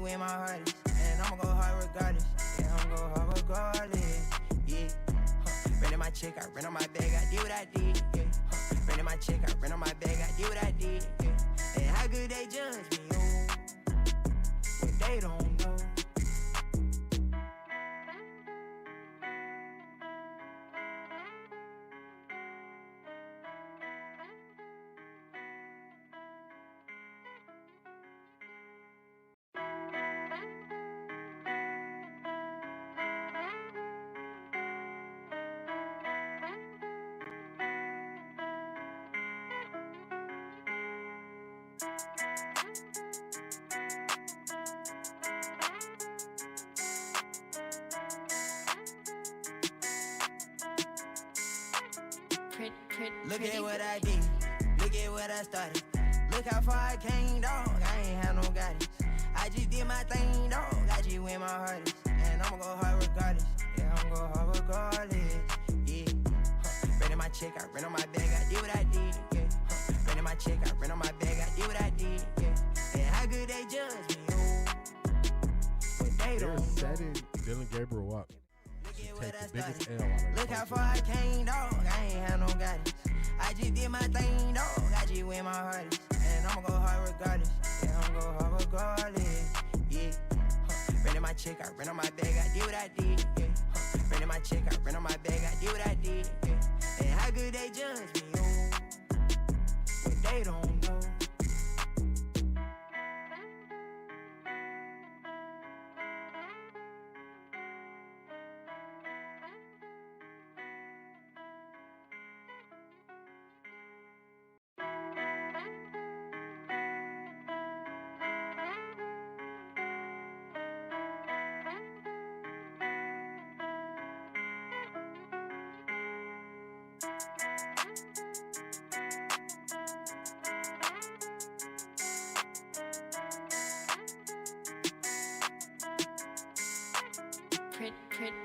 you where my heart is. And I'ma go hard regardless. Yeah, I'ma go hard regardless. Yeah. Renting my chick, I rent on my bag, I did what I did. Yeah. Renting my chick, I rent on my bag, I did what I did. Yeah. And how good they judge me, oh, but they don't know. Look at what I did, look at what I started. Look how far I came, dog, I ain't had no guidance. I just did my thing, dog, I just where my heart is. And I'ma go hard regardless, yeah, I'ma go hard regardless. Yeah, renting my chick, I rent on my bag, I did what I did. Yeah, renting my chick, I rent on my bag, I did what I did. Yeah, and how good they judge me, oh, but they don't know. Setting Dylan Gabriel up. Look how far I came, dog, I ain't had no guidance. I just did my thing, dog, I just where my heart is. And I'ma go hard regardless, yeah, I'ma go hard regardless. Yeah, renting my chick, I rent on my bag, I did what I did. Yeah, renting my chick, I rent on my bag, I did what I did. Yeah, and how good they judge me, oh, but they don't know.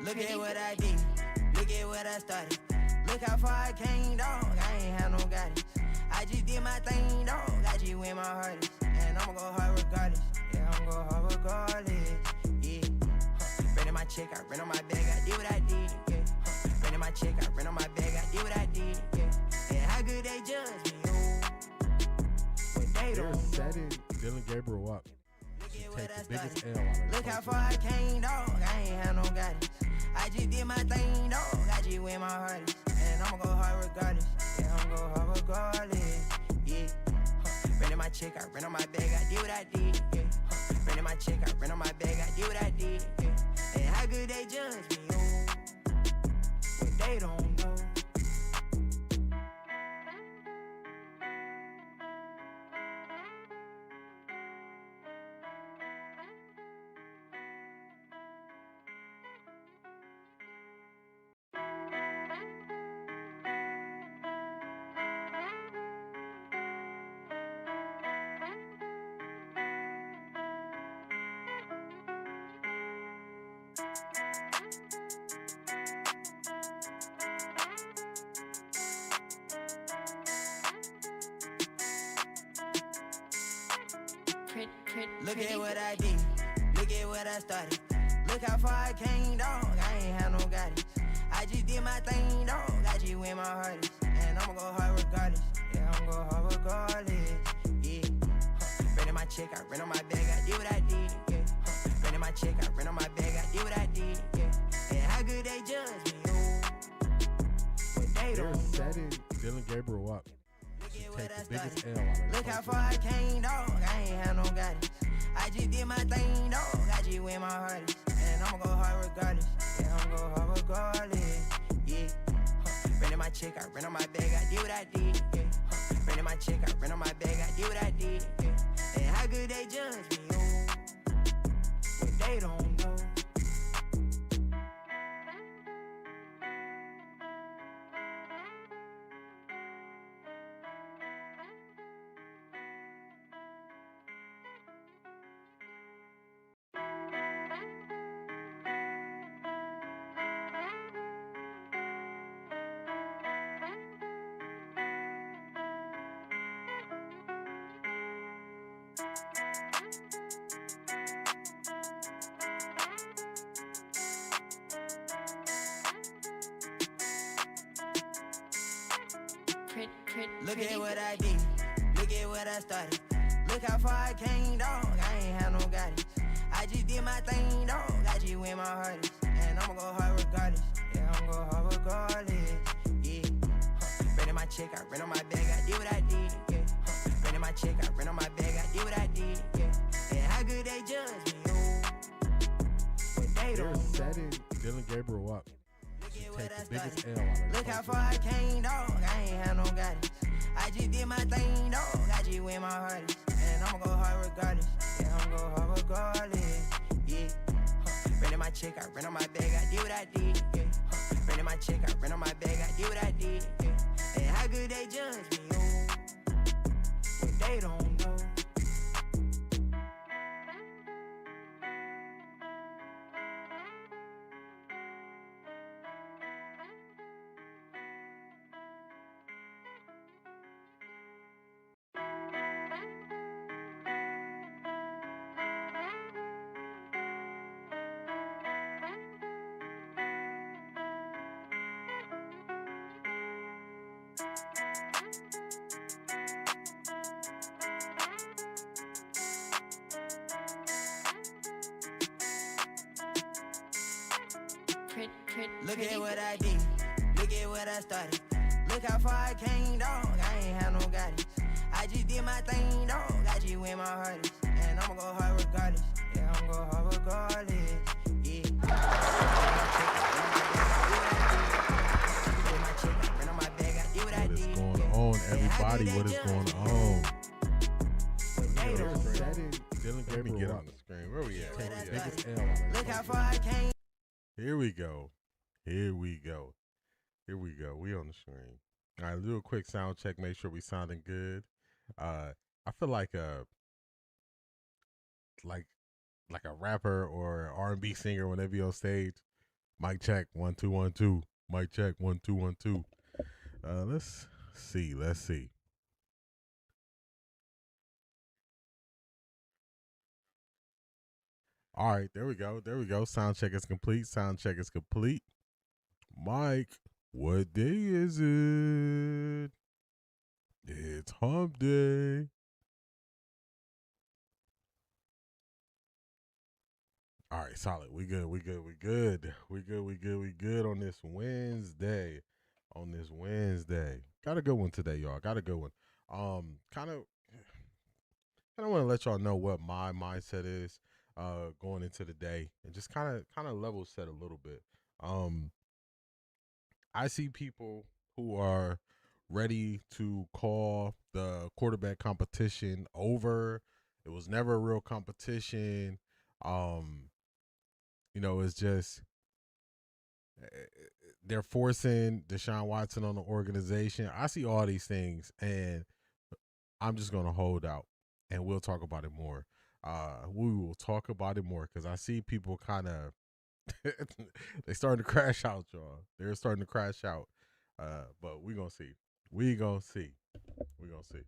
Look at what I did, look at what I started. Look how far I came, dog, I ain't had no guidance. I just did my thing, dog, I just where my heart is. And I'ma go hard regardless, yeah, I'ma go hard regardless. Yeah, renting my chick, I rent on my bag, I did what I did. Yeah, renting my chick, I rent on my bag, I did what I did. Yeah, and how good they judge me, oh, but they don't know. Setting Dylan Gabriel up. Look how far I came, dog, I ain't had no guidance. I just did my thing, dog, I just where my heart is. And I'ma go hard regardless, yeah, I'ma go hard regardless. Yeah, renting my chick, I rent on my bag, I did what I did. Yeah, renting my chick, I rent on my bag, I did what I did. Yeah, and how good they judge me, oh, but they don't know. Look at what I did, look at what I started. Look how far I came, dog, I ain't had no guidance. I just did my thing, dog, I just where my heart is. And I'ma go hard regardless, yeah, I'ma go hard regardless. Yeah, renting my chick, I rent on my bag, I did what I did. Yeah, renting my chick, I rent on my bag, I did what I did. Yeah, and how good they judge me, oh, but they don't know. Setting Dylan Gabriel up. Look how far I came, dog, I ain't had no guidance. I just did my thing, dog, I just where my heart is. And I'ma go hard regardless, yeah, I'ma go hard regardless. Yeah, renting my chick, I rent on my bag, I did what I did. Yeah, renting my chick, I rent on my bag, I did what I did. Yeah, and how good they judge me, oh, but they don't know. Look at what I did. Look at what I started. Look how far I came, dog. I ain't had no guidance. I just did my thing, dog. I just went my hardest. And I'ma go hard regardless. Yeah, I'ma go hard regardless. Yeah. Ran in my check, I ran on my bag, I did what I did. Yeah. Ran in my check, I ran on my bag, I did what I did. Yeah. And how good they judge me, oh. But they They're don't know. setting Dylan Gabriel up to take the biggest L out of the Look how far I came, dog. I ain't had no guidance. I just did my thing, dog. I just went my hardest. And I'ma go hard regardless. Yeah, I'ma go hard regardless. Yeah. Ran in my check, I ran on my bag, I did what I did. Yeah. Ran in my check, I ran on my bag, I did what I did. Yeah. And how good they judge me, oh. But they don't know. Look at what I did. Look at what I started. Look how far I came, dog. I ain't had no guidance. I just did my thing, dog. I just went my hardest. And I'ma go hard regardless. Yeah, I'ma go hard regardless. Yeah. What is going on, everybody? What is going on? Dylan Let me Gabriel get up. on the screen. Where we at? Take Where the we at? biggest L out of the Look how far I came. Here we go. Here we go. Here we go. We on the screen. All right, do a quick sound check. Make sure we sounding good. I feel like a rapper or R&B singer when they be on stage. Mic check 1 2 1 2. Mic check 1 2 1 2. Let's see. Let's see. All right, there we go. There we go. Sound check is complete. Sound check is complete. Mike, what day is it? It's hump day. All right, solid. We good. We good. We good. We good. We good. We good on this Wednesday. On this Wednesday. Got a good one today, y'all. Got a good one. Kind of want to let y'all know what my mindset is going into the day and just kind of level set a little bit. I see people who are ready to call the quarterback competition over. It was never a real competition. It's just they're forcing Deshaun Watson on the organization. I see all these things, and I'm just going to hold out, and we'll talk about it more. We will talk about it more because I see people kind of they starting to crash out, y'all. They're starting to crash out. But we're going to see. We're going to see. We're going to see.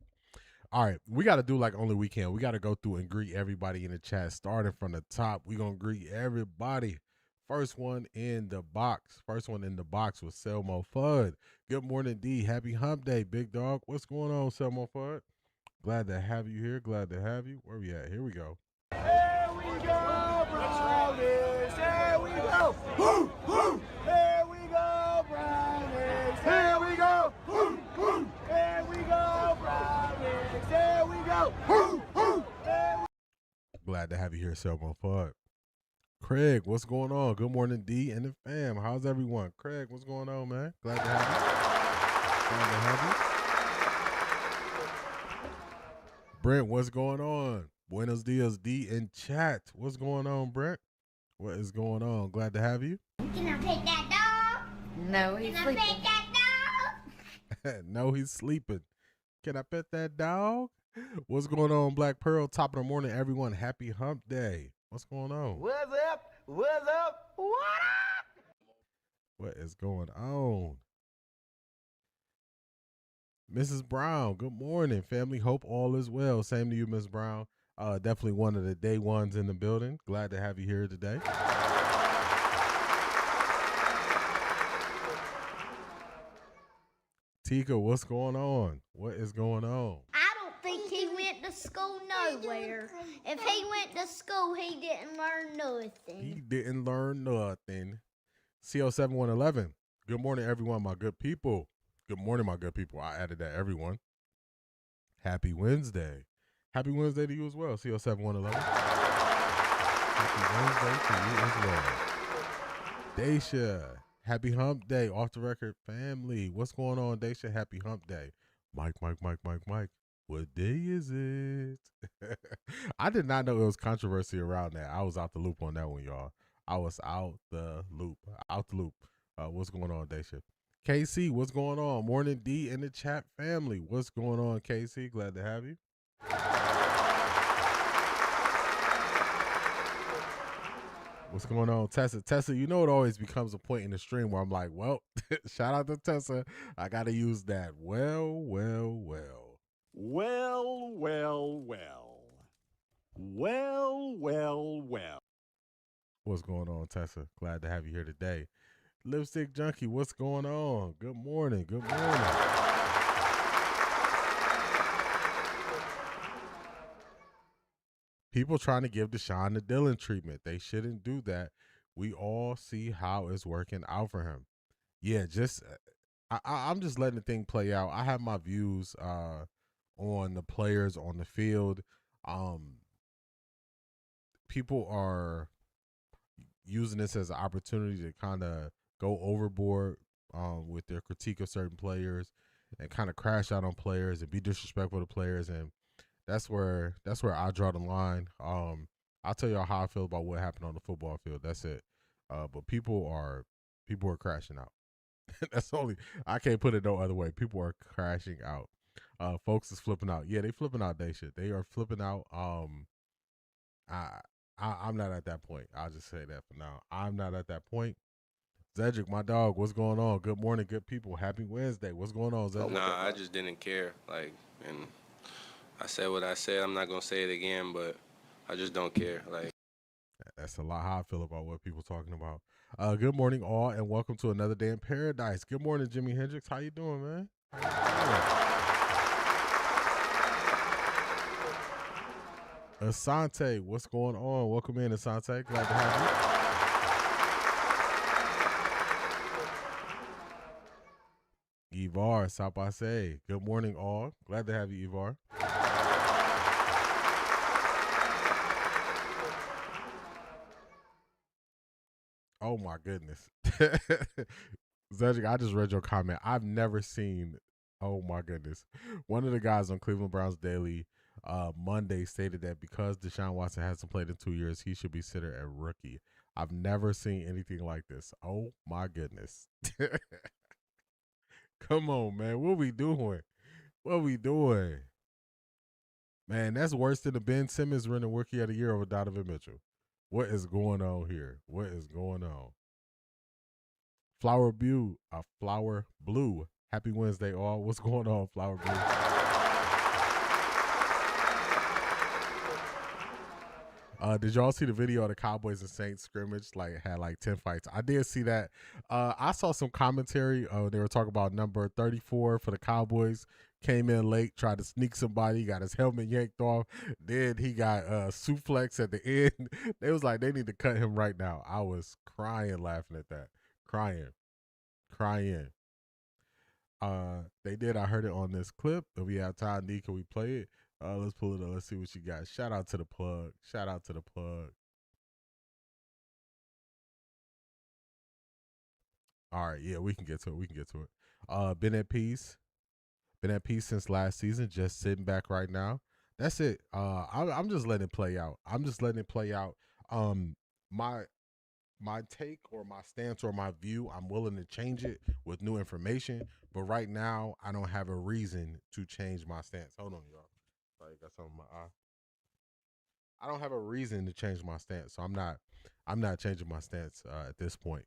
All right, we got to do like only we can. We got to go through and greet everybody in the chat, starting from the top. We're going to greet everybody. First one in the box. First one in the box was Selmo Fudd. Good morning, D. Happy hump day, big dog. What's going on, Selmo Fudd? Glad to have you here. Glad to have you. Where we at? Here we go. Here we go, Brownies. Here we go. Woo, woo. Here we go, Brownies. Here we go. Woo, woo. Here we go, Brownies. Here we go. Woo, woo. Glad to have you here, Selmo Fudd. Craig, what's going on? Good morning, D and the fam. How's everyone? Craig, what's going on, man? Glad to have you. Glad to have you. Brent, what's going on? Buenos dias, D in chat. What's going on, Brent? What is going on? Glad to have you. Can I pet that dog? No, he's Can I sleeping. pet that dog? No, he's sleeping. Can I pet that dog? What's going on, Black Pearl? Top of the morning, everyone. Happy hump day. What's going on? What's up? What's up? What up? What is going on? Mrs. Brown, good morning, family. Hope all is well. Same to you, Miss Brown. Definitely one of the day ones in the building. Glad to have you here today. Tika, what's going on? What is going on? I don't think he went to school nowhere. If he went to school, he didn't learn nothing. He didn't learn nothing. CO7111. Good morning, everyone, my good people. Good morning, my good people. I added that, everyone. Happy Wednesday. Happy Wednesday to you as well, CO7111. Happy Wednesday to you as well. Daisha, happy hump day. Off the record family. What's going on, Daisha? Happy hump day. Mike. What day is it? I did not know it was controversy around that. I was out the loop on that one, y'all. I was out the loop. What's going on, Daisha? KC, what's going on? Morning D in the chat family. What's going on, KC? Glad to have you. What's going on, Tessa? Tessa, you know it always becomes a point in the stream where I'm like, well, shout out to Tessa. I got to use that. Well. What's going on, Tessa? Glad to have you here today. Lipstick Junkie, what's going on? Good morning. People trying to give Deshaun the Dillon treatment. They shouldn't do that. We all see how it's working out for him. Yeah, I'm just letting the thing play out. I have my views on the players on the field. People are using this as an opportunity to kind of go overboard with their critique of certain players and kind of crash out on players and be disrespectful to players, and that's where I draw the line. I'll tell y'all how I feel about what happened on the football field. That's it. But people are crashing out. That's only, I can't put it no other way. People are crashing out. Folks is flipping out. Yeah, they flipping out. They are flipping out. I'm not at that point. I'll just say that for now. I'm not at that point. Zedric, my dog, what's going on? Good morning, good people. Happy Wednesday. What's going on, Zedric? Nah, I just didn't care. And I said what I said. I'm not going to say it again, but I just don't care. That's a lot how I feel about what people talking about. Good morning, all, and welcome to another day in paradise. Good morning, Jimi Hendrix. How you doing, man? Asante, what's going on? Welcome in, Asante. Glad to have you. Ivar, Sapase. Good morning, all. Glad to have you, Ivar. Oh, my goodness. Zedric, I just read your comment. I've never seen, oh, my goodness. One of the guys on Cleveland Browns Daily Monday stated that because Deshaun Watson hasn't played in 2 years, he should be considered a rookie. I've never seen anything like this. Oh, my goodness. Come on, man. What we doing? Man, that's worse than the Ben Simmons winning Rookie of the Year over Donovan Mitchell. What is going on here? Flower Blue. Happy Wednesday, all. What's going on, Flower Blue? Did y'all see the video of the Cowboys and Saints scrimmage? Had 10 fights. I did see that. I saw some commentary. They were talking about number 34 for the Cowboys. Came in late, tried to sneak somebody, got his helmet yanked off. Then he got suplex at the end. They was like, they need to cut him right now. I was crying laughing at that. Crying. They did. I heard it on this clip. If we have time, D, can we play it? Let's pull it up. Let's see what you got. Shout out to the plug. All right, yeah, we can get to it. Been at peace since last season. Just sitting back right now. That's it. I'm just letting it play out. My take or my stance or my view, I'm willing to change it with new information. But right now, I don't have a reason to change my stance. Hold on, y'all. Sorry, got something in my eye. I don't have a reason to change my stance, so I'm not changing my stance at this point.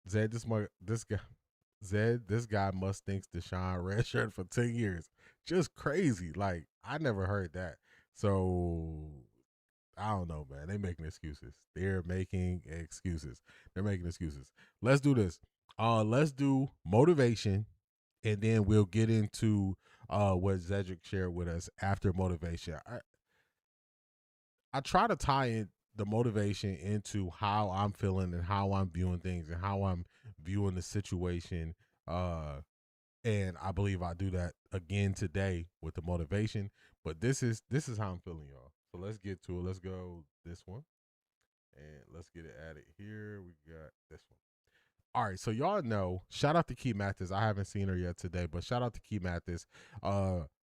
Zed, this guy must thinks Deshaun redshirt for 10 years. Just crazy. I never heard that. So I don't know, man. They're making excuses. Let's do this. Let's do motivation, and then we'll get into what Zedric shared with us after motivation. I try to tie in the motivation into how I'm feeling and how I'm viewing things and how I'm viewing the situation. And I believe I do that again today with the motivation. But this is how I'm feeling, y'all. So let's get to it. Let's go this one. And let's get it added here. We got this one. All right, so y'all know, shout out to Key Mathis. I haven't seen her yet today, but shout out to Key Mathis.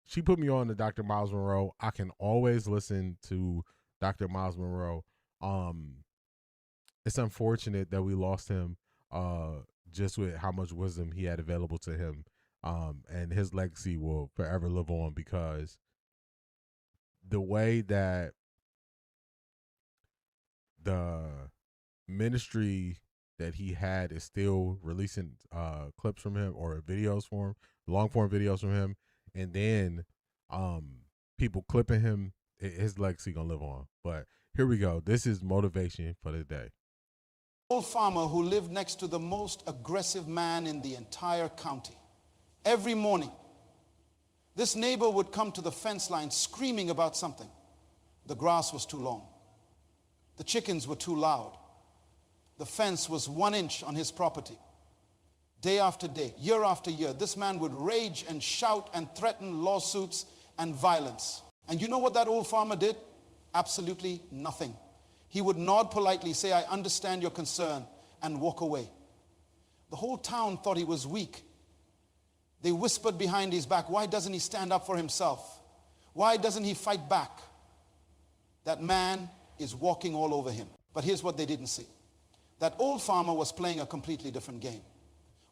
She put me on to Dr. Miles Monroe. I can always listen to Dr. Miles Monroe. It's unfortunate that we lost him just with how much wisdom he had available to him. And his legacy will forever live on, because the way that the ministry that he had is still releasing clips from him or videos for him, long form videos from him, and then people clipping him, his legacy gonna live on. But here we go. This is motivation for the day. Old farmer who lived next to the most aggressive man in the entire county. Every morning, this neighbor would come to the fence line screaming about something. The grass was too long. The chickens were too loud. The fence was 1 inch on his property. Day after day, year after year, this man would rage and shout and threaten lawsuits and violence. And you know what that old farmer did? Absolutely nothing. He would nod politely, say, "I understand your concern," and walk away. The whole town thought he was weak. They whispered behind his back, "Why doesn't he stand up for himself? Why doesn't he fight back?" That man is walking all over him. But here's what they didn't see. That old farmer was playing a completely different game.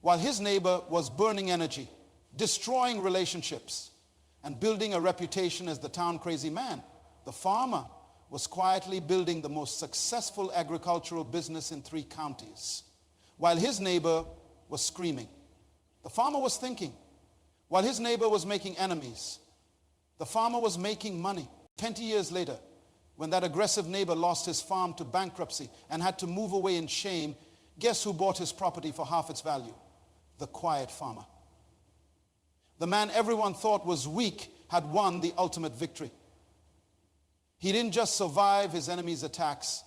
While his neighbor was burning energy, destroying relationships, and building a reputation as the town crazy man, the farmer was quietly building the most successful agricultural business in 3 counties. While his neighbor was screaming, the farmer was thinking. While his neighbor was making enemies, the farmer was making money. 20 years later, when that aggressive neighbor lost his farm to bankruptcy and had to move away in shame, guess who bought his property for half its value? The quiet farmer. The man everyone thought was weak had won the ultimate victory. He didn't just survive his enemy's attacks,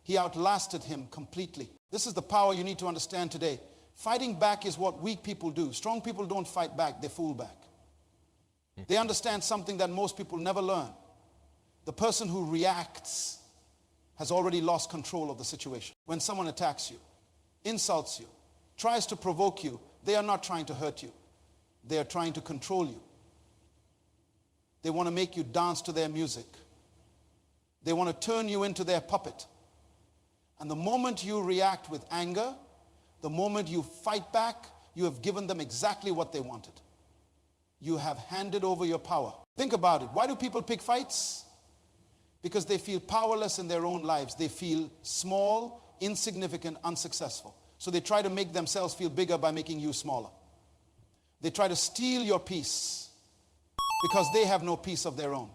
he outlasted him completely. This is the power you need to understand today. Fighting back is what weak people do. Strong people don't fight back, they fool back. They understand something that most people never learn. The person who reacts has already lost control of the situation. When someone attacks you, insults you, tries to provoke you, they are not trying to hurt you. They are trying to control you. They want to make you dance to their music. They want to turn you into their puppet. And the moment you react with anger, the moment you fight back, you have given them exactly what they wanted. You have handed over your power. Think about it. Why do people pick fights? Because they feel powerless in their own lives. They feel small, insignificant, unsuccessful. So they try to make themselves feel bigger by making you smaller. They try to steal your peace because they have no peace of their own.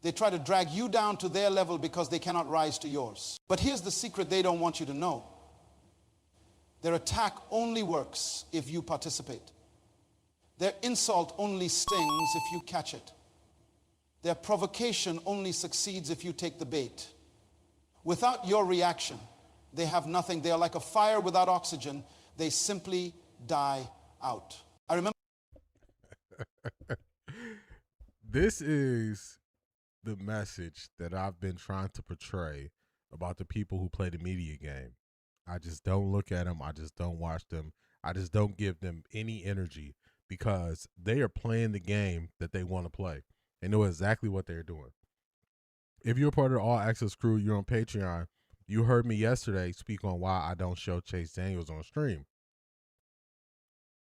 They try to drag you down to their level because they cannot rise to yours. But here's the secret they don't want you to know. Their attack only works if you participate. Their insult only stings if you catch it. Their provocation only succeeds if you take the bait. Without your reaction, they have nothing. They are like a fire without oxygen. They simply die out. I remember. This is the message that I've been trying to portray about the people who play the media game. I just don't look at them. I just don't watch them. I just don't give them any energy, because they are playing the game that they want to play. They know exactly what they're doing. If you're a part of the All Access crew, you're on Patreon. You heard me yesterday speak on why I don't show Chase Daniels on stream.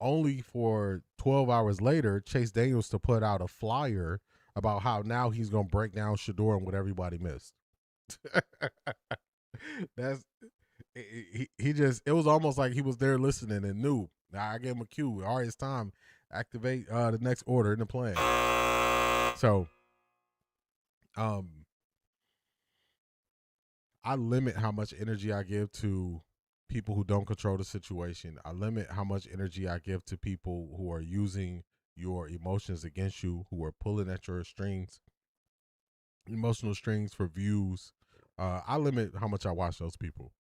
Only for 12 hours later, Chase Daniels to put out a flyer about how now he's going to break down Shador and what everybody missed. It was almost like he was there listening and knew. I gave him a cue. All right, it's time. Activate the next order in the plan. So, I limit how much energy I give to people who don't control the situation. I limit how much energy I give to people who are using your emotions against you, who are pulling at your strings, emotional strings for views. I limit how much I watch those people.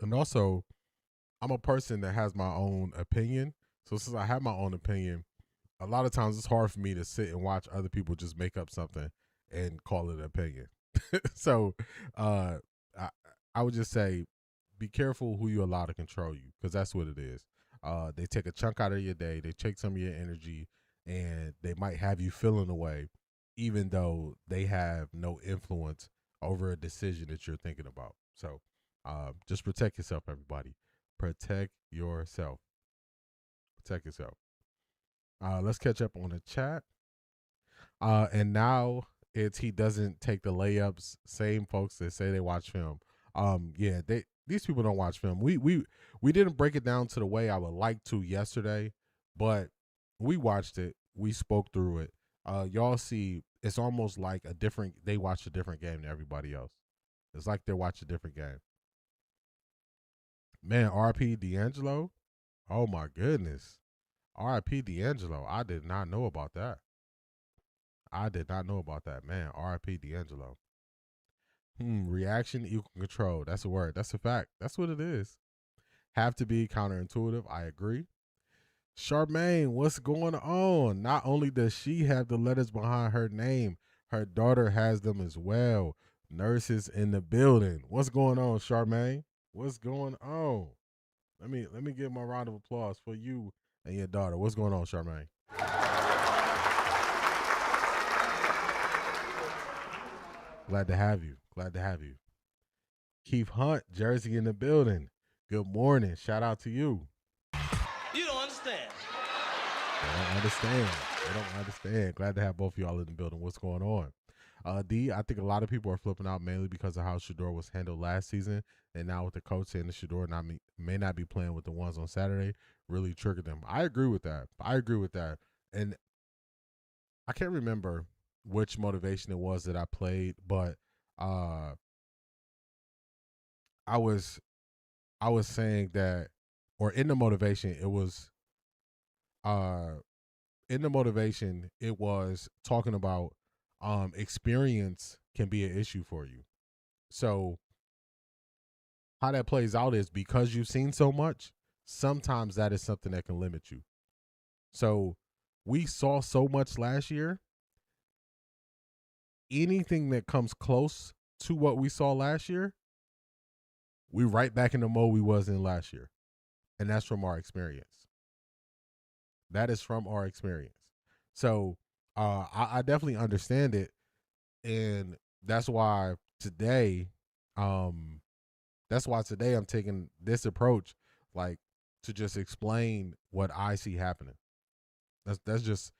And also, I'm a person that has my own opinion. So since I have my own opinion, a lot of times it's hard for me to sit and watch other people just make up something and call it an opinion. So I, I would just say, be careful who you allow to control you, because that's what it is. They take a chunk out of your day, they take some of your energy, and they might have you feeling away, even though they have no influence over a decision that you're thinking about. So just protect yourself, everybody. Protect yourself. Protect yourself. Let's catch up on the chat. And now it's he doesn't take the layups. Same folks that say they watch film. Yeah, these people don't watch film. We didn't break it down to the way I would like to yesterday, but we watched it. We spoke through it. Y'all see, it's almost like they watch a different game than everybody else. It's like they watch a different game. Man, RP D'Angelo. Oh my goodness. RP D'Angelo. I did not know about that. Man. RP D'Angelo. Reaction equal control. That's a word. That's a fact. That's what it is. Have to be counterintuitive. I agree. Charmaine, what's going on? Not only does she have the letters behind her name, her daughter has them as well. Nurses in the building. What's going on, Charmaine? What's going on? Let me give my round of applause for you and your daughter. What's going on, Charmaine? Glad to have you. Keith Hunt, Jersey in the building. Good morning. Shout out to you. You don't understand. They don't understand. Glad to have both of y'all in the building. What's going on? D, I think a lot of people are flipping out mainly because of how Shedeur was handled last season. And now with the coach saying that Shedeur may not be playing with the ones on Saturday, really triggered them. I agree with that. And I can't remember which motivation it was that I played, but I was saying that, or in the motivation, it was talking about experience can be an issue for you. So how that plays out is, because you've seen so much, sometimes that is something that can limit you. So we saw so much last year. Anything that comes close to what we saw last year, we right back in the mode we was in last year. And that's from our experience. That is from our experience. So I definitely understand it. And that's why today I'm taking this approach, like, to just explain what I see happening. That's just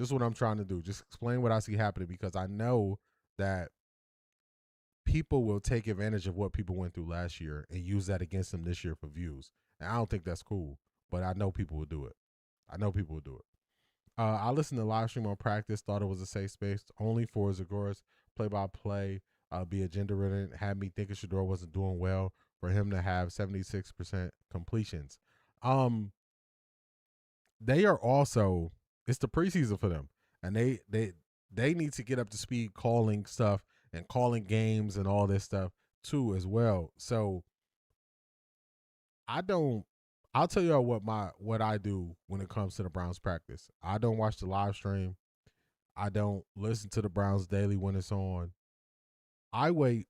what I'm trying to do. Just explain what I see happening, because I know that people will take advantage of what people went through last year and use that against them this year for views. And I don't think that's cool, but I know people will do it. I listened to live stream on practice, thought it was a safe space only for Zagora's play-by-play, be agenda-ridden, had me thinking Shedeur wasn't doing well for him to have 76% completions. They are also, it's the preseason for them, and they need to get up to speed calling stuff and calling games and all this stuff too as well. So I'll tell you what I do when it comes to the Browns practice. I don't watch the live stream. I don't listen to the Browns daily when it's on. I wait,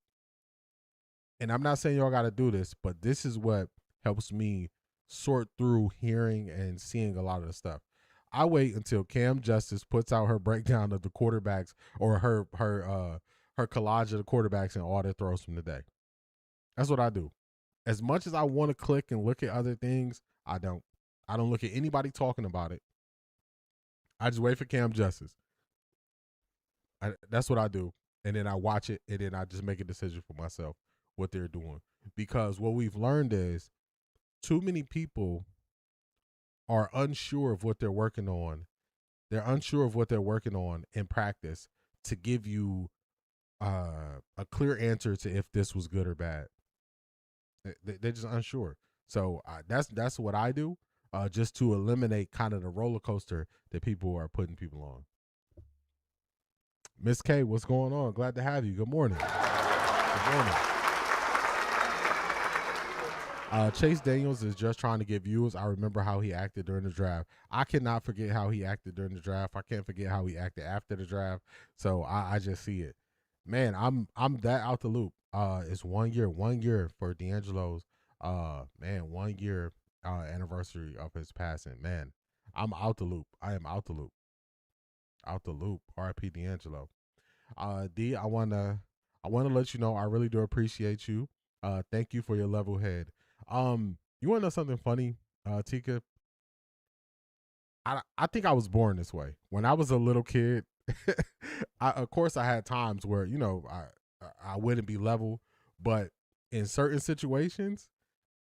and I'm not saying y'all got to do this, but this is what helps me sort through hearing and seeing a lot of the stuff. I wait until Cam Justice puts out her breakdown of the quarterbacks, or her collage of the quarterbacks and all their throws from the day. That's what I do. As much as I want to click and look at other things, I don't look at anybody talking about it. I just wait for Cam Justice. That's what I do. And then I watch it, and then I just make a decision for myself what they're doing. Because what we've learned is too many people are unsure of what they're working on. They're unsure of what they're working on in practice to give you a clear answer to if this was good or bad. They're just unsure. So that's what I do, just to eliminate kind of the roller coaster that people are putting people on. Miss K, what's going on? Glad to have you. Good morning. Good morning. Chase Daniels is just trying to get views. I remember how he acted during the draft. I cannot forget how he acted during the draft. I can't forget how he acted after the draft. So I just see it. Man, I'm that out the loop. It's 1 year for D'Angelo's 1 year anniversary of his passing. Man, I'm out the loop. I am out the loop. Out the loop. R.I.P. D'Angelo. D, I wanna let you know I really do appreciate you. Thank you for your level head. You wanna know something funny, Tika? I think I was born this way. When I was a little kid, of course I had times where, I wouldn't be level, but in certain situations,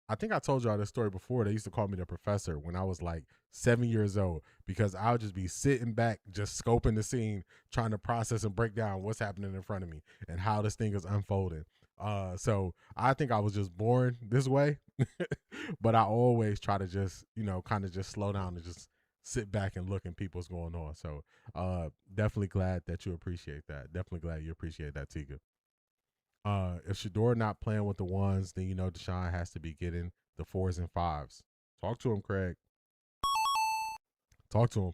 I think I told y'all this story before. They used to call me the professor when I was like 7 years old, because I would just be sitting back, just scoping the scene, trying to process and break down what's happening in front of me and how this thing is unfolding. So I think I was just born this way, but I always try to just, kind of just slow down and just sit back and look and people's going on. So definitely glad that you appreciate that. Definitely glad you appreciate that, Tika. If Shador not playing with the ones, then Deshaun has to be getting the 4s and 5s. Talk to him, Craig. Talk to him.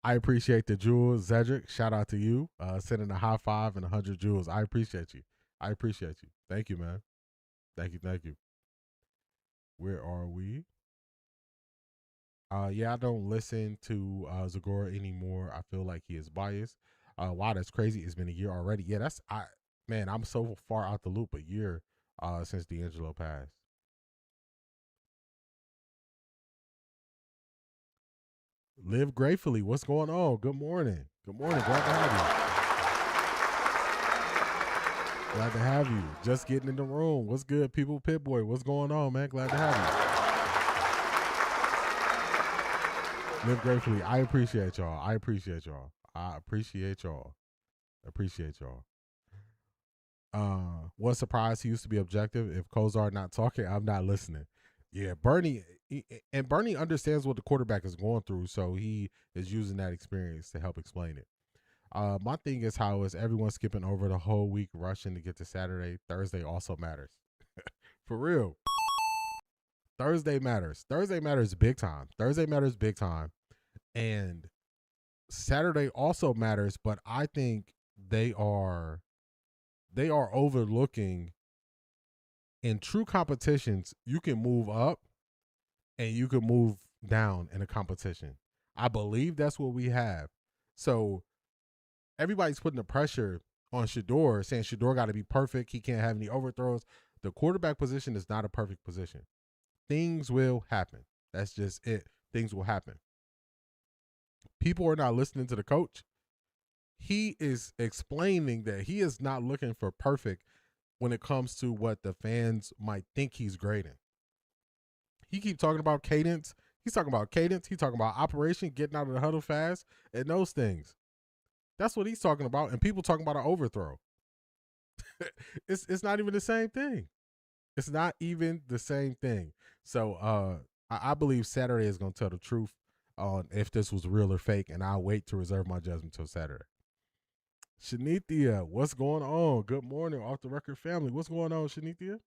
I appreciate the jewels, Zedric. Shout out to you. Sending a high five and 100 jewels. I appreciate you. I appreciate you. Thank you, man. Thank you. Thank you. Where are we? Yeah, I don't listen to Zagora anymore. I feel like he is biased. Wow, that's crazy. It's been a year already. Yeah, man, I'm so far out the loop. A year since D'Angelo passed. Live gratefully. What's going on? Good morning. Good morning. Glad to have you. Glad to have you. Just getting in the room. What's good, people? Pitboy, what's going on, man? Glad to have you. Live gratefully. I appreciate y'all. I appreciate y'all. I appreciate y'all. Appreciate y'all. What surprise he used to be objective. If Kozar not talking, I'm not listening. Yeah, Bernie understands what the quarterback is going through, so he is using that experience to help explain it. My thing is how is everyone skipping over the whole week rushing to get to Saturday. Thursday also matters. For real. Thursday matters. Thursday matters big time. Thursday matters big time. And Saturday also matters, but I think they are overlooking. In true competitions, you can move up and you can move down in a competition. I believe that's what we have. So everybody's putting the pressure on Shador, saying Shador got to be perfect. He can't have any overthrows. The quarterback position is not a perfect position. Things will happen. That's just it. Things will happen. People are not listening to the coach. He is explaining that he is not looking for perfect when it comes to what the fans might think he's grading. He keep talking about cadence. He's talking about cadence. He's talking about operation, getting out of the huddle fast, and those things. That's what he's talking about. And people talking about an overthrow. It's not even the same thing. It's not even the same thing. So I believe Saturday is going to tell the truth on if this was real or fake, and I'll wait to reserve my judgment till Saturday. Shanithia, what's going on? Good morning, Off the Record family. What's going on, Shanithia?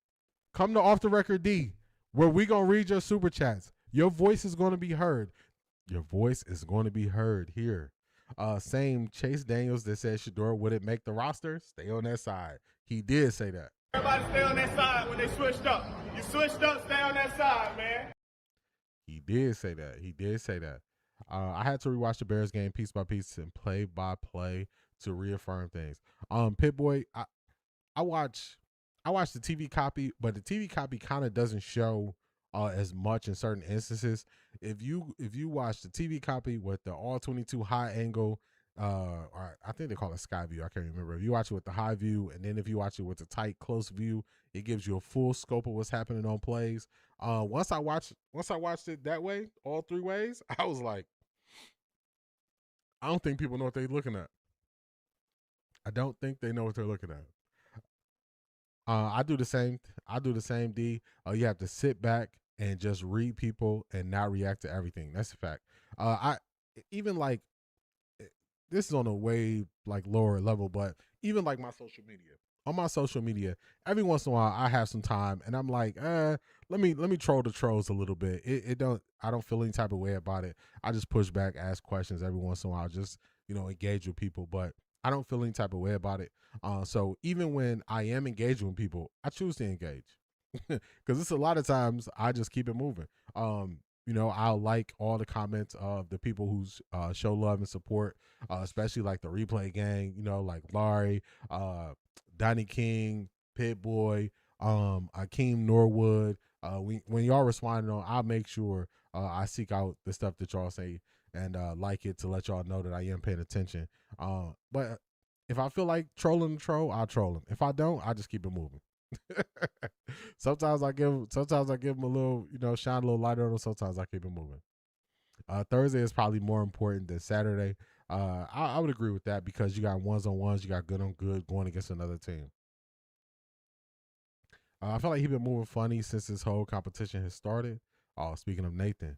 Come to Off the Record D, where we going to read your super chats. Your voice is going to be heard. Your voice is going to be heard here. Same Chase Daniels that said Shador wouldn't make the roster. Stay on that side. He did say that. Everybody stay on that side when they switched up. You switched up, stay on that side, man. He did say that. He did say that. I had to rewatch the Bears game piece by piece and play by play to reaffirm things. Pitboy, I watch the TV copy, but the TV copy kind of doesn't show as much in certain instances. If you watch the TV copy with the all 22 high angle, or I think they call it sky view, I can't remember. If you watch it with the high view, and then if you watch it with the tight close view, it gives you a full scope of what's happening on plays. Once I watched it that way, all three ways, I was like, I don't think people know what they're looking at. I don't think they know what they're looking at. I do the same. D. You have to sit back and just read people and not react to everything. That's a fact. I even like this is on a way like lower level, but even like my social media. On my social media, every once in a while I have some time and I'm like, let me troll the trolls a little bit. I don't feel any type of way about it. I just push back, ask questions every once in a while, just engage with people, but I don't feel any type of way about it. So even when I am engaging with people, I choose to engage because it's a lot of times I just keep it moving. I'll like all the comments of the people who show love and support, especially like the replay gang, like Larry, Donnie King, Pitboy, Akeem Norwood. When y'all responding on, I'll make sure I seek out the stuff that y'all say and like it to let y'all know that I am paying attention. But if I feel like trolling the troll, I'll troll him. If I don't, I just keep it moving. Sometimes I give them a little, shine a little lighter on them. Sometimes I keep it moving. Thursday is probably more important than Saturday. I would agree with that because you got ones on ones, you got good on good going against another team. I feel like he's been moving funny since this whole competition has started. Speaking of Nathan,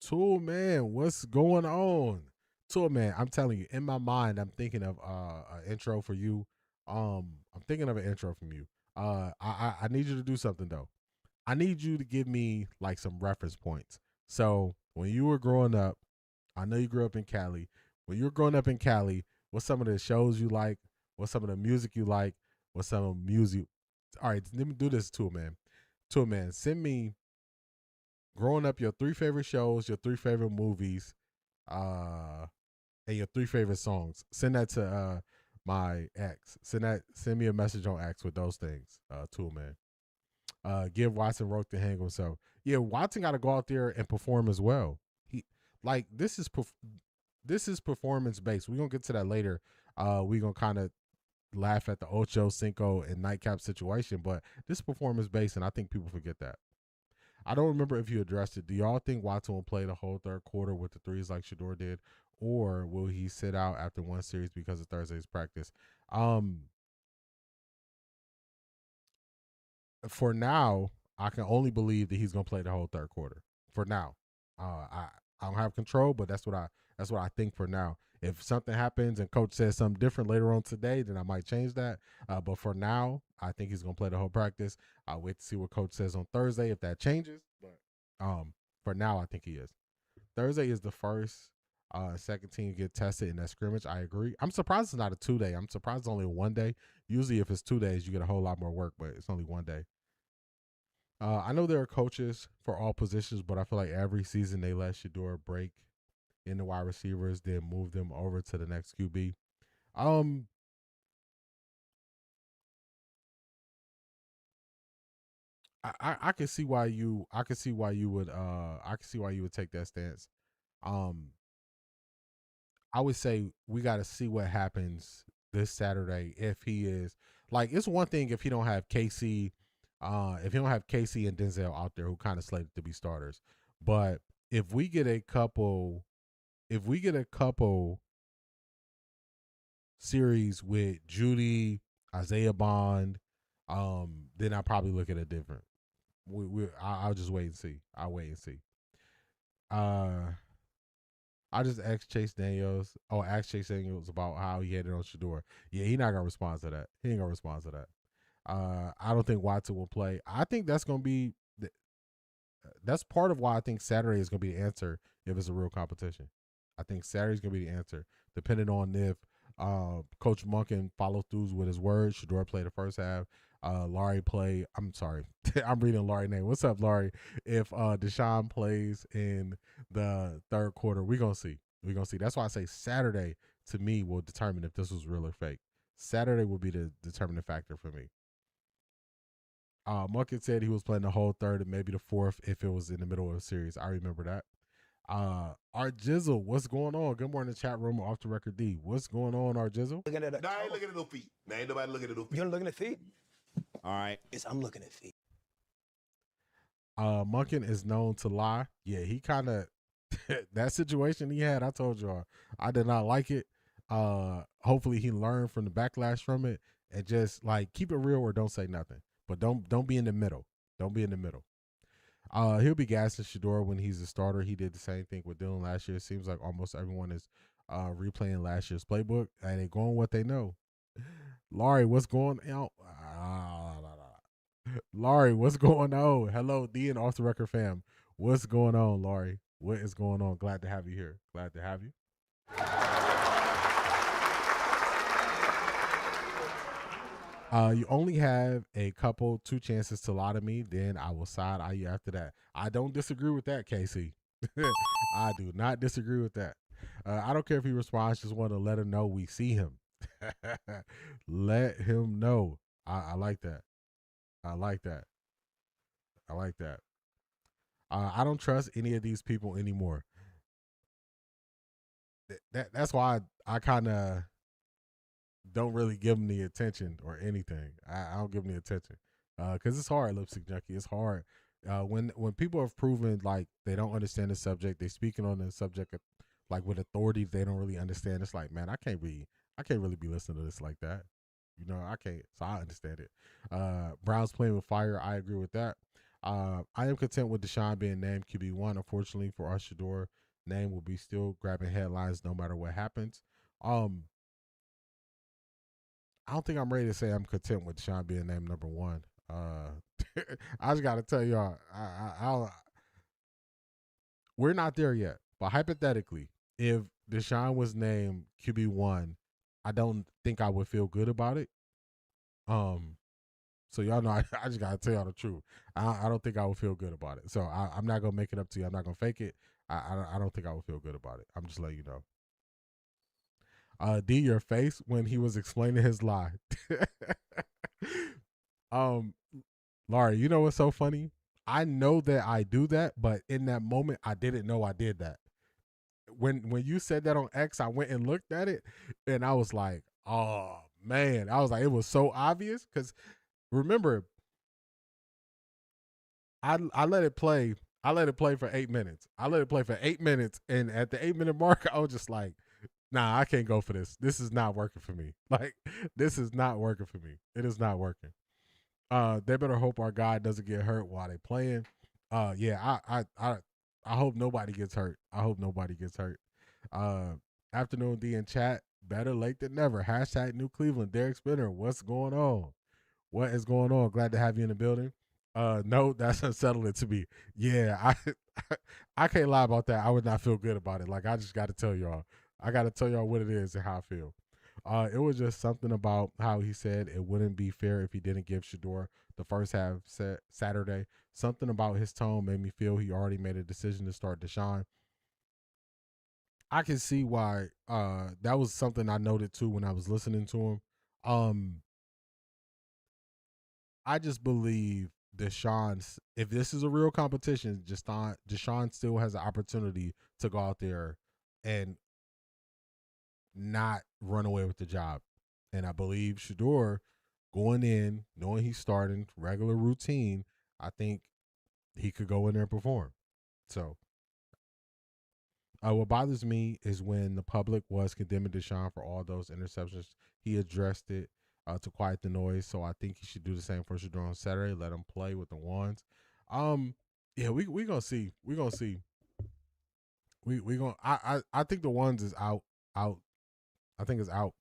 Tool Man, what's going on? Tool Man, I'm telling you, in my mind, I'm thinking of an intro for you. I'm thinking of an intro from you. I need you to do something though. I need you to give me like some reference points. So when you were growing up, I know you grew up in Cali. When you were growing up in Cali, what's some of the shows you like? What's some of the music you like? What's some of the music? All right, let me do this, Tool Man. Send me growing up your 3 favorite shows, your 3 favorite movies, and your 3 favorite songs. Send that to my ex. Send me a message on X with those things, Tool Man. Give Watson rope to hang himself. Yeah, Watson got to go out there and perform as well. This is performance based. We're gonna get to that later. We're gonna kind of laugh at the Ocho Cinco and Nightcap situation, but this is performance based, and I think people forget that. I don't remember if you addressed it. Do y'all think Watson will play the whole third quarter with the threes like Shador did, or will he sit out after one series because of Thursday's practice? For now, I can only believe that he's gonna play the whole third quarter. For now, I don't have control, but that's what I think for now. If something happens and coach says something different later on today, then I might change that. But for now, I think he's gonna play the whole practice. I'll wait to see what coach says on Thursday if that changes. But for now, I think he is. Thursday is the first second team get tested in that scrimmage. I agree. I'm surprised it's not a 2-day. I'm surprised it's only a 1 day. Usually, if it's 2 days, you get a whole lot more work, but it's only 1 day. I know there are coaches for all positions, but I feel like every season they let Shador break in the wide receivers, then move them over to the next QB. I can see why you would take that stance. I would say we got to see what happens this Saturday if he is like. It's one thing if he don't have KC. If you don't have Casey and Denzel out there who kind of slated to be starters, but if we get a couple series with Judy, Isaiah Bond, then I'll probably look at it different. I'll just wait and see. I'll wait and see. I just asked Chase Daniels about how he had it on Shador. Yeah, he's not gonna respond to that. He ain't gonna respond to that. I don't think Watson will play. I think that's going to be that's part of why I think Saturday is going to be the answer if it's a real competition. I think Saturday is going to be the answer, depending on if Coach Monken follow through with his word. Shador play the first half. Laurie play. I'm sorry, I'm reading Laurie's name. What's up, Laurie? If Deshaun plays in the third quarter, we're gonna see. That's why I say Saturday to me will determine if this was real or fake. Saturday will be the determining factor for me. Monken said he was playing the whole third and maybe the fourth if it was in the middle of a series. I remember that. Art Jizzle, what's going on? Good morning, chat room. Off the record D. What's going on, Art Jizzle? I ain't looking at no feet. Now ain't nobody looking at no feet. You're looking at feet? All right. I'm looking at feet. Monken is known to lie. Yeah, he kind of that situation he had. I told y'all, I did not like it. Hopefully he learned from the backlash from it and just like keep it real or don't say nothing. But don't be in the middle. Don't be in the middle. He'll be gassing Shador when he's a starter. He did the same thing with Dylan last year. It seems like almost everyone is replaying last year's playbook and they going what they know. Laurie, what's going on? Laurie, what's going on? Hello, D and Off the Record fam. What's going on, Laurie? What is going on? Glad to have you here. Glad to have you. You only have two chances to lie to me, then I will side eye you after that. I don't disagree with that, Casey. I do not disagree with that. I don't care if he responds, just want to let him know we see him. Let him know. I like that. I like that. I like that. I don't trust any of these people anymore. That's why I kind of don't really give them the attention or anything. I don't give them the attention because it's hard, Lipstick Junkie. It's hard when people have proven like they don't understand the subject. They speaking on the subject like with authority they don't really understand. It's like, man, I can't really be listening to this like that. You know, I can't. So I understand it. Browns playing with fire. I agree with that. I am content with Deshaun being named QB1. Unfortunately for our Shador, name will be still grabbing headlines no matter what happens. I don't think I'm ready to say I'm content with Deshaun being named number 1. I just got to tell y'all, we're not there yet. But hypothetically, if Deshaun was named QB1, I don't think I would feel good about it. So y'all know I just got to tell y'all the truth. I don't think I would feel good about it. So I'm not going to make it up to you. I'm not going to fake it. I don't think I would feel good about it. I'm just letting you know. D, your face when he was explaining his lie. Laurie, you know what's so funny? I know that I do that, but in that moment, I didn't know I did that. When you said that on X, I went and looked at it, and I was like, oh, man. I was like, it was so obvious, because remember, I let it play. I let it play for 8 minutes. And at the 8-minute mark, I was just like, nah, I can't go for this. This is not working for me. Like, this is not working for me. It is not working. They better hope our guy doesn't get hurt while they playing. Yeah, I hope nobody gets hurt. I hope nobody gets hurt. Afternoon D in chat. Better late than never. Hashtag New Cleveland. Derek Spinner. What's going on? What is going on? Glad to have you in the building. No, that's unsettling to me. Yeah, I can't lie about that. I would not feel good about it. Like, I just got to tell y'all. I got to tell y'all what it is and how I feel. It was just something about how he said it wouldn't be fair if he didn't give Shador the first half Saturday. Something about his tone made me feel he already made a decision to start Deshaun. I can see why that was something I noted too when I was listening to him. I just believe Deshaun, if this is a real competition, Deshaun still has an opportunity to go out there and not run away with the job. And I believe Shador going in, knowing he's starting regular routine, I think he could go in there and perform. So what bothers me is when the public was condemning Deshaun for all those interceptions. He addressed it to quiet the noise. So I think he should do the same for Shador on Saturday. Let him play with the ones. Yeah, we gonna see. We gonna see. We gonna. I think the ones is out. I think it's out.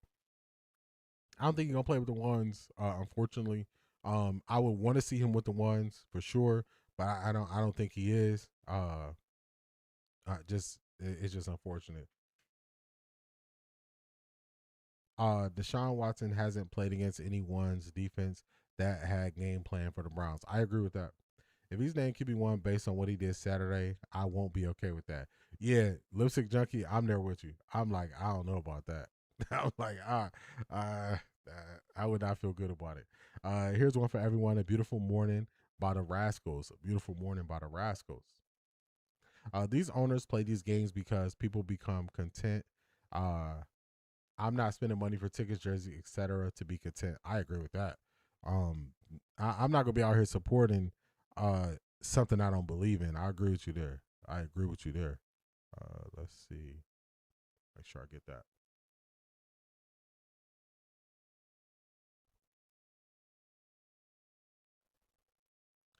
I don't think he's gonna play with the ones. Unfortunately, I would want to see him with the ones for sure, but I don't think he is. It's just unfortunate. Deshaun Watson hasn't played against anyone's defense that had game plan for the Browns. I agree with that. If he's named QB1 based on what he did Saturday, I won't be okay with that. Yeah, Lipstick Junkie, I'm there with you. I'm like, I don't know about that. I'm like, I would not feel good about it. Here's one for everyone. A beautiful morning by the Rascals. A beautiful morning by the Rascals. These owners play these games because people become content. I'm not spending money for tickets, jersey, etc. to be content. I agree with that. I'm not gonna be out here supporting something I don't believe in. I agree with you there. Let's see. Make sure I get that.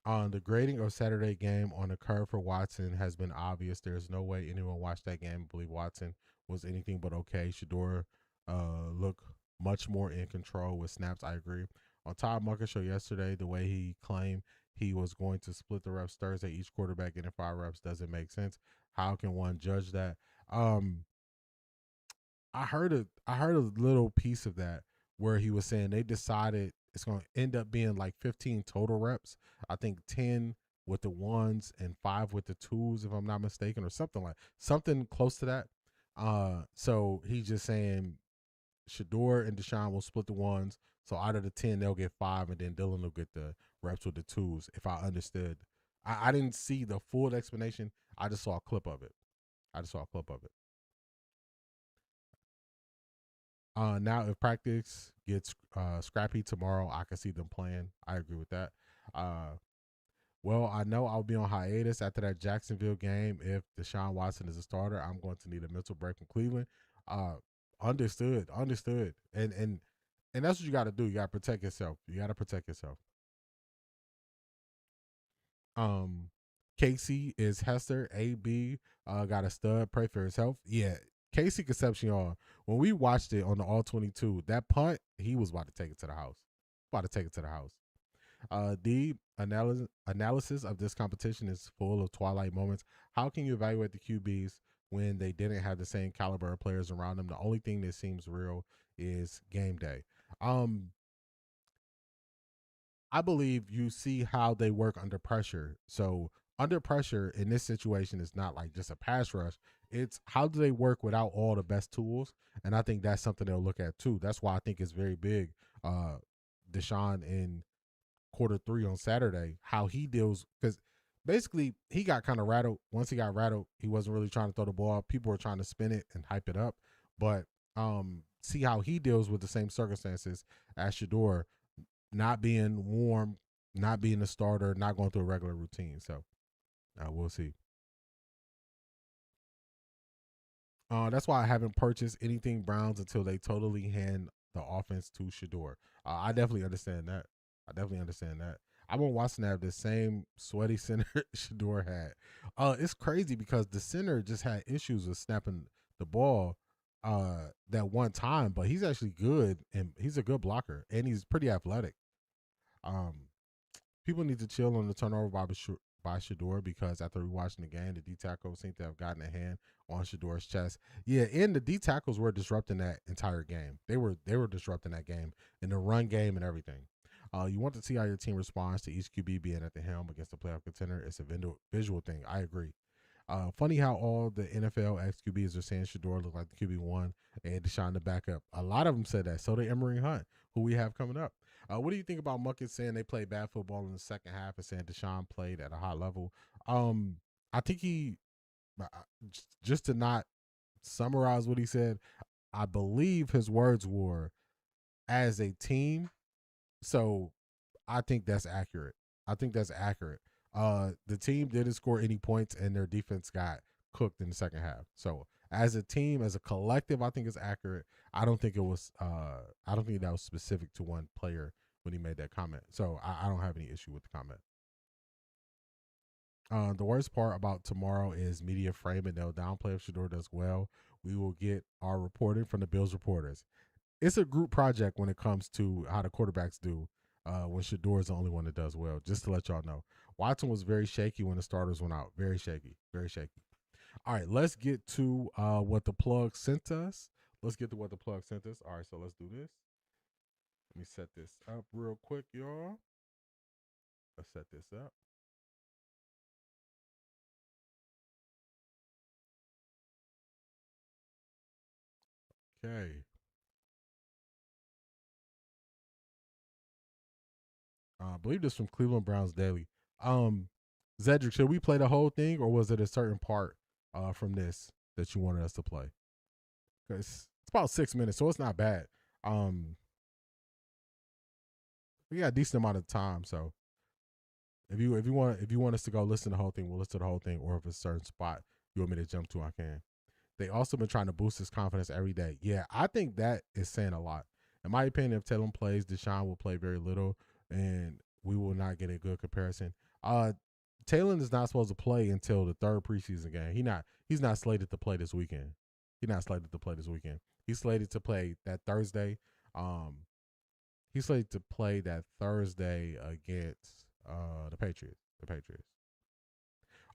The grading of Saturday game on the curve for Watson has been obvious. There's no way anyone watched that game and believe Watson was anything but okay. Shador looked much more in control with snaps. I agree. On Todd Monken show yesterday, the way he claimed he was going to split the reps Thursday, each quarterback getting 5 reps doesn't make sense. How can one judge that? I heard a little piece of that where he was saying they decided it's going to end up being like 15 total reps. I think 10 with the ones and 5 with the twos, if I'm not mistaken, or something close to that. So he's just saying Shador and Deshaun will split the ones. So out of the 10, they'll get 5, and then Dylan will get the reps with the twos, if I understood. I didn't see the full explanation. I just saw a clip of it. Now, if practice gets scrappy tomorrow, I can see them playing. I agree with that. Well, I know I'll be on hiatus after that Jacksonville game. If Deshaun Watson is a starter, I'm going to need a mental break from Cleveland. Understood. And that's what you got to do. You got to protect yourself. Casey is Hester. AB got a stud. Pray for his health. Yeah. Casey Concepcion, when we watched it on the All-22, that punt, he was about to take it to the house. The analysis of this competition is full of twilight moments. How can you evaluate the QBs when they didn't have the same caliber of players around them? The only thing that seems real is game day. I believe you see how they work under pressure. So under pressure in this situation is not like just a pass rush. It's how do they work without all the best tools? And I think that's something they'll look at too. That's why I think it's very big. Deshaun in quarter 3 on Saturday, how he deals, because basically he got kind of rattled. Once he got rattled, he wasn't really trying to throw the ball. People were trying to spin it and hype it up. But see how he deals with the same circumstances as Shador, not being warm, not being a starter, not going through a regular routine. So we'll see. That's why I haven't purchased anything Browns until they totally hand the offense to Shador. I definitely understand that. I want Watson to have the same sweaty center Shador had. It's crazy because the center just had issues with snapping the ball that one time, but he's actually good, and he's a good blocker, and he's pretty athletic. People need to chill on the turnover by Shador, because after rewatching the game, the D tackles seem to have gotten a hand on Shador's chest. Yeah, and the D tackles were disrupting that entire game. They were disrupting that game in the run game and everything. You want to see how your team responds to each QB being at the helm against a playoff contender. It's a visual thing. I agree. Funny how all the NFL ex-QBs are saying Shador looked like the QB1 and Deshaun the backup. A lot of them said that. So did Emory Hunt, who we have coming up. What do you think about Monken saying they played bad football in the second half and saying Deshaun played at a high level? I think he, just to not summarize what he said, I believe his words were as a team. So I think that's accurate. The team didn't score any points, and their defense got cooked in the second half. So as a team, as a collective, I think it's accurate. I don't think that was specific to one player when he made that comment. So I don't have any issue with the comment. The worst part about tomorrow is media framing. They'll downplay if Shador does well. We will get our reporting from the Bills reporters. It's a group project when it comes to how the quarterbacks do when Shador is the only one that does well, just to let y'all know. Watson was very shaky when the starters went out. Very shaky. All right, let's get to what the plug sent us. All right, so let's do this. Let me set this up real quick, y'all. Let's set this up. Okay. I believe this from Cleveland Browns Daily. Zedric, should we play the whole thing, or was it a certain part from this that you wanted us to play? Because it's about 6 minutes, so it's not bad. We got a decent amount of time, so if you want us to go listen to the whole thing, we'll listen to the whole thing. Or if it's a certain spot you want me to jump to, I can. They also been trying to boost his confidence every day. Yeah, I think that is saying a lot. In my opinion, if Taylor plays, Deshaun will play very little, and we will not get a good comparison. Taylor is not supposed to play until the third preseason game. He's not slated to play this weekend. He's slated to play that Thursday. He's slated to play that Thursday against the Patriots.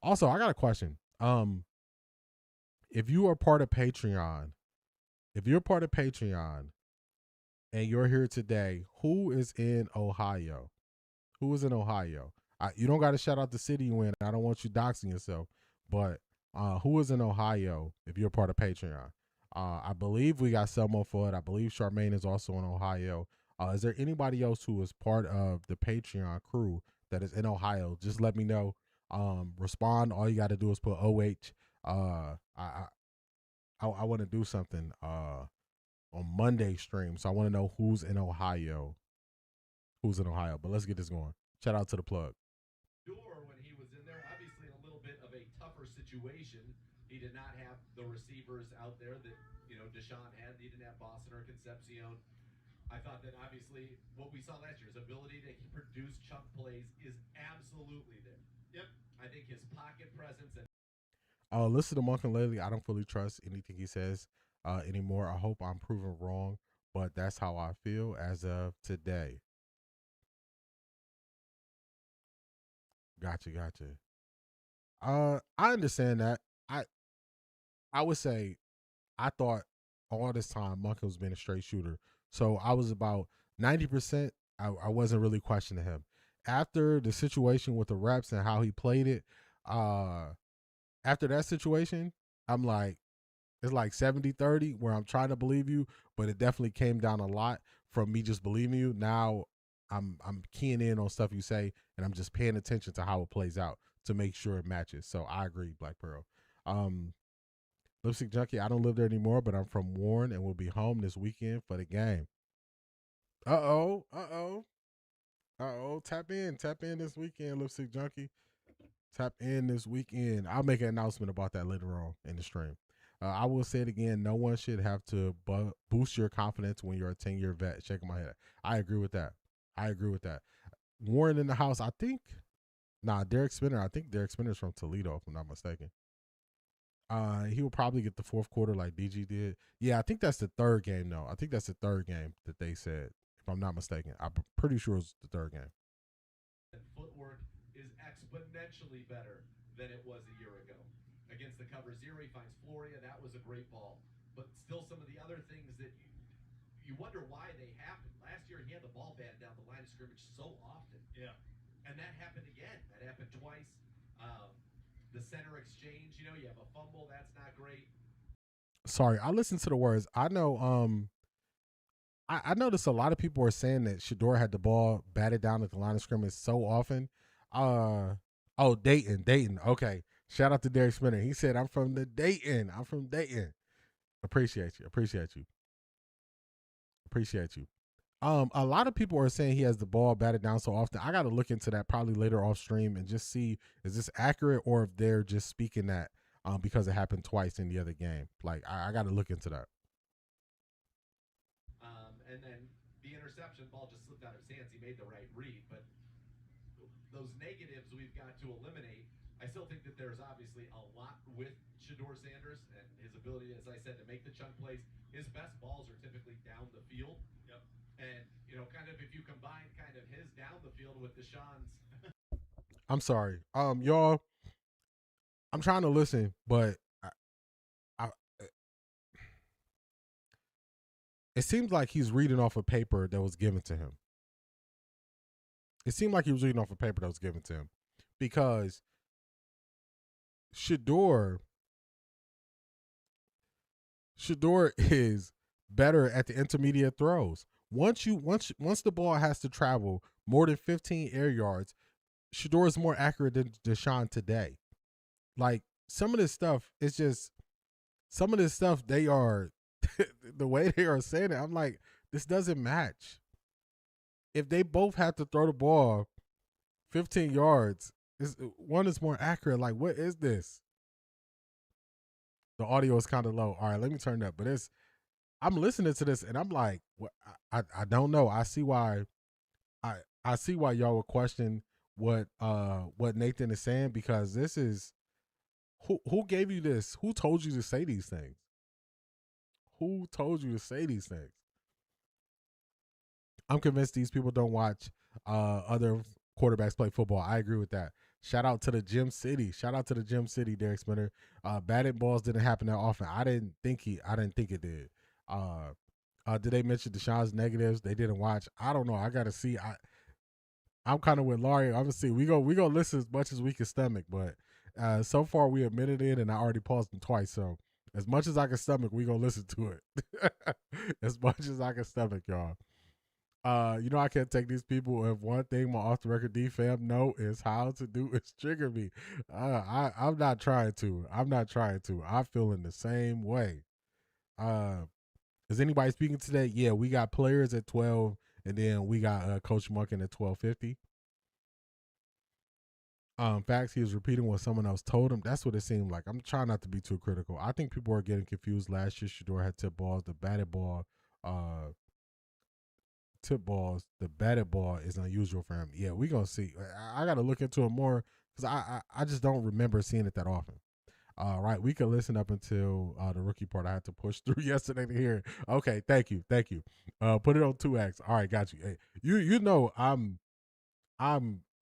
Also, I got a question. If you are part of Patreon, and you're here today, who is in Ohio? You don't got to shout out the city you in. I don't want you doxing yourself. But who is in Ohio if you're part of Patreon? I believe we got Selma for it. I believe Charmaine is also in Ohio. Is there anybody else who is part of the Patreon crew that is in Ohio? Just let me know. Respond. All you got to do is put OH. I want to do something on Monday stream, so I want to know who's in Ohio. But let's get this going. Shout out to the plug. When he was in there, obviously in a little bit of a tougher situation. He did not have the receivers out there that Deshaun had. He didn't have Boston or Concepcion. I thought that obviously what we saw last year, his ability to produce chunk plays is absolutely there. Yep. I think his pocket presence and listen to Monken lately. I don't fully trust anything he says anymore. I hope I'm proven wrong, but that's how I feel as of today. Gotcha. I understand that. I would say I thought all this time Monken was being a straight shooter. So I was about 90%. I wasn't really questioning him. After the situation with the reps and how he played it, after that situation, I'm like, it's like 70-30 where I'm trying to believe you, but it definitely came down a lot from me just believing you. Now I'm keying in on stuff you say, and I'm just paying attention to how it plays out to make sure it matches. So I agree, Black Pearl. Lipstick Junkie, I don't live there anymore, but I'm from Warren and will be home this weekend for the game. Uh-oh. Tap in this weekend, Lipstick Junkie. Tap in this weekend. I'll make an announcement about that later on in the stream. I will say it again. No one should have to boost your confidence when you're a 10-year vet. Shaking my head. I agree with that. Warren in the house, I think. Derek Spinner. I think Derek Spinner's from Toledo, if I'm not mistaken. He will probably get the fourth quarter like DG did. Yeah, I think that's the third game, though. I think that's the third game that they said, if I'm not mistaken. I'm pretty sure it's the third game. Footwork is exponentially better than it was a year ago. Against the cover zero, he finds Floria. That was a great ball. But still some of the other things that you wonder why they happened. Last year, he had the ball batted down the line of scrimmage so often. Yeah. And that happened again. That happened twice. The center exchange, you have a fumble. That's not great. Sorry, I listened to the words. I know I noticed a lot of people are saying that Shedeur had the ball batted down at the line of scrimmage so often. Dayton. Okay. Shout out to Derek Spinner. He said, I'm from Dayton. Appreciate you. A lot of people are saying he has the ball batted down so often. I got to look into that probably later off stream and just see, is this accurate or if they're just speaking that because it happened twice in the other game. Like, I got to look into that. And then the interception ball just slipped out of his hands. He made the right read, but those negatives we've got to eliminate. I still think that there's obviously a lot with Shedeur Sanders and his ability, as I said, to make the chunk plays. His best balls are typically down the field. Yep. And, kind of if you combine kind of his down the field with Deshaun's. I'm sorry. Y'all, I'm trying to listen, but it seems like he's reading off a paper that was given to him. Because Shedeur is better at the intermediate throws. Once the ball has to travel more than 15 air yards, Shedeur is more accurate than Deshaun today. Like, some of this stuff, they are, the way they are saying it, I'm like, this doesn't match. If they both have to throw the ball 15 yards, one is more accurate. Like, what is this? The audio is kind of low. All right, let me turn that. But I'm listening to this and I'm like, I don't know. I see why y'all would question what Nathan is saying, because this is who gave you this? Who told you to say these things? Who told you to say these things? I'm convinced these people don't watch other quarterbacks play football. I agree with that. Shout out to the Gym City. Shout out to the Gym City, Derek Spinner. Batted balls didn't happen that often. I didn't think it did. Did they mention Deshaun's negatives? They didn't watch. I don't know. I gotta see. I'm kind of with Laurie. I'm gonna see. We go listen as much as we can stomach, but so far we admitted it, and I already paused them twice. So as much as I can stomach, we gonna listen to it. As much as I can stomach, y'all. I can't take these people. If one thing my off the record D fam know is how to do is trigger me. I'm not trying to. I'm feeling the same way. Is anybody speaking today? Yeah, we got players at 12, and then we got Coach Monken at 12:50. Facts, he was repeating what someone else told him. That's what it seemed like. I'm trying not to be too critical. I think people are getting confused. Last year, Shedeur had tip balls. The batted ball, the batted ball is unusual for him. Yeah, we gonna see. I got to look into it more because I just don't remember seeing it that often. Right, we could listen up until the rookie part. I had to push through yesterday to hear it. Okay, thank you. Put it on 2x. All right, got you. Hey, you know I'm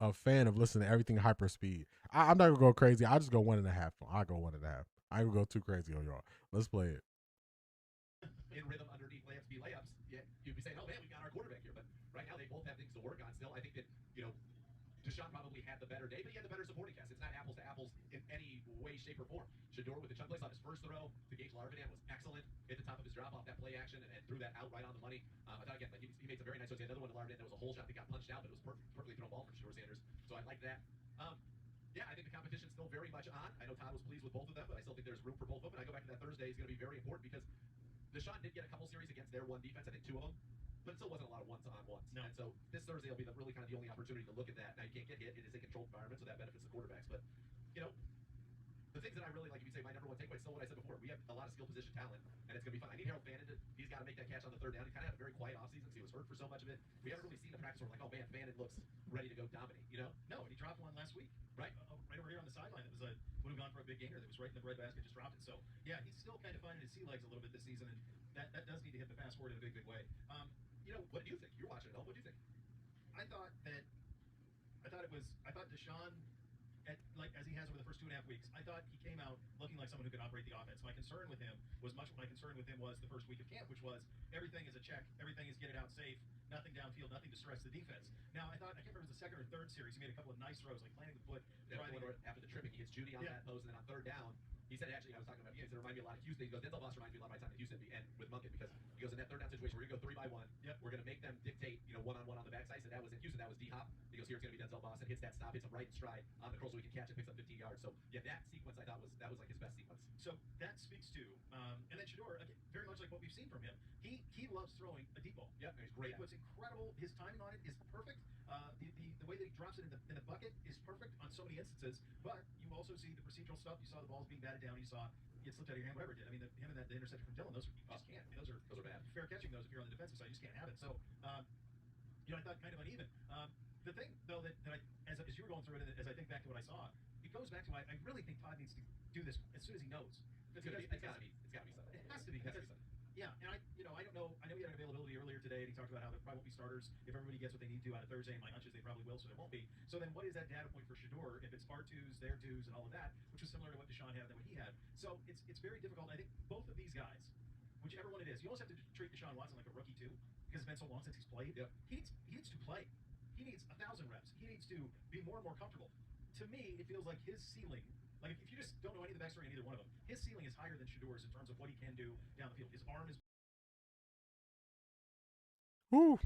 a fan of listening to everything hyper speed. I'm not gonna go crazy. I'll just go 1.5. I'll go 1.5. I ain't gonna go too crazy on y'all. Let's play it. In rhythm underneath layups, yeah, you'd be saying, oh man, we got our quarterback here. But right now they both have things to work on still. I think that, Deshaun probably had the better day, but he had the better supporting cast. It's not apples to apples in any way, shape, or form. Shedeur with the chunk plays on his first throw to Gage Larvidan was excellent. Hit the top of his drop off that play action and threw that out right on the money. I thought again, he made some very nice throws. Another one to Larvidan, there was a hole shot that got punched out, but it was perfectly thrown ball from Shedeur Sanders. So I like that. Yeah, I think the competition's still very much on. I know Todd was pleased with both of them, but I still think there's room for both of them. And I go back to that Thursday is going to be very important because Deshaun did get a couple series against their one defense. I think 2 of them. But it still wasn't a lot of one-on-ones. No. And so this Thursday will be really kind of the only opportunity to look at that. Now, you can't get hit. It is a controlled environment, so that benefits the quarterbacks. But, the things that I really like, if you say my number one takeaway, is still what I said before. We have a lot of skill position talent, and it's going to be fun. I need Harold Fannin he's got to make that catch on the third down. He kind of had a very quiet offseason because he was hurt for so much of it. We haven't really seen the practice where we're like, oh, man, Fannin looks ready to go dominate, No, and he dropped one last week. Right. Right over here on the sideline. It was would have gone for a big gainer that was right in the breadbasket, just dropped it. So, yeah, he's still kind of finding his sea legs a little bit this season, and that does need to hit the fast forward in a big way. What do you think? You're watching it all. What do you think? I thought Deshaun, as he has over the first 2.5 weeks, I thought he came out looking like someone who could operate the offense. My concern with him was the first week of camp, which was everything is a check, everything is get it out safe, nothing downfield, nothing to stress the defense. Now, I can't remember if it was the second or third series, he made a couple of nice throws, like planting the foot. After the tripping, he gets Judy on that post, and then on third down, he said, actually, I was talking about you, he said, it reminded me a lot of Houston. He goes, Denzel Boss reminds me a lot of my time in Houston and with Monken, because he goes, in that third down situation, we're going to go 3-by-1. Yep. We're going to make them dictate, one-on-one on the backside. So that was in Houston, that was D-Hop. He goes, here it's going to be Denzel Boss, and hits that stop, hits him right in stride on the curl so he can catch it, picks up 15 yards. So, yeah, that sequence I thought was like his best sequence. So that speaks to, and then Shedeur, again, very much like what we've seen from him, he loves throwing a deep ball. Yep, he's great. What's incredible, his timing on it is perfect. The way that he drops it in the bucket is perfect on so many instances, but you also see the procedural stuff. You saw the balls being batted down. You saw it slipped out of your hand, whatever it did. I mean, him and the interception from Dillon, those you just can't. I mean, those are bad. Fair catching those if you're on the defensive side, you just can't have it. So, I thought kind of uneven. The thing, though, that as you were going through it, and as I think back to what I saw, it goes back to I really think Todd needs to do this as soon as he knows. It's got to be Sunday. It has to be. Yeah, and I don't know. I know he had an availability earlier today, and he talked about how there probably won't be starters if everybody gets what they need to out of Thursday. And my hunch is they probably will, so there won't be. So then, what is that data point for Shedeur if it's our twos, their twos, and all of that, which is similar to what Deshaun had than what he had? So it's very difficult. I think both of these guys, whichever one it is, you almost have to treat Deshaun Watson like a rookie too, because it's been so long since he's played. Yep. He needs to play. He needs 1,000 reps. He needs to be more and more comfortable. To me, it feels like his ceiling. Like if you just don't know any of the backstory on either one of them, his ceiling is higher than Shedeur's in terms of what he can do down the field. His arm is. Woo.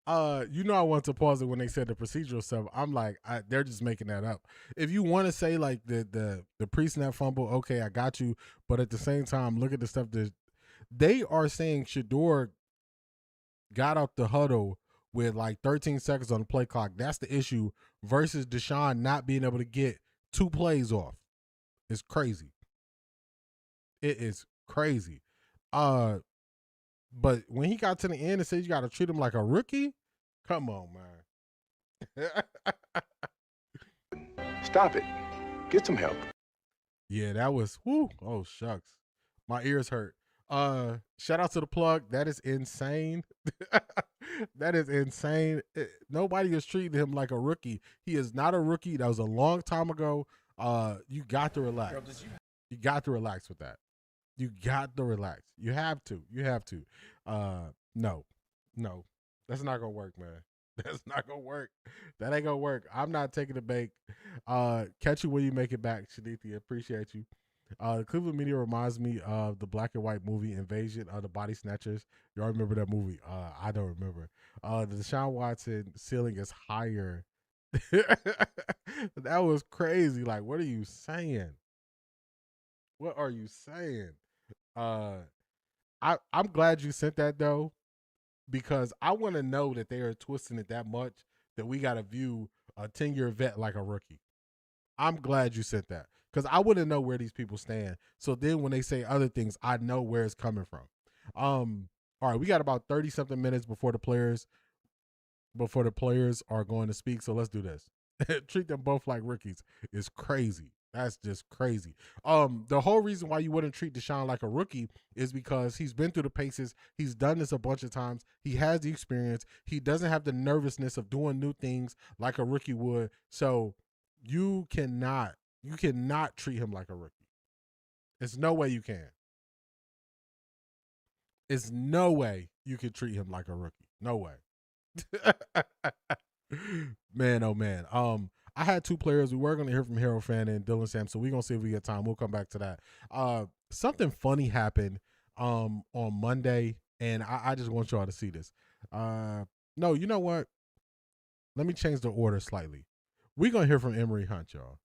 I want to pause it when they said the procedural stuff. I'm like, they're just making that up. If you want to say like the pre-snap fumble, okay, I got you. But at the same time, look at the stuff that they are saying. Shedeur got out the huddle with like 13 seconds on the play clock. That's the issue versus Deshaun not being able to get 2 plays off. It's crazy. It is crazy. But when he got to the end and said you got to treat him like a rookie, Come on, man. Stop it. Get some help. Yeah, that was whoo. Oh shucks, my ears hurt. Shout out to the plug. That is insane. That is insane. Nobody is treating him like a rookie. He is not a rookie. That was a long time ago. You got to relax. You got to relax with that. You got to relax. You have to. You have to. No, that's not gonna work, man. That's not gonna work. That ain't gonna work. I'm not taking the bait. Catch you when you make it back, Shanithi. Appreciate you. Cleveland media reminds me of the black and white movie Invasion of the Body Snatchers. Y'all remember that movie? I don't remember. The Deshaun Watson ceiling is higher. That was crazy. Like, what are you saying? What are you saying? I'm glad you sent that though, because I want to know that they are twisting it that much that we got to view a 10-year vet like a rookie. I'm glad you sent that, because I wouldn't know where these people stand. So then when they say other things, I know where it's coming from. All right, we got about 30-something minutes before the players are going to speak. So let's do this. Treat them both like rookies is crazy. That's just crazy. The whole reason why you wouldn't treat Deshaun like a rookie is because he's been through the paces. He's done this a bunch of times. He has the experience. He doesn't have the nervousness of doing new things like a rookie would. So you cannot treat him like a rookie. There's no way you can. There's no way you can treat him like a rookie. No way. Man, oh man. I had two players. We were going to hear from Harold Fannin and Dylan Sampson. We're going to see if we get time. We'll come back to that. Something funny happened on Monday, and I just want y'all to see this. No, you know what? Let me change the order slightly. We're going to hear from Emory Hunt, y'all.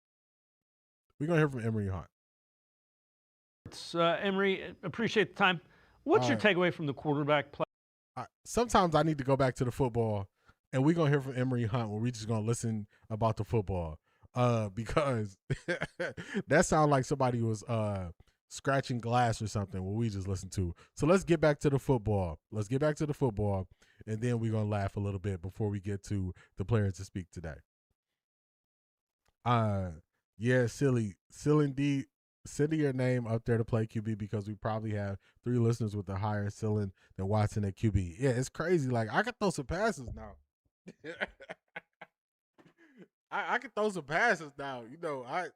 We're going to hear from Emory Hunt. It's Emory, appreciate the time. What's your takeaway from the quarterback play? Sometimes I need to go back to the football, and we're going to hear from Emory Hunt where we're just going to listen about the football because that sounds like somebody was scratching glass or something what we just listened to. So let's get back to the football. Let's get back to the football, and then we're going to laugh a little bit before we get to the players to speak today. Yeah, silly D. Send your name up there to play QB because we probably have 3 listeners with a higher ceiling than Watson at QB. Yeah, it's crazy. Like, I can throw some passes now. I can throw some passes now. You know, I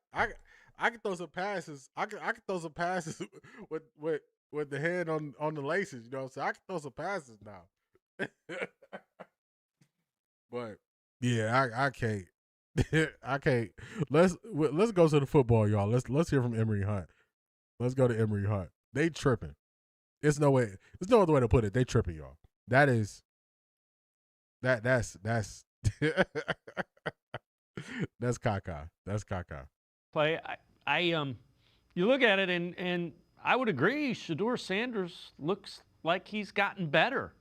can throw some passes. I can throw some passes with the hand on the laces. You know, so I can throw some passes now. But yeah, I can't. I can't. Let's go to the football, y'all. Let's hear from Emory Hunt. Let's go to Emory Hunt. They tripping. There's no other way to put it. They tripping, y'all. That's that's caca. That's caca. Play. I you look at it and I would agree. Shedeur Sanders looks like he's gotten better.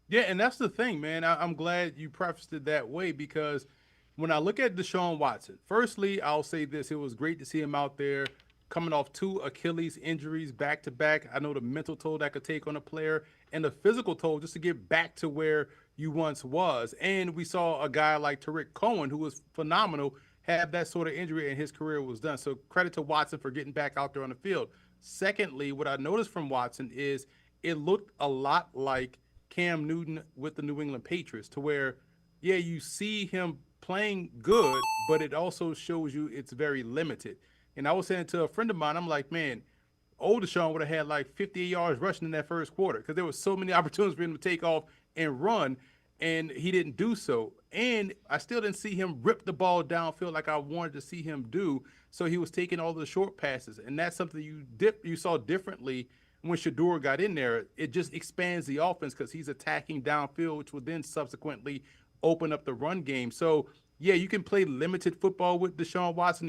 Yeah, and that's the thing, man. I'm glad you prefaced it that way because when I look at Deshaun Watson, firstly, I'll say this. It was great to see him out there coming off 2 Achilles injuries back-to-back. I know the mental toll that could take on a player and the physical toll just to get back to where you once was. And we saw a guy like Tariq Cohen, who was phenomenal, have that sort of injury and his career was done. So credit to Watson for getting back out there on the field. Secondly, what I noticed from Watson is it looked a lot like Cam Newton with the New England Patriots to where, yeah, you see him playing good, but it also shows you it's very limited. And I was saying to a friend of mine, I'm like, man, old Deshaun would have had like 58 yards rushing in that first quarter because there were so many opportunities for him to take off and run, and he didn't do so. And I still didn't see him rip the ball downfield like I wanted to see him do. So he was taking all the short passes, and that's something you saw differently when Shedeur got in there. It just expands the offense because he's attacking downfield, which will then subsequently open up the run game. So, yeah, you can play limited football with Deshaun Watson,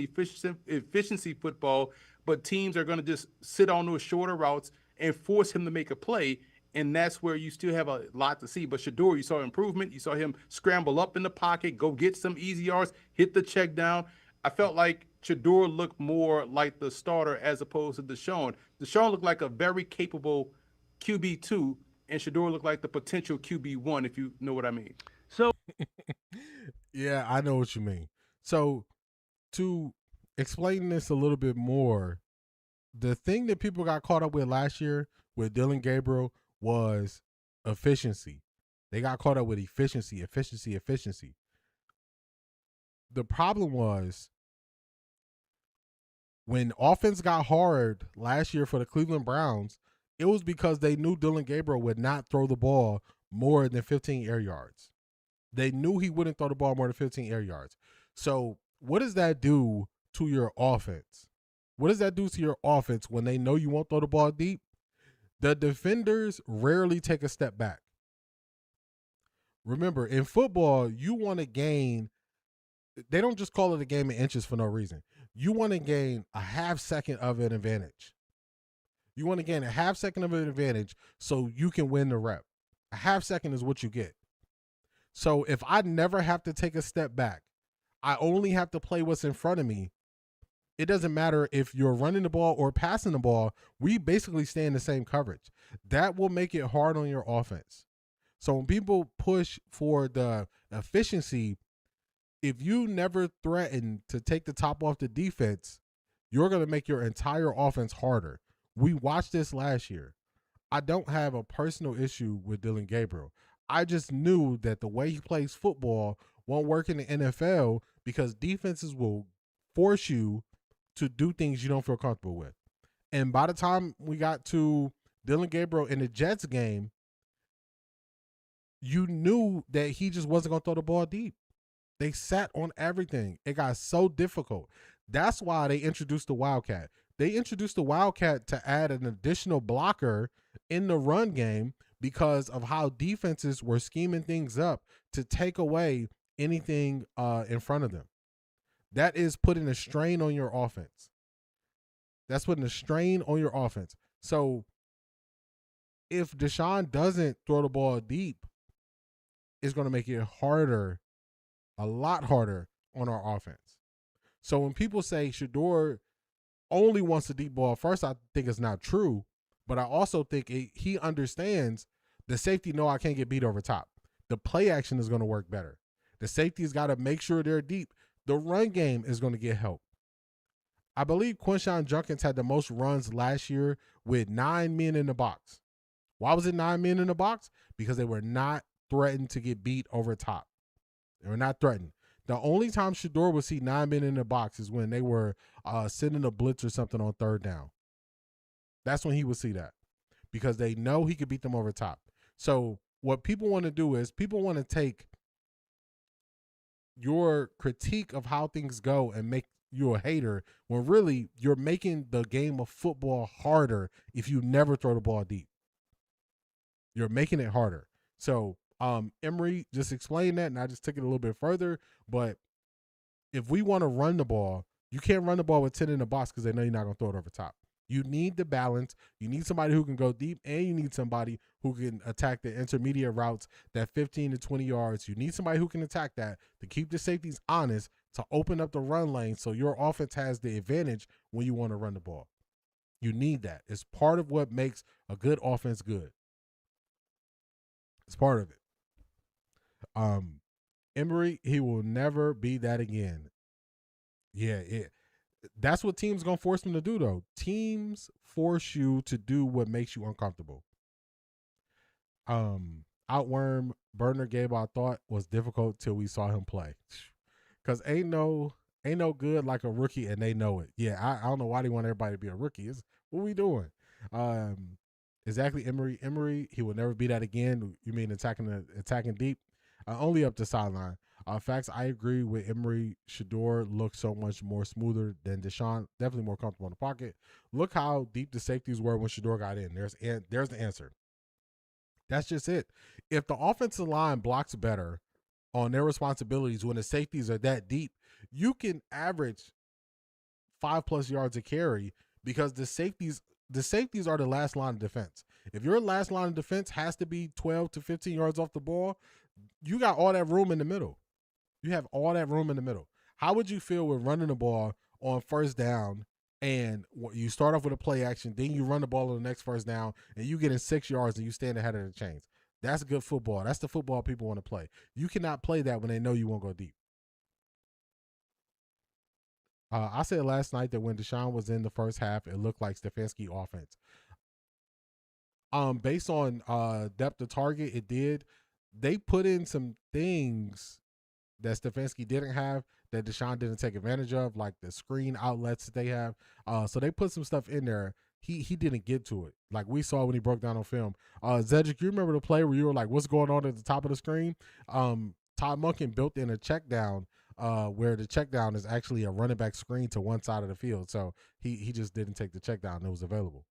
efficiency football, but teams are going to just sit on those shorter routes and force him to make a play, and that's where you still have a lot to see. But Shedeur, you saw improvement. You saw him scramble up in the pocket, go get some easy yards, hit the check down. I felt like Shedeur looked more like the starter as opposed to Deshaun. Deshaun looked like a very capable QB2 and Shador looked like the potential QB1, if you know what I mean. So, yeah, I know what you mean. So, to explain this a little bit more, the thing that people got caught up with last year with Dylan Gabriel was efficiency. They got caught up with efficiency. The problem was when offense got hard last year for the Cleveland Browns, it was because they knew Dylan Gabriel would not throw the ball more than 15 air yards. They knew he wouldn't throw the ball more than 15 air yards. So what does that do to your offense? What does that do to your offense when they know you won't throw the ball deep? The defenders rarely take a step back. Remember, in football, you want to gain, they don't just call it a game of inches for no reason. You want to gain a half second of an advantage. You want to gain a half second of an advantage so you can win the rep. A half second is what you get. So if I never have to take a step back, I only have to play what's in front of me. It doesn't matter if you're running the ball or passing the ball. We basically stay in the same coverage. That will make it hard on your offense. So when people push for the efficiency, if you never threaten to take the top off the defense, you're going to make your entire offense harder. We watched this last year. I don't have a personal issue with Dylan Gabriel. I just knew that the way he plays football won't work in the NFL because defenses will force you to do things you don't feel comfortable with. And by the time we got to Dylan Gabriel in the Jets game, you knew that he just wasn't going to throw the ball deep. They sat on everything. It got so difficult. That's why they introduced the Wildcat. They introduced the Wildcat to add an additional blocker in the run game because of how defenses were scheming things up to take away anything in front of them. That is putting a strain on your offense. That's putting a strain on your offense. So if Deshaun doesn't throw the ball deep, it's going to make it harder, a lot harder on our offense. So when people say Shador only wants the deep ball, first I think it's not true, but I also think he understands the safety know I can't get beat over top. The play action is going to work better. The safety's got to make sure they're deep. The run game is going to get help. I believe Quinshon Judkins had the most runs last year with 9 men in the box. Why was it 9 men in the box? Because they were not threatened to get beat over top. They were not threatened. The only time Shador would see 9 men in the box is when they were sending a blitz or something on third down. That's when he would see that because they know he could beat them over top. So what people want to do is people want to take your critique of how things go and make you a hater when really you're making the game of football harder if you never throw the ball deep. You're making it harder. So Emory just explained that, and I just took it a little bit further. But if we want to run the ball, you can't run the ball with 10 in the box because they know you're not going to throw it over top. You need the balance. You need somebody who can go deep, and you need somebody who can attack the intermediate routes, that 15 to 20 yards. You need somebody who can attack that to keep the safeties honest, to open up the run lane so your offense has the advantage when you want to run the ball. You need that. It's part of what makes a good offense good. It's part of it. Emory, he will never be that again. Yeah, that's what teams gonna force him to do, though. Teams force you to do what makes you uncomfortable. Outworm Burner Gabe, I thought was difficult till we saw him play, cause ain't no good like a rookie, and they know it. Yeah, I don't know why they want everybody to be a rookie. What we doing? Exactly, Emory, he will never be that again. You mean attacking deep? Only up the sideline. Facts, I agree with Emory. Shador looks so much more smoother than Deshaun. Definitely more comfortable in the pocket. Look how deep the safeties were when Shador got in. There's the answer. That's just it. If the offensive line blocks better on their responsibilities when the safeties are that deep, you can average 5+ yards a carry because the safeties are the last line of defense. If your last line of defense has to be 12 to 15 yards off the ball, you got all that room in the middle. You have all that room in the middle. How would you feel with running the ball on first down And you start off with a play action, then you run the ball on the next first down, and you get in 6 yards and you stand ahead of the chains. That's good football. That's the football people want to play. You cannot play that when they know you won't go deep. I said last night that when Deshaun was in the first half, it looked like Stefanski offense. Based on depth of target, it did. They put in some things that Stefanski didn't have that Deshaun didn't take advantage of, like the screen outlets that they have. So they put some stuff in there. He didn't get to it. Like we saw when he broke down on film. Zedric, you remember the play where you were like, what's going on at the top of the screen? Todd Monken built in a check down where the check down is actually a running back screen to one side of the field. So he just didn't take the check down. It was available.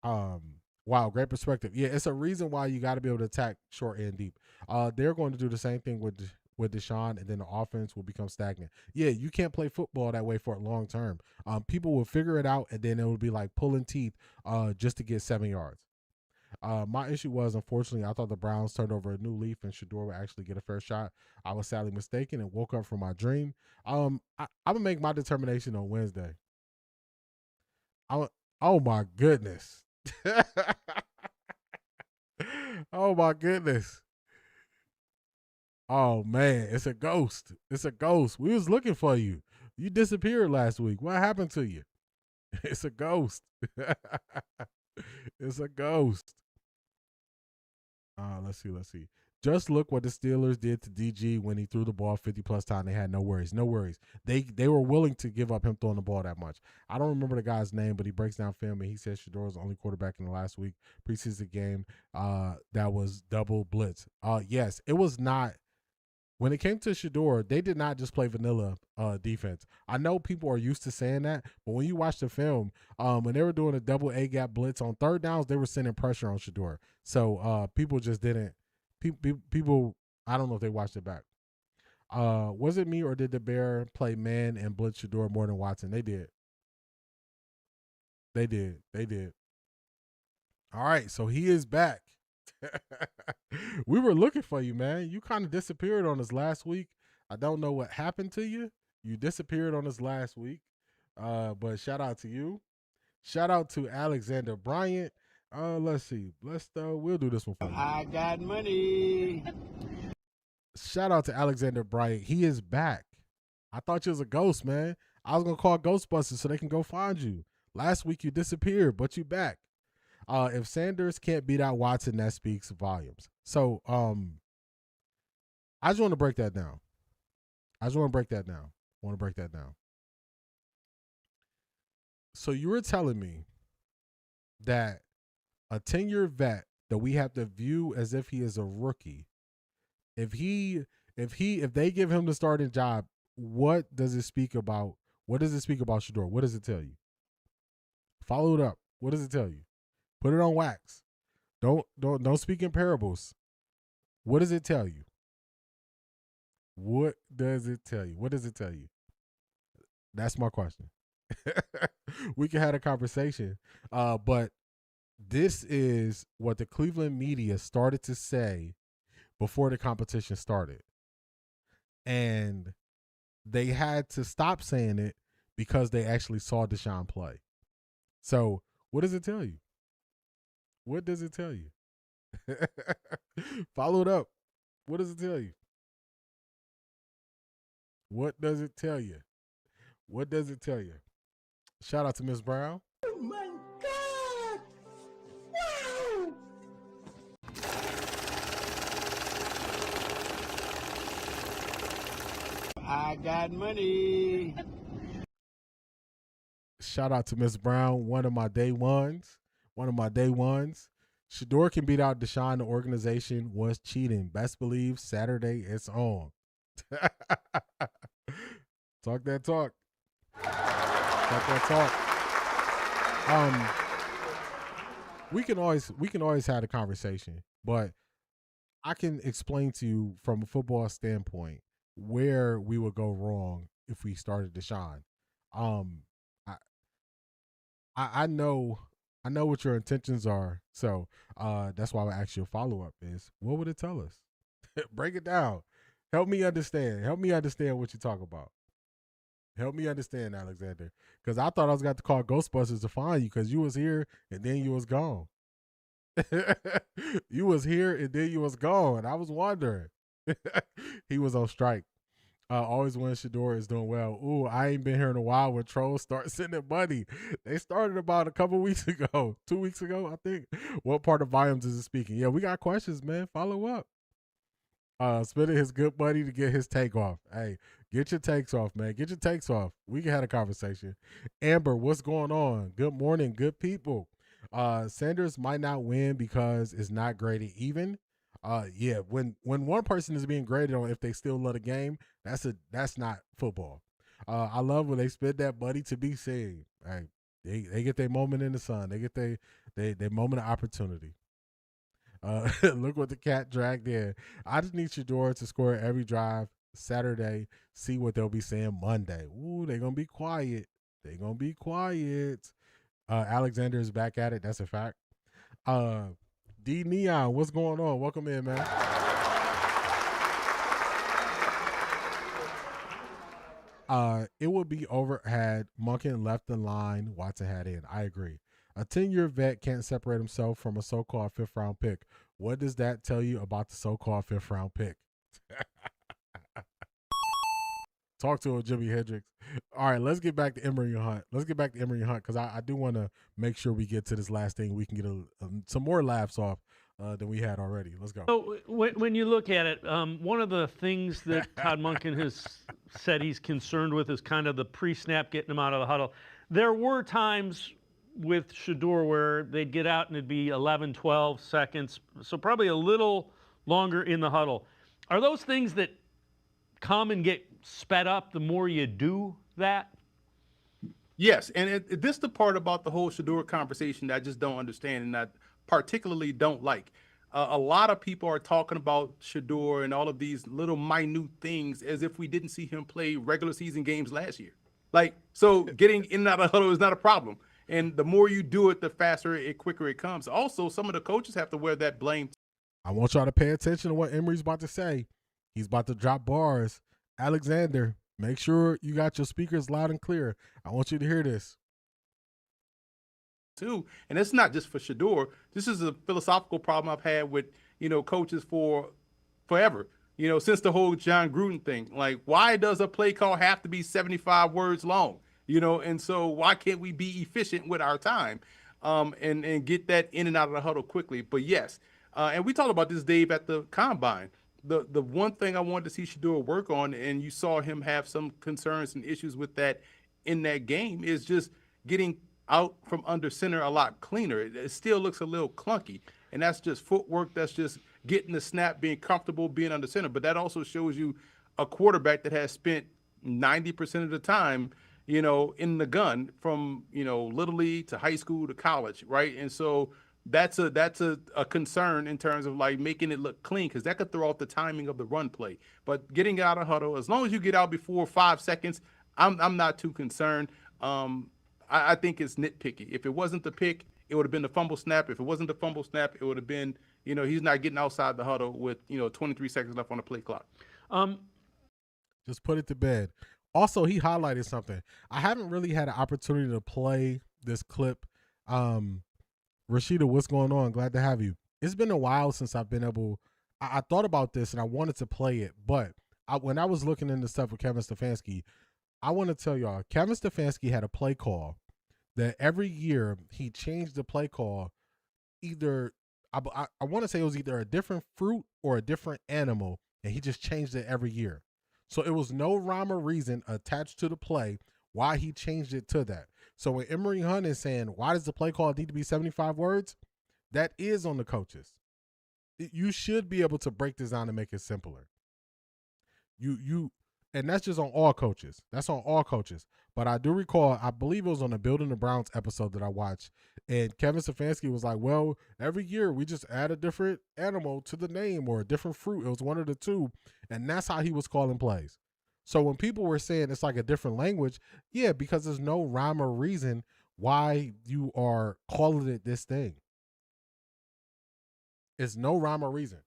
Wow, great perspective. Yeah, it's a reason why you got to be able to attack short and deep. They're going to do the same thing with Deshaun, and then the offense will become stagnant. Yeah, you can't play football that way for a long term. People will figure it out, and then it will be like pulling teeth just to get 7 yards. My issue was, unfortunately, I thought the Browns turned over a new leaf and Shedeur would actually get a fair shot. I was sadly mistaken and woke up from my dream. I'm going to make my determination on Wednesday. Oh, my goodness. Oh, my goodness. Oh, man, it's a ghost. It's a ghost. We was looking for you. You disappeared last week. What happened to you? It's a ghost. It's a ghost. Let's see. Just look what the Steelers did to DG when he threw the ball 50-plus times. They had no worries. No worries. They were willing to give up him throwing the ball that much. I don't remember the guy's name, but he breaks down film, and he says Shedeur was the only quarterback in the last week preseason game that was double blitz. Yes, it was not. When it came to Shedeur, they did not just play vanilla defense. I know people are used to saying that, but when you watch the film, when they were doing a double A-gap blitz on third downs, they were sending pressure on Shedeur. So people just didn't. People, I don't know if they watched it back. Was it me or did the Bear play man and blitz Shedeur more than Watson? They did. They did. All right, so he is back. We were looking for you, man. You kind of disappeared on us last week. I don't know what happened to you. You disappeared on us last week. But shout out to you. Shout out to Alexander Bryant. Let's see. We'll do this one for you. I got money. Shout out to Alexander Bryant. He is back. I thought you was a ghost, man. I was gonna call Ghostbusters so they can go find you. Last week you disappeared, but you back. If Sanders can't beat out Watson, that speaks volumes. So I just want to break that down. So you were telling me that a 10-year vet that we have to view as if he is a rookie, if they give him the starting job, what does it speak about? What does it speak about Shedeur? What does it tell you? Follow it up. What does it tell you? Put it on wax. Don't speak in parables. What does it tell you? What does it tell you? What does it tell you? That's my question. We can have a conversation. But this is what the Cleveland media started to say before the competition started. And they had to stop saying it because they actually saw Deshaun play. So what does it tell you? What does it tell you? Follow it up. What does it tell you? What does it tell you? What does it tell you? Shout out to Miss Brown. Oh my God! Wow! I got money. Shout out to Miss Brown, one of my day ones. Shedeur can beat out Deshaun. The organization was cheating. Best believe Saturday it's on. Talk that talk. We can always have a conversation, but I can explain to you from a football standpoint where we would go wrong if we started Deshaun. I know what your intentions are, so that's why I ask you a follow-up is, what would it tell us? Break it down. Help me understand what you talk about. Help me understand, Alexander, because I thought I was going to call Ghostbusters to find you because you was here and then you was gone. You was here and then you was gone. I was wondering. He was on strike. Always when Shador is doing well. Ooh, I ain't been here in a while when trolls start sending money. They started about a couple weeks ago, 2 weeks ago, I think. What part of volumes is it speaking? Yeah, we got questions, man. Follow up. Spinning his good buddy to get his take off. Hey, get your takes off, man. Get your takes off. We can have a conversation. Amber, what's going on? Good morning, good people. Sanders might not win because it's not graded even. Yeah, when one person is being graded on if they still love the game, that's not football. I love when they spit that buddy to be seen. Hey, they get their moment in the sun. They get their moment of opportunity. Look what the cat dragged in. I just need Shador to score every drive Saturday. See what they'll be saying Monday. Ooh, they're gonna be quiet. They're gonna be quiet. Alexander is back at it. That's a fact. D Neon, what's going on? Welcome in, man. It would be over had Monken left the line, Watson had in. I agree. A 10-year vet can't separate himself from a so-called fifth-round pick. What does that tell you about the so-called fifth-round pick? Talk to him, Jimi Hendrix. All right, let's get back to Emory Hunt. Because I do want to make sure we get to this last thing. We can get some more laughs off than we had already. Let's go. So when you look at it, one of the things that Todd Monken has said he's concerned with is kind of the pre-snap getting him out of the huddle. There were times with Shador where they'd get out and it'd be 11, 12 seconds, so probably a little longer in the huddle. Are those things that come and get sped up the more you do that? Yes, and this is the part about the whole Shador conversation that I just don't understand and I particularly don't like. A lot of people are talking about Shador and all of these little minute things as if we didn't see him play regular season games last year. Like, so getting in and out of the huddle is not a problem. And the more you do it, the faster quicker it comes. Also, some of the coaches have to wear that blame. I want y'all to pay attention to what Emory's about to say. He's about to drop bars. Alexander, make sure you got your speakers loud and clear. I want you to hear this. Too, and it's not just for Shador. This is a philosophical problem I've had with, coaches for forever. Since the whole John Gruden thing. Like, why does a play call have to be 75 words long? And so why can't we be efficient with our time and get that in and out of the huddle quickly? But yes, and we talked about this, Dave, at the Combine. The one thing I wanted to see Shador work on, and you saw him have some concerns and issues with that in that game, is just getting out from under center a lot cleaner. It still looks a little clunky, and that's just footwork. That's just getting the snap, being comfortable, being under center. But that also shows you a quarterback that has spent 90% of the time in the gun from, little league to high school to college, right? And so that's a concern in terms of like making it look clean, because that could throw off the timing of the run play. But getting out of huddle, as long as you get out before 5 seconds, I'm not too concerned. I think it's nitpicky. If it wasn't the pick, it would have been the fumble snap. If it wasn't the fumble snap, it would have been, he's not getting outside the huddle with, 23 seconds left on the play clock. Just put it to bed. Also, he highlighted something. I haven't really had an opportunity to play this clip. Rashida, what's going on? Glad to have you. It's been a while since I've been able. I thought about this and I wanted to play it, but when I was looking into stuff with Kevin Stefanski, I want to tell y'all, Kevin Stefanski had a play call that every year he changed the play call. Either I want to say it was either a different fruit or a different animal, and he just changed it every year. So it was no rhyme or reason attached to the play why he changed it to that. So when Emory Hunt is saying, why does the play call need to be 75 words? That is on the coaches. You should be able to break this down and make it simpler. And that's just on all coaches. That's on all coaches. But I do recall, I believe it was on the Building the Browns episode that I watched, and Kevin Stefanski was like, well, every year we just add a different animal to the name or a different fruit. It was one of the two, and that's how he was calling plays. So when people were saying it's like a different language, yeah, because there's no rhyme or reason why you are calling it this thing. It's no rhyme or reason.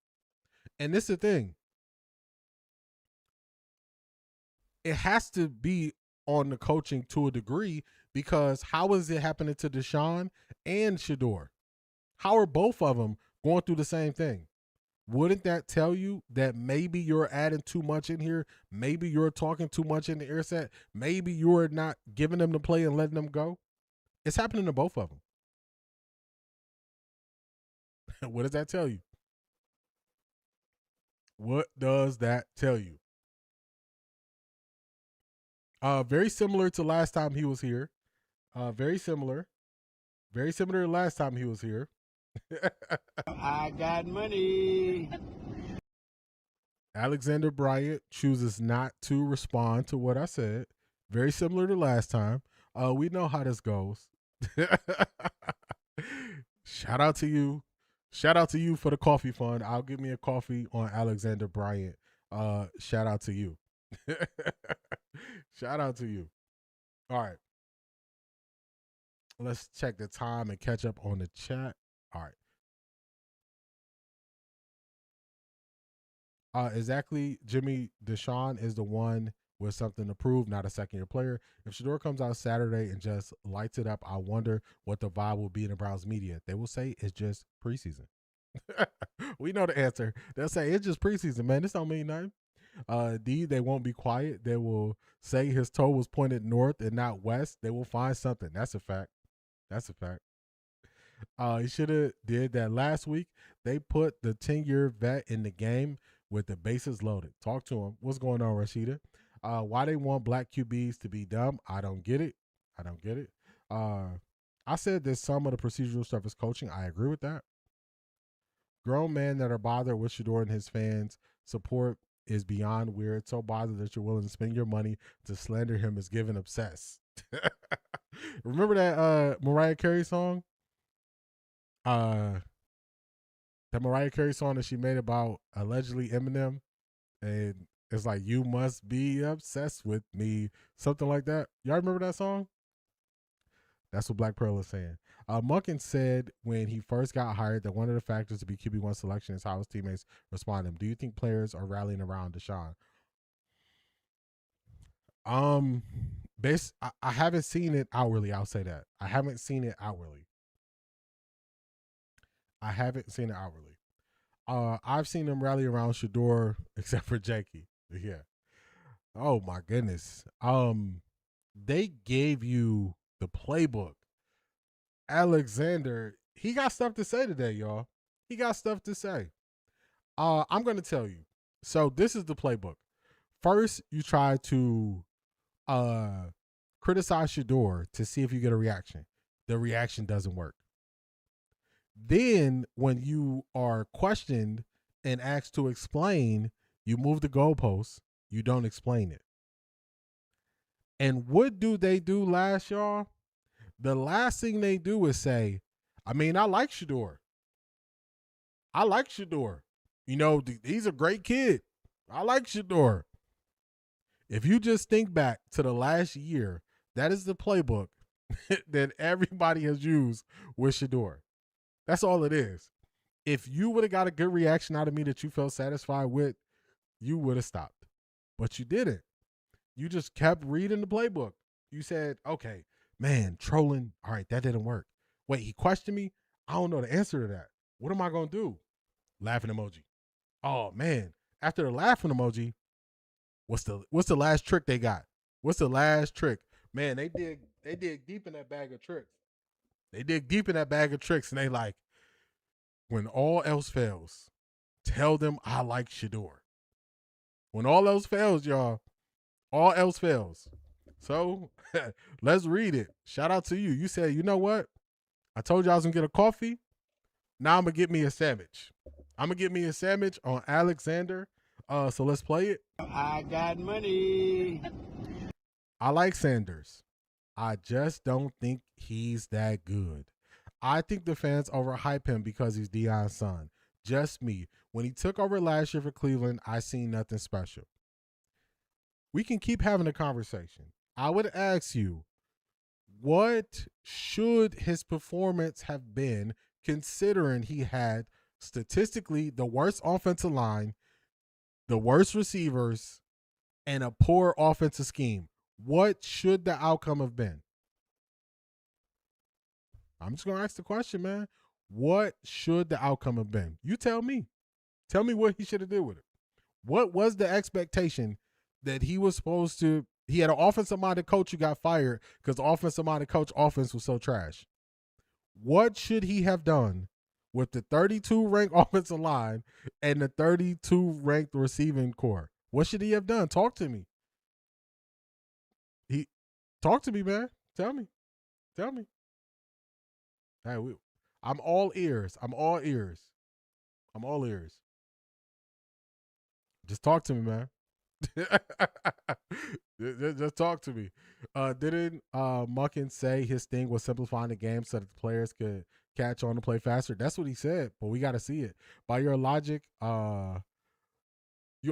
And this is the thing. It has to be on the coaching to a degree, because how is it happening to Deshaun and Shedeur? How are both of them going through the same thing? Wouldn't that tell you that maybe you're adding too much in here? Maybe you're talking too much in the air set. Maybe you're not giving them the play and letting them go. It's happening to both of them. What does that tell you? What does that tell you? Very similar to last time he was here. Very similar. Very similar to last time he was here. I got money. Alexander Bryant chooses not to respond to what I said. Very similar to last time. We know how this goes. Shout out to you. Shout out to you for the coffee fund. I'll give me a coffee on Alexander Bryant. Shout out to you. Shout out to you. All right. Let's check the time and catch up on the chat. All right. Exactly. Jimmy Deshaun is the one with something to prove, not a second-year player. If Shedeur comes out Saturday and just lights it up, I wonder what the vibe will be in the Browns media. They will say it's just preseason. We know the answer. They'll say it's just preseason, man. This don't mean nothing. D, they won't be quiet. They will say his toe was pointed north and not west. They will find something. That's a fact. That's a fact. He should have did that last week. They put the 10-year vet in the game with the bases loaded. Talk to him. What's going on, Rashida? Why they want black QBs to be dumb? I don't get it. I don't get it. I said that some of the procedural stuff is coaching. I agree with that. Grown men that are bothered with Shedeur and his fans' support is beyond weird. So bothered that you're willing to spend your money to slander him is given obsessed. Remember that Mariah Carey song? That Mariah Carey song that she made about allegedly Eminem, and it's like, you must be obsessed with me, something like that. Y'all remember that song? That's what Black Pearl is saying. Monken said when he first got hired that one of the factors to be QB1 selection is how his teammates respond to him. Do you think players are rallying around Deshaun? I haven't seen it outwardly. I'll say that. I haven't seen it outwardly. I've seen them rally around Shedeur, except for Jakey. Yeah. Oh my goodness. They gave you the playbook. Alexander, he got stuff to say today, y'all. He got stuff to say. I'm gonna tell you. So this is the playbook. First, you try to criticize Shedeur to see if you get a reaction. The reaction doesn't work. Then, when you are questioned and asked to explain, you move the goalposts. You don't explain it. And what do they do last, y'all? The last thing they do is say, I mean, I like Shedeur. I like Shedeur. You know, he's a great kid. I like Shedeur. If you just think back to the last year, that is the playbook that everybody has used with Shedeur. That's all it is. If you would have got a good reaction out of me that you felt satisfied with, you would have stopped. But you didn't. You just kept reading the playbook. You said, okay, man, trolling. All right, that didn't work. Wait, he questioned me? I don't know the answer to that. What am I going to do? Laughing emoji. Oh, man. After the laughing emoji, what's the last trick they got? What's the last trick? Man, they dig deep in that bag of tricks. They dig deep in that bag of tricks, and they like, when all else fails, tell them I like Shedeur. When all else fails, y'all, all else fails. So let's read it. Shout out to you. You said, you know what? I told you I was going to get a coffee. Now I'm going to get me a sandwich. I'm going to get me a sandwich on Alexander. So let's play it. I got money. I like Sanders. I just don't think he's that good. I think the fans overhype him because he's Deion's son. Just me. When he took over last year for Cleveland, I seen nothing special. We can keep having a conversation. I would ask you, what should his performance have been considering he had statistically the worst offensive line, the worst receivers, and a poor offensive scheme? What should the outcome have been? I'm just going to ask the question, man. What should the outcome have been? You tell me. Tell me what he should have did with it. What was the expectation that he was supposed to? He had an offensive-minded coach who got fired because the offensive-minded coach offense was so trash. What should he have done with the 32-ranked offensive line and the 32-ranked receiving core? What should he have done? Talk to me. Talk to me, man. Tell me. Hey, I'm all ears. Just talk to me, man. just talk to me. Didn't Monken say his thing was simplifying the game so that the players could catch on to play faster? That's what he said, but we got to see it. By your logic, you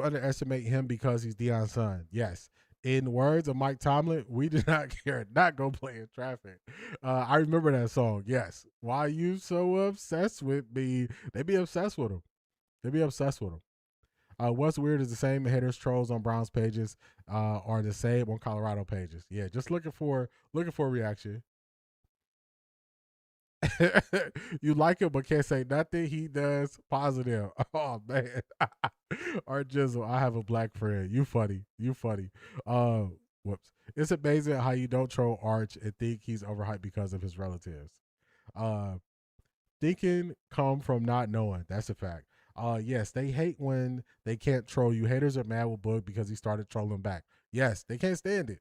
underestimate him because he's Deion's son. Yes. In the words of Mike Tomlin, we do not care. Not go play in traffic. I remember that song. Yes. Why are you so obsessed with me? They be obsessed with him. What's weird is the same haters trolls on Browns pages are the same on Colorado pages. Yeah, just looking for a reaction. You like him but can't say nothing he does positive. Oh man. Art Jizzle, I have a black friend. You funny. Whoops. It's amazing how you don't troll Arch and think he's overhyped because of his relatives. Thinking come from not knowing. That's a fact. Yes, they hate when they can't troll you. Haters are mad with Boog because he started trolling back. Yes, they can't stand it.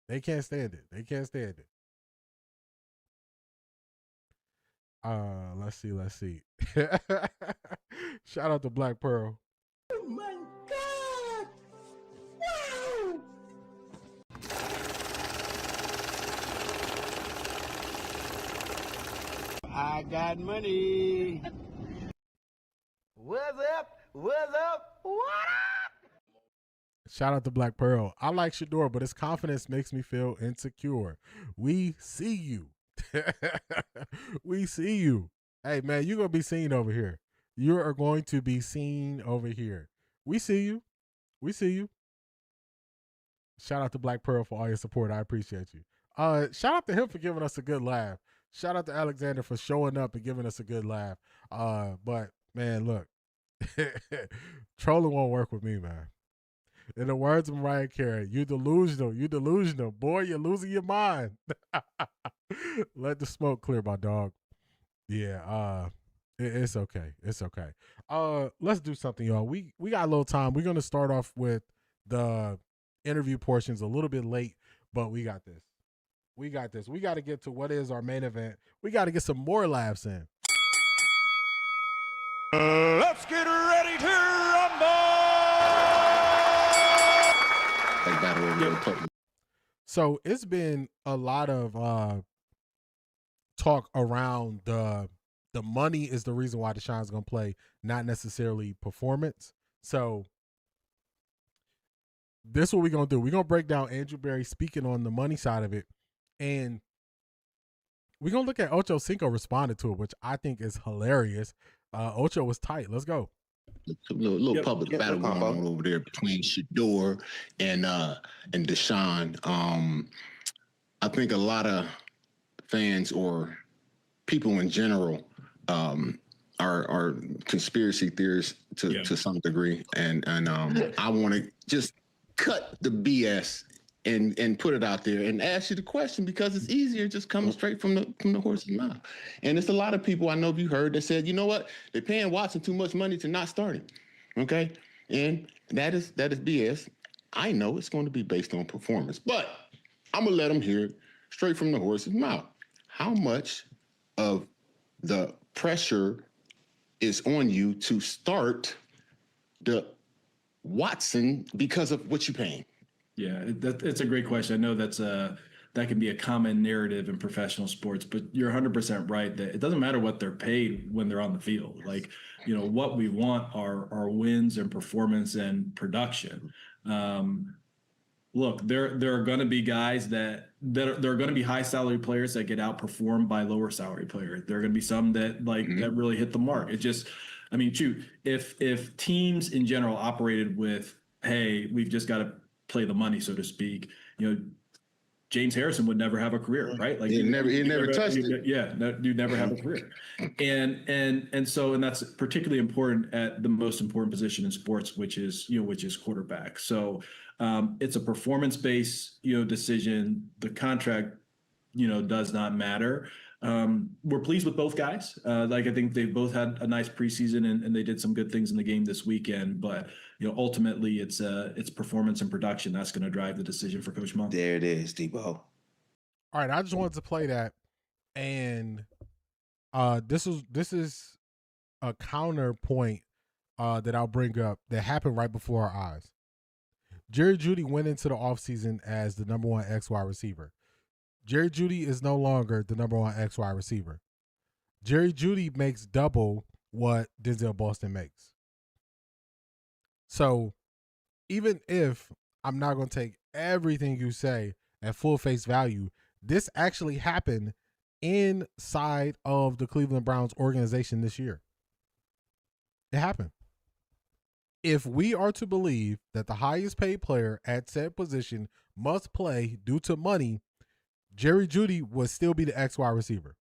Let's see. Shout out to Black Pearl. Oh my God! Wow! I got money. What's up? What up? Shout out to Black Pearl. I like Shador, but his confidence makes me feel insecure. We see you. We see you. Hey, man, you're going to be seen over here. You are going to be seen over here. We see you. Shout out to Black Pearl for all your support. I appreciate you. Shout out to him for giving us a good laugh. Shout out to Alexander for showing up and giving us a good laugh. But, man, look. Trolling won't work with me, man. In the words of Mariah Carey, you delusional. Boy, you're losing your mind. Let the smoke clear, my dog. Yeah, it's okay. Let's do something, y'all. We got a little time. We're going to start off with the interview portions a little bit late, but we got this. We got to get to what is our main event. We got to get some more laughs in. Let's get ready to rumble! So it's been a lot of talk around the money is the reason why Deshaun's going to play, not necessarily performance. So this is what we're going to do. We're going to break down Andrew Berry speaking on the money side of it, and we're going to look at Ocho Cinco responded to it, which I think is hilarious. Ocho was tight. Let's go. A little public battle going on over there between Shador and Deshaun. I think a lot of fans or people in general are conspiracy theorists to some degree, and I want to just cut the BS and put it out there and ask you the question because it's easier just coming straight from the horse's mouth. And it's a lot of people I know you heard that said, you know what, they're paying Watson too much money to not start him. Okay, and that is BS. I know it's going to be based on performance, but I'm gonna let them hear it straight from the horse's mouth. How much of the pressure is on you to start the Watson because of what you're paying? Yeah, it's a great question. I know that can be a common narrative in professional sports, but you're 100% right that it doesn't matter what they're paid when they're on the field. Like, you know, what we want are wins and performance and production. Look, there are going to be guys that there are going to be high salary players that get outperformed by lower salary players. There are going to be some that that really hit the mark. It just, if teams in general operated with, hey, we've just got to play the money, so to speak. James Harrison would never have a career, right? Like he never touched it. Yeah, no, you'd never have a career. And that's particularly important at the most important position in sports, which is quarterback. So it's a performance-based, decision. The contract, does not matter. We're pleased with both guys. I think they both had a nice preseason and they did some good things in the game this weekend. But ultimately, it's performance and production that's going to drive the decision for Coach Monken. There it is, Debo. All right, I just wanted to play that, and this is a counterpoint that I'll bring up that happened right before our eyes. Jerry Jeudy went into the offseason as the number one XY receiver. Jerry Jeudy is no longer the number one XY receiver. Jerry Jeudy makes double what Denzel Boston makes. So even if I'm not going to take everything you say at full face value, this actually happened inside of the Cleveland Browns organization this year. It happened. If we are to believe that the highest paid player at said position must play due to money, Jerry Jeudy would still be the XY receiver.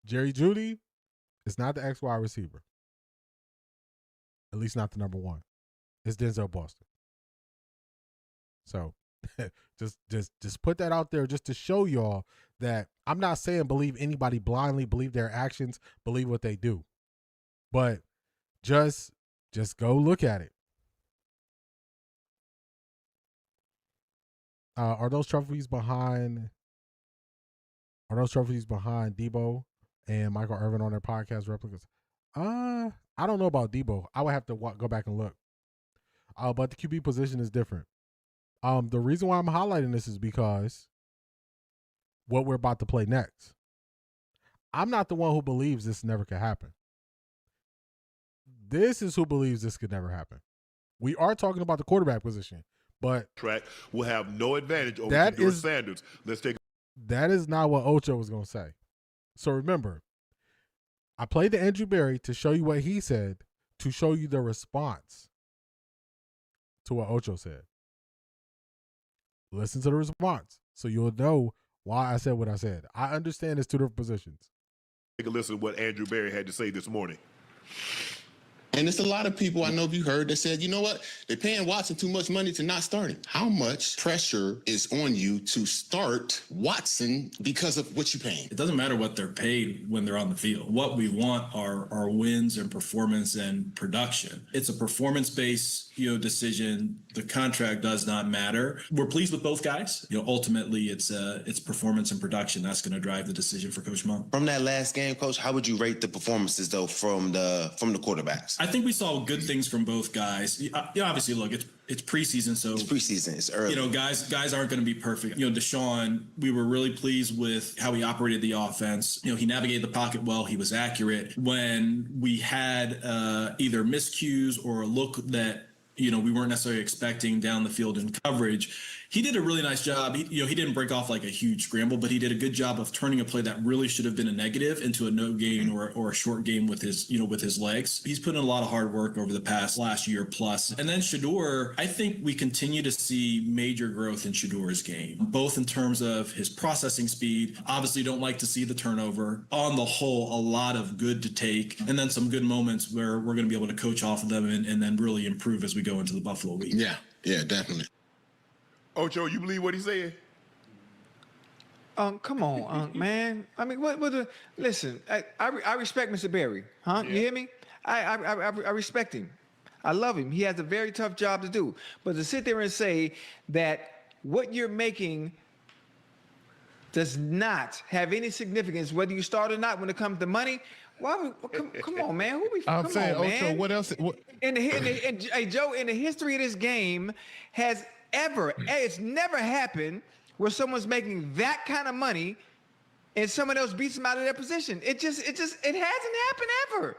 Jerry Jeudy is not the XY receiver. At least not the number one. It's Denzel Boston. So just put that out there just to show y'all that I'm not saying believe anybody blindly, believe their actions, believe what they do. But just go look at it. Are those trophies behind Debo and Michael Irvin on their podcast replicas? I don't know about Debo. I would have to go back and look. But the QB position is different. The reason why I'm highlighting this is because what we're about to play next. I'm not the one who believes this never could happen. This is who believes this could never happen. We are talking about the quarterback position. But track will have no advantage over Shedeur Sanders. That is not what Ocho was going to say. So remember, I played the Andrew Berry to show you what he said, to show you the response to what Ocho said. Listen to the response so you'll know why I said what I said. I understand it's two different positions. Take a listen to what Andrew Berry had to say this morning. And it's a lot of people I know you heard that said, you know what, they're paying Watson too much money to not start him. How much pressure is on you to start Watson because of what you're paying? It doesn't matter what they're paid when they're on the field. What we want are wins and performance and production. It's a performance-based, decision. The contract does not matter. We're pleased with both guys. Ultimately, it's performance and production that's going to drive the decision for Coach Monken. From that last game, Coach, how would you rate the performances though from the quarterbacks? I think we saw good things from both guys. Obviously, look, it's preseason, so it's preseason. It's early. Guys aren't going to be perfect. Deshaun, we were really pleased with how he operated the offense. He navigated the pocket well. He was accurate. When we had either miscues or a look that we weren't necessarily expecting down the field in coverage, he did a really nice job. He didn't break off like a huge scramble, but he did a good job of turning a play that really should have been a negative into a no gain or a short game with his legs. He's put in a lot of hard work over the last year plus. And then Shedeur, I think we continue to see major growth in Shedeur's game, both in terms of his processing speed. Obviously don't like to see the turnover. On the whole, a lot of good to take, and then some good moments where we're going to be able to coach off of them and then really improve as we go into the Buffalo week. Yeah, definitely. Ocho, you believe what he said? Come on, man. I mean, listen, I respect Mr. Berry, huh? Yeah. You hear me? I respect him. I love him. He has a very tough job to do. But to sit there and say that what you're making does not have any significance, whether you start or not, when it comes to money, come on, man. I'm saying, Ocho, man. what else? Hey, Joe, in the history of this game, it's never happened where someone's making that kind of money and someone else beats them out of their position. It hasn't happened ever.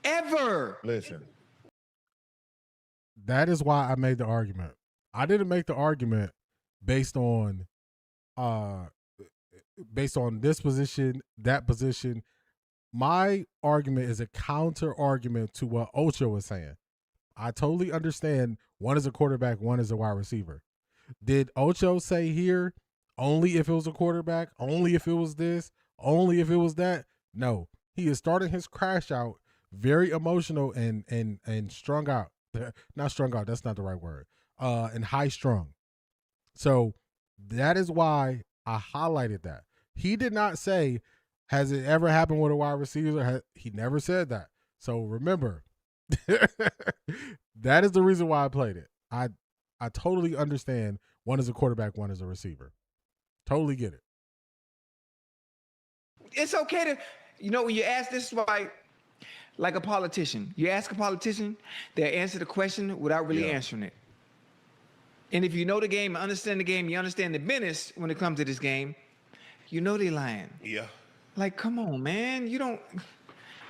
Ever. Listen. That is why I made the argument. I didn't make the argument based on this position, that position. My argument is a counter argument to what Ocho was saying. I totally understand one is a quarterback, one is a wide receiver. Did Ocho say here only if it was a quarterback, only if it was this, only if it was that? No. He is starting his crash out very emotional and strung out. Not strung out, that's not the right word. And high strung. So that is why I highlighted that. He did not say, has it ever happened with a wide receiver? He never said that. So remember, that is the reason why I played it. I totally understand one is a quarterback, one is a receiver. Totally get it. It's okay to, when you ask, this is why, like a politician, you ask a politician, they'll answer the question without really answering it. And if you know the game, understand the game, you understand the business when it comes to this game, you know they lying. Yeah. Like, come on, man.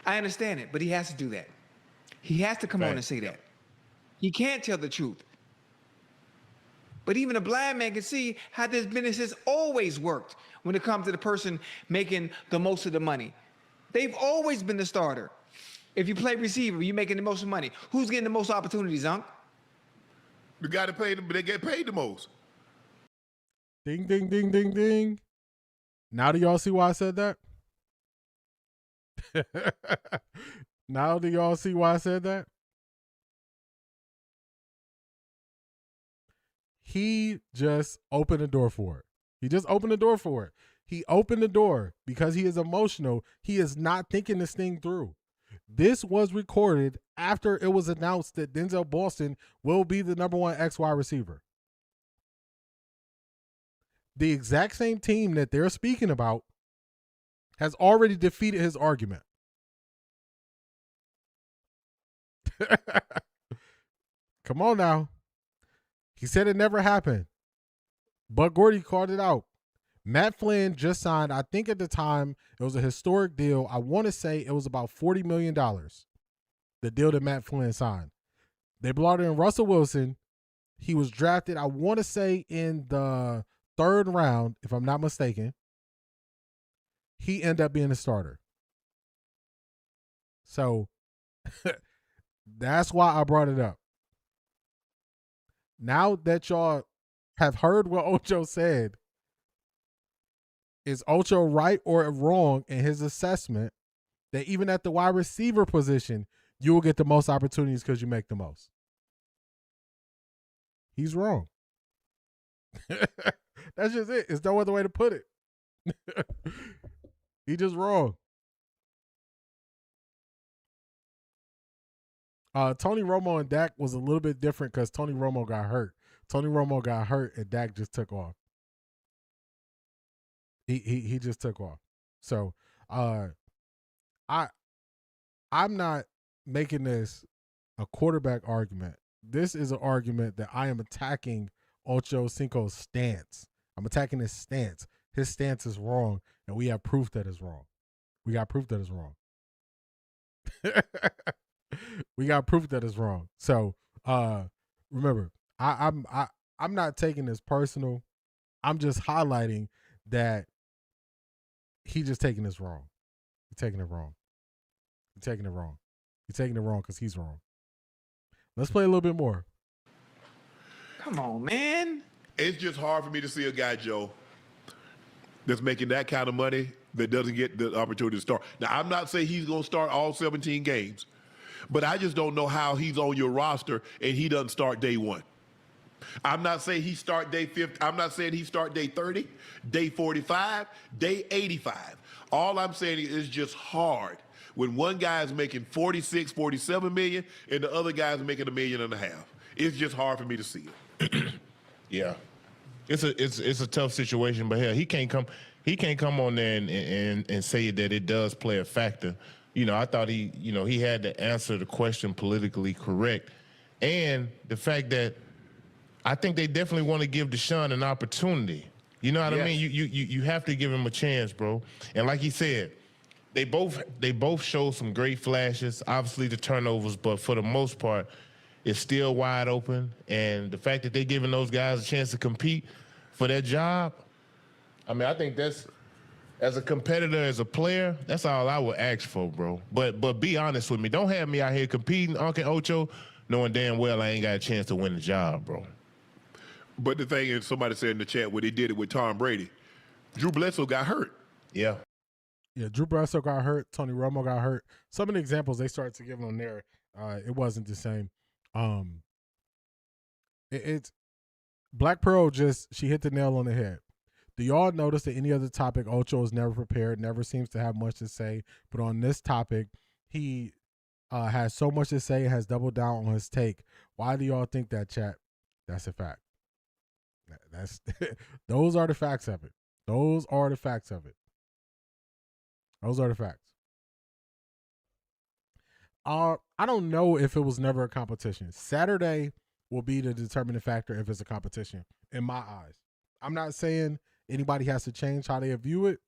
I understand it, but he has to do that. He has to come on and say that. He can't tell the truth. But even a blind man can see how this business has always worked when it comes to the person making the most of the money. They've always been the starter. If you play receiver, you're making the most money. Who's getting the most opportunities, Unc? The guy that paid them, they get paid the most. Ding, ding, ding, ding, ding. Now do y'all see why I said that? Now do y'all see why I said that? He just opened the door for it. He just opened the door for it. He opened the door because he is emotional. He is not thinking this thing through. This was recorded after it was announced that Denzel Boston will be the #1 X wide receiver. The exact same team that they're speaking about has already defeated his argument. Come on now. He said it never happened. But Gordy called it out. Matt Flynn just signed, I think at the time, it was a historic deal. I want to say it was about $40 million, the deal that Matt Flynn signed. They brought in Russell Wilson. He was drafted, I want to say, in the 3rd round, if I'm not mistaken. He ended up being a starter. So that's why I brought it up. Now that y'all have heard what Ocho said, is Ocho right or wrong in his assessment that even at the wide receiver position, you will get the most opportunities because you make the most? He's wrong. That's just it. It's no other way to put it. He just wrong. Tony Romo and Dak was a little bit different because Tony Romo got hurt. Tony Romo got hurt and Dak just took off. He just took off. So I'm not making this a quarterback argument. This is an argument that I am attacking Ocho Cinco's stance. I'm attacking his stance. His stance is wrong, and we have proof that it's wrong. We got proof that it's wrong. We got proof that it's wrong. So remember, I'm not taking this personal. I'm just highlighting that he just taking this wrong. He's taking it wrong. He's taking it wrong. He's taking it wrong because he's wrong. Let's play a little bit more. Come on, man. It's just hard for me to see a guy, Joe, that's making that kind of money that doesn't get the opportunity to start. Now, I'm not saying he's going to start all 17 games, but I just don't know how he's on your roster and he doesn't start day 1. I'm not saying he start day 50. I'm not saying he start day 30, day 45, day 85. All I'm saying is just hard when one guy is making 46, 47 million and the other guy is making $1.5 million. It's just hard for me to see it. Yeah, it's a tough situation, but hell, he can't come on there and say that it does play a factor. I thought he had to answer the question politically correct, and the fact that I think they definitely want to give Deshaun an opportunity. You know what I mean? You have to give him a chance, bro. And like he said, they both show some great flashes. Obviously the turnovers, but for the most part, it's still wide open. And the fact that they're giving those guys a chance to compete for their job, I mean, I think that's, as a competitor, as a player, that's all I would ask for, bro. But be honest with me. Don't have me out here competing, Uncle Ocho, knowing damn well I ain't got a chance to win the job, bro. But the thing is, somebody said in the chat when they did it with Tom Brady, Drew Bledsoe got hurt. Yeah. Yeah, Drew Bledsoe got hurt. Tony Romo got hurt. Some of the examples they started to give on there, it wasn't the same. It's Black Pearl she hit the nail on the head. Do y'all notice that any other topic, Ocho is never prepared, never seems to have much to say, but on this topic, he has so much to say, has doubled down on his take. Why do y'all think that, chat? That's a fact. That's those are the facts of it. Those are the facts of it. Those are the facts. I don't know if it was never a competition. Saturday will be the determining factor if it's a competition, in my eyes. I'm not saying anybody has to change how they view it,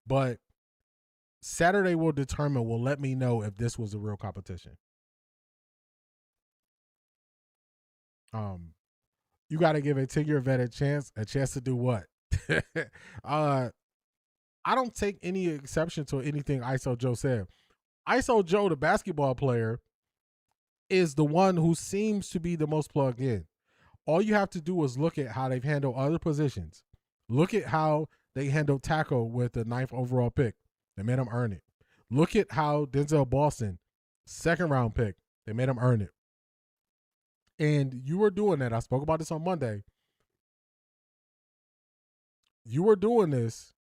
but Saturday will let me know if this was a real competition. You got to give a 10-year vet a chance to do what? I don't take any exception to anything ISO Joe said. ISO Joe, the basketball player, is the one who seems to be the most plugged in. All you have to do is look at how they've handled other positions. Look at how they handled tackle with the 9th overall pick. They made him earn it. Look at how Denzel Boston, 2nd round pick, they made him earn it. And you were doing that. I spoke about this on Monday. You were doing this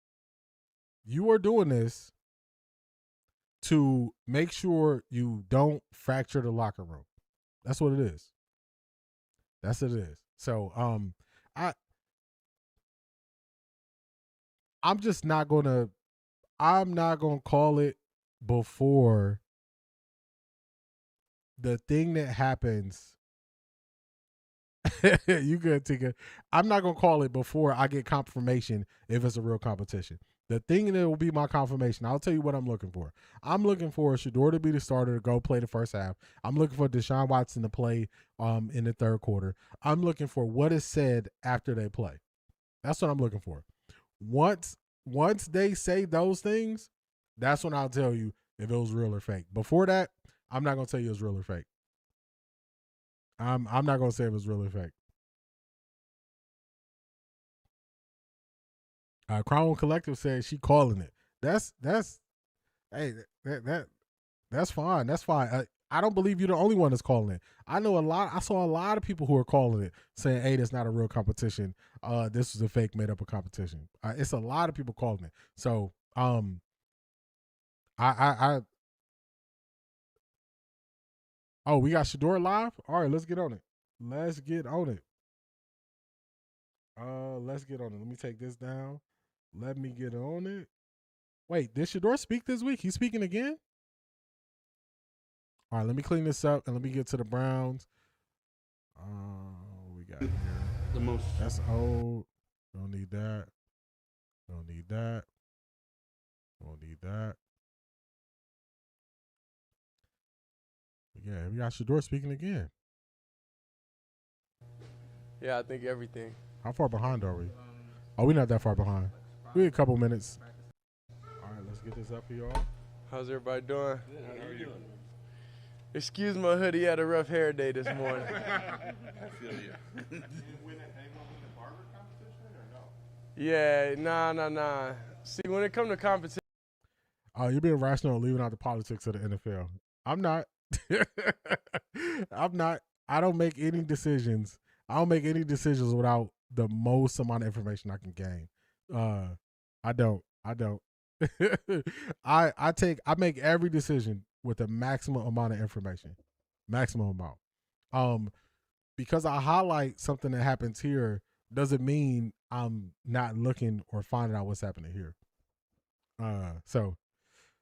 to make sure you don't fracture the locker room. That's what it is. That's what it is. So I'm not gonna call it before the thing that happens. You good, Tika. I'm not gonna call it before I get confirmation if it's a real competition. The thing that will be my confirmation, I'll tell you what I'm looking for. I'm looking for Shedeur to be the starter to go play the first half. I'm looking for Deshaun Watson to play in the third quarter. I'm looking for what is said after they play. That's what I'm looking for. Once they say those things, that's when I'll tell you if it was real or fake. Before that, I'm not gonna tell you it's real or fake. I'm not gonna say it was real or fake. Crown Collective says she calling it. That's fine. That's fine. I don't believe you're the only one that's calling it. I saw a lot of people who are calling it, saying, "Hey, that's not a real competition. This was a fake, made up a competition." It's a lot of people calling it. So, oh, we got Shedeur live. All right, let's get on it. Let's get on it. Let me take this down. Let me get on it. Wait, did Shedeur speak this week? He's speaking again? All right, let me clean this up and let me get to the Browns. We got here. The most. That's old. Don't need that. Don't need that. Don't need that. Yeah, we got Shedeur speaking again. Yeah, I think everything. How far behind are we? Oh, we're not that far behind. We're a couple minutes. All right, let's get this up for y'all. How's everybody doing? Good. How are you doing? Excuse my hoodie, had a rough hair day this morning. I feel you. Did you win the barber competition or no? Yeah, nah. See, when it comes to competition. You're being rational and leaving out the politics of the NFL. I'm not. I'm not. I don't make any decisions. I don't make any decisions without the most amount of information I can gain. I don't. I make every decision with the maximum amount of information. Maximum amount. Because I highlight something that happens here doesn't mean I'm not looking or finding out what's happening here. So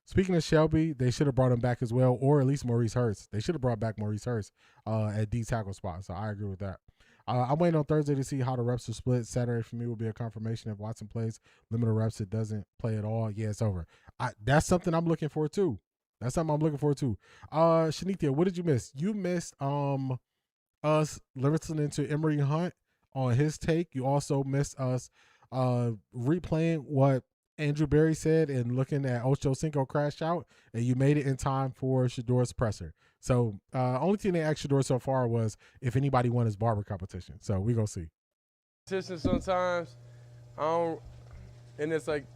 speaking of Shelby, they should have brought him back as well, or at least Maurice Hurst. They should have brought back Maurice Hurst at D tackle spot. So I agree with that. I'm waiting on Thursday to see how the reps are split. Saturday for me will be a confirmation if Watson plays. Limited reps, it doesn't play at all. Yeah, it's over. That's something I'm looking for too. Shanithia, what did you miss? You missed us listening to Emory Hunt on his take. You also missed us replaying what Andrew Berry said, and looking at Ocho Cinco crash out, and you made it in time for Shador's presser. So only thing they asked Shador so far was if anybody won his barber competition. So we gonna see. Sometimes I don't, and it's like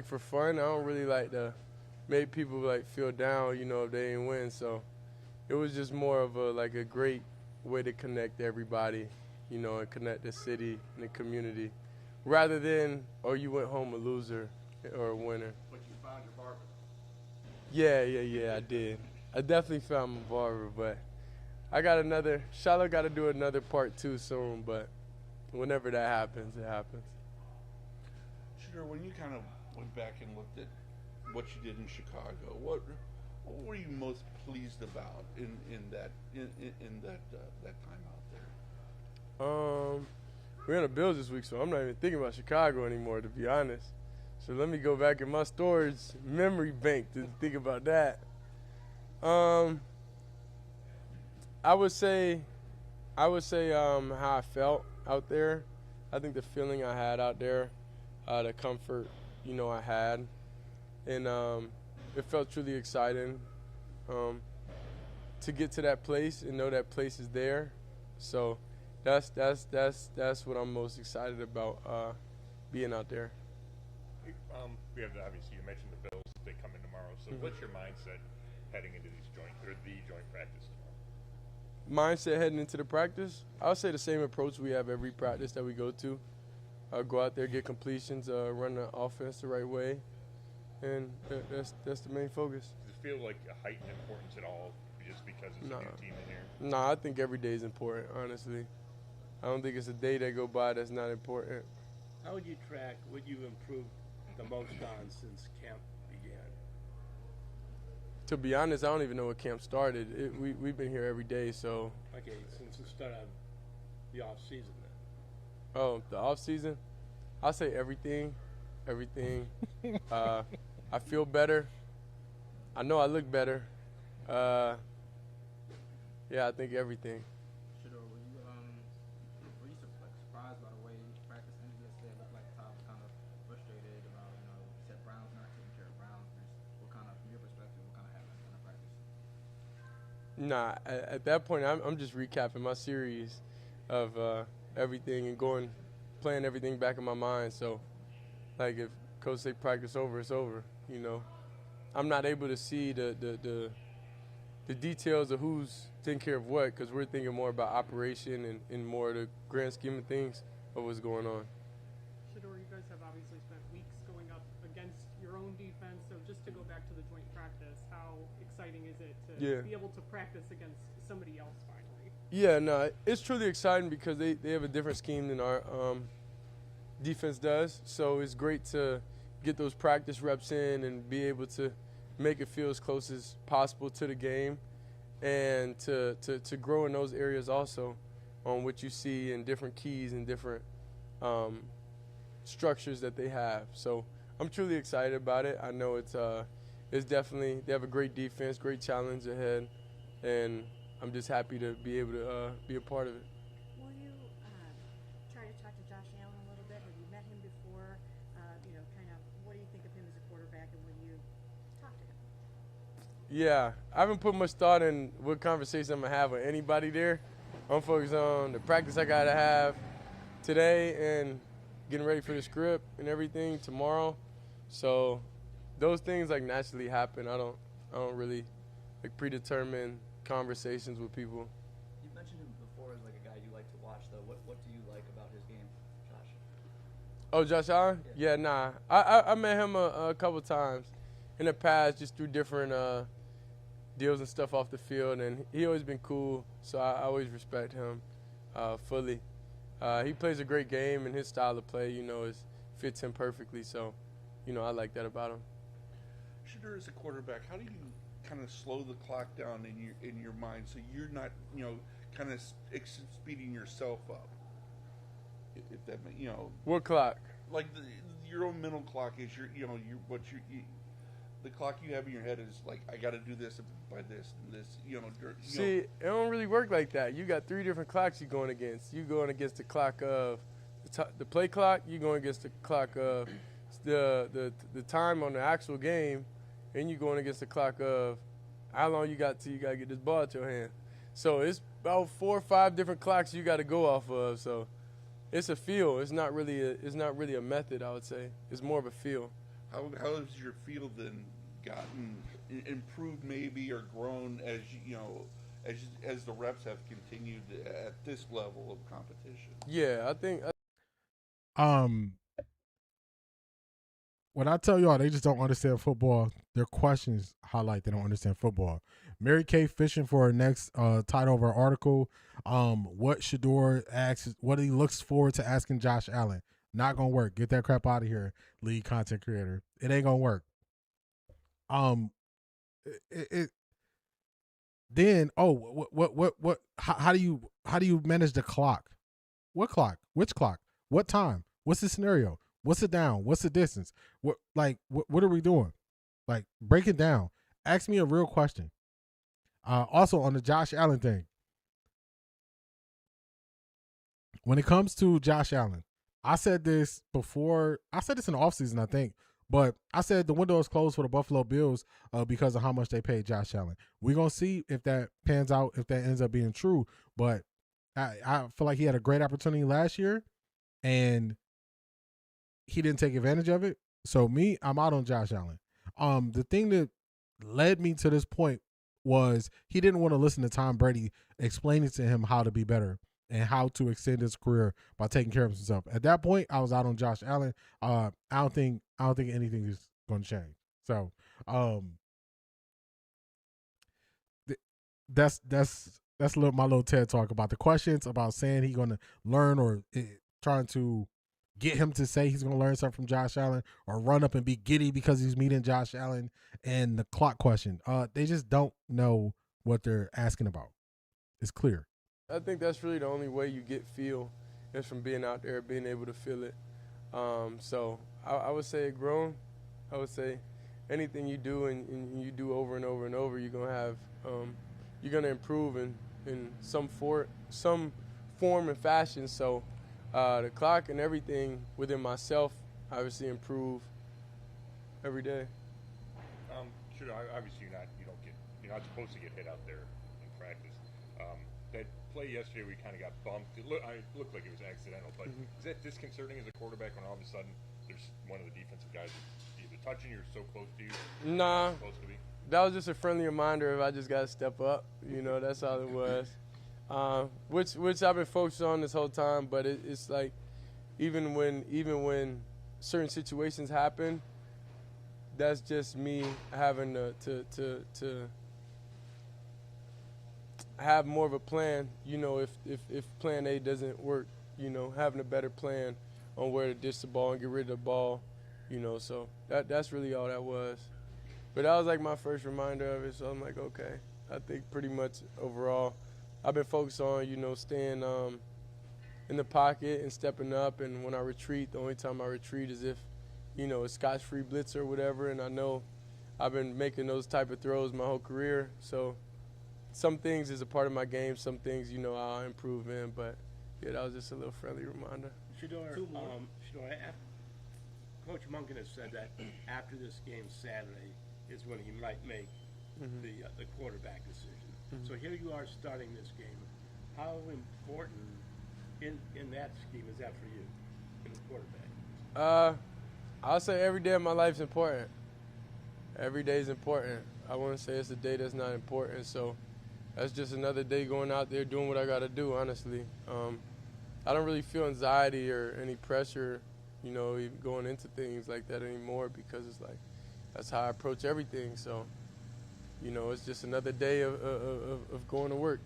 for fun. I don't really like to make people like feel down, you know, if they ain't win. So it was just more of a great way to connect everybody, you know, and connect the city and the community, rather than you went home a loser or a winner. But you found your barber. Yeah, I did. I definitely found my barber, but I got Shiloh got to do another part 2 soon, but whenever that happens, it happens. Sure, when you kind of went back and looked at what you did in Chicago, what were you most pleased about in that time out there? We're in the Bills this week, so I'm not even thinking about Chicago anymore, to be honest. So let me go back in my storage memory bank to think about that. I would say how I felt out there. I think the feeling I had out there, the comfort, you know, I had, and it felt truly exciting to get to that place and know that place is there. So that's what I'm most excited about, being out there. We have obviously you mentioned the Bills. They come in tomorrow. So what's your mindset heading into the joint practice tomorrow? Mindset heading into the practice? I'll say the same approach we have every practice that we go to. Go out there, get completions, run the offense the right way, and that's the main focus. Does it feel like a heightened importance at all just because it's a new team in here? Nah, I think every day is important, honestly. I don't think it's a day that go by that's not important. How would you track what you've improved the most on since camp began? To be honest, I don't even know what camp started. We've been here every day, so. Okay, since the start of the off season then. Oh, the off season? I'll say everything. I feel better. I know I look better. Yeah, I think everything. Shador, were you surprised by the way practice ended yesterday? It looked like Todd was kind of frustrated about, you know, he said Brown's not taking care of Brown's. What kind of, from your perspective, what kind of happened in the practice? Nah, at that point, I'm just recapping my series of everything and playing everything back in my mind. So, like, if coach say practice over, it's over. You know, I'm not able to see the details of who's taking care of what, because we're thinking more about operation and more the grand scheme of things of what's going on. Shador, you guys have obviously spent weeks going up against your own defense, so just to go back to the joint practice, how exciting is it to be able to practice against somebody else finally? Yeah, no, it's truly exciting because they have a different scheme than our defense does, so it's great to get those practice reps in and be able to make it feel as close as possible to the game, and to grow in those areas also on what you see in different keys and different structures that they have. So I'm truly excited about it. I know it's definitely, they have a great defense, great challenge ahead, and I'm just happy to be able to be a part of it. Will you try to talk to Josh Allen a little bit? Have you met him before? You know, kind of, what do you think of him as a quarterback, and will you talk to him? Yeah, I haven't put much thought in what conversation I'm going to have with anybody there. I'm focused on the practice I got to have today and getting ready for the script and everything tomorrow. So those things like naturally happen. I don't really like predetermine conversations with people. You mentioned him before as like a guy you like to watch though. What do you like about his game, Josh? Oh, Josh Allen? Yeah, nah. I met him a couple times in the past just through different deals and stuff off the field, and he always been cool, so I always respect him fully. He plays a great game, and his style of play, you know, fits him perfectly, so, you know, I like that about him. Shador, as a quarterback, how do you kind of slow the clock down in your mind so you're not, you know, kind of speeding yourself up? If that, you know. What clock? Like your own mental clock is the clock you have in your head is like, I got to do this by this and this, you know. See, it don't really work like that. You got 3 different clocks you're going against. You're going against the clock of the play clock. You're going against the clock of the time on the actual game, and you going against the clock of how long you got till you got to get this ball at your hand. So it's about 4 or 5 different clocks you got to go off of. So it's a feel. It's not really a method, I would say. It's more of a feel. How has your feel then gotten improved maybe or grown as you know as the reps have continued at this level of competition? Yeah, I think. When I tell y'all they just don't understand football, their questions highlight they don't understand football. Mary Kay fishing for her next title of her article. What Shador asks, what he looks forward to asking Josh Allen. Not gonna work. Get that crap out of here, lead content creator. It ain't gonna work. Then what? How do you manage the clock? What clock? Which clock? What time? What's the scenario? What's the down? What's the distance? What are we doing? Like, break it down. Ask me a real question. Also on the Josh Allen thing. When it comes to Josh Allen, I said this before. I said this in the offseason, I think. But I said the window is closed for the Buffalo Bills because of how much they paid Josh Allen. We're going to see if that pans out, if that ends up being true. But I feel like he had a great opportunity last year, and he didn't take advantage of it. So I'm out on Josh Allen. The thing that led me to this point was he didn't want to listen to Tom Brady explaining to him how to be better and how to extend his career by taking care of himself. At that point, I was out on Josh Allen. I don't think anything is going to change. So that's my little TED talk about the questions about saying he's going to learn or trying to get him to say he's going to learn something from Josh Allen or run up and be giddy because he's meeting Josh Allen, and the clock question. They just don't know what they're asking about. It's clear. I think that's really the only way you get feel is from being out there, being able to feel it. So I would say grown. I would say anything you do and you do over and over and over, you're gonna have you're gonna improve in some form and fashion. So the clock and everything within myself obviously improve every day. Sure. Obviously, you're not supposed to get hit out there in practice. That play yesterday, we kind of got bumped. It looked like it was accidental, but is that disconcerting as a quarterback when all of a sudden there's one of the defensive guys either touching you or so close to you? Nah, supposed to be? That was just a friendly reminder if I just got to step up. That's all it was. Which I've been focused on this whole time, but it's like even when certain situations happen, that's just me having to have more of a plan, if plan A doesn't work, having a better plan on where to dish the ball and get rid of the ball, so that's really all that was. But that was like my first reminder of it, so I'm like, okay. I think pretty much overall I've been focused on, staying in the pocket and stepping up, and when I retreat, the only time I retreat is if, a scotch-free blitz or whatever, and I know I've been making those type of throws my whole career, so some things is a part of my game. Some things, I'll improve in. But, yeah, that was just a little friendly reminder. Shador, Coach Monken has said that after this game Saturday is when he might make the quarterback decision. So here you are starting this game. How important in that scheme is that for you, in the quarterback? I'll say every day of my life is important. Every day is important. I wouldn't say it's a day that's not important. So that's just another day going out there doing what I got to do, honestly. I don't really feel anxiety or any pressure, even going into things like that anymore, because it's like that's how I approach everything. So, it's just another day of going to work,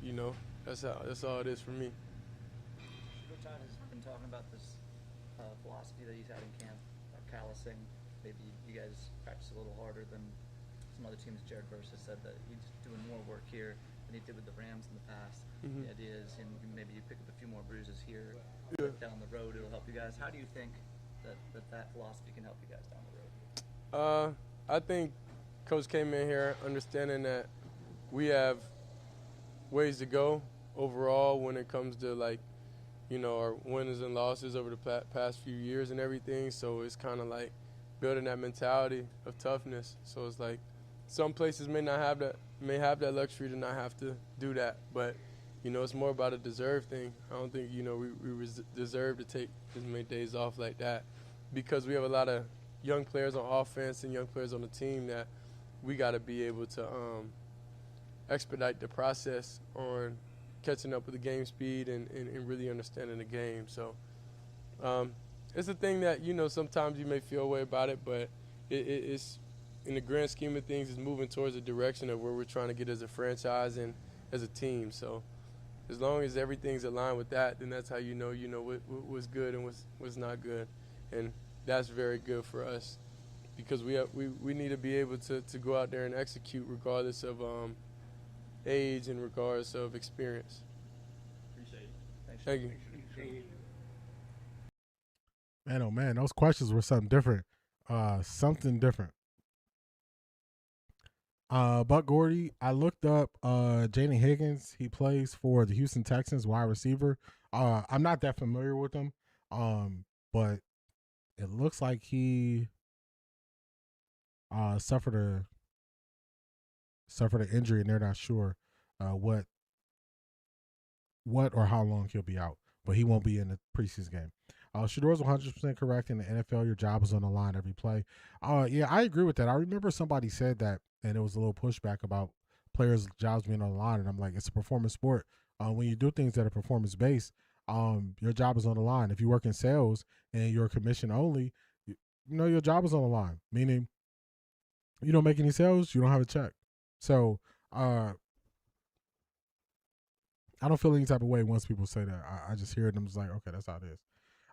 That's all it is for me. Todd has been talking about this philosophy that he's had in camp, callousing. Maybe you guys practice a little harder than some other teams. Jared Verse has said that he's doing more work here than he did with the Rams in the past. The idea is maybe you pick up a few more bruises here. Down the road, it'll help you guys. How do you think that philosophy can help you guys down the road? I think Coach came in here understanding that we have ways to go overall when it comes to, like, our winners and losses over the past few years and everything. So it's kind of like building that mentality of toughness. So it's like some places may have that luxury to not have to do that, but you know, it's more about a deserve thing. I don't think, you know, we deserve to take as many days off like that, because we have a lot of young players on offense and young players on the team that we got to be able to expedite the process on catching up with the game speed and really understanding the game. So it's a thing that, you know, sometimes you may feel a way about it, but it's, in the grand scheme of things, it's moving towards the direction of where we're trying to get as a franchise and as a team. So as long as everything's aligned with that, then that's how you know what's good and what's not good. And that's very good for us, because we need to be able to go out there and execute regardless of age and regardless of experience. Appreciate it. Thank you. Man, oh man, those questions were something different. Something different. Buck Gordy, I looked up Jaden Higgins. He plays for the Houston Texans, wide receiver. I'm not that familiar with him, but it looks like he suffered an injury, and they're not sure what or how long he'll be out, but he won't be in the preseason game. Shador's 100% correct. In the NFL, your job is on the line every play. Yeah, I agree with that. I remember somebody said that, and it was a little pushback about players' jobs being on the line, and I'm like, it's a performance sport. When you do things that are performance-based, your job is on the line. If you work in sales and you're commission only, you know your job is on the line, meaning you don't make any sales, you don't have a check. So I don't feel any type of way once people say that. I just hear it and I'm just like, okay, that's how it is.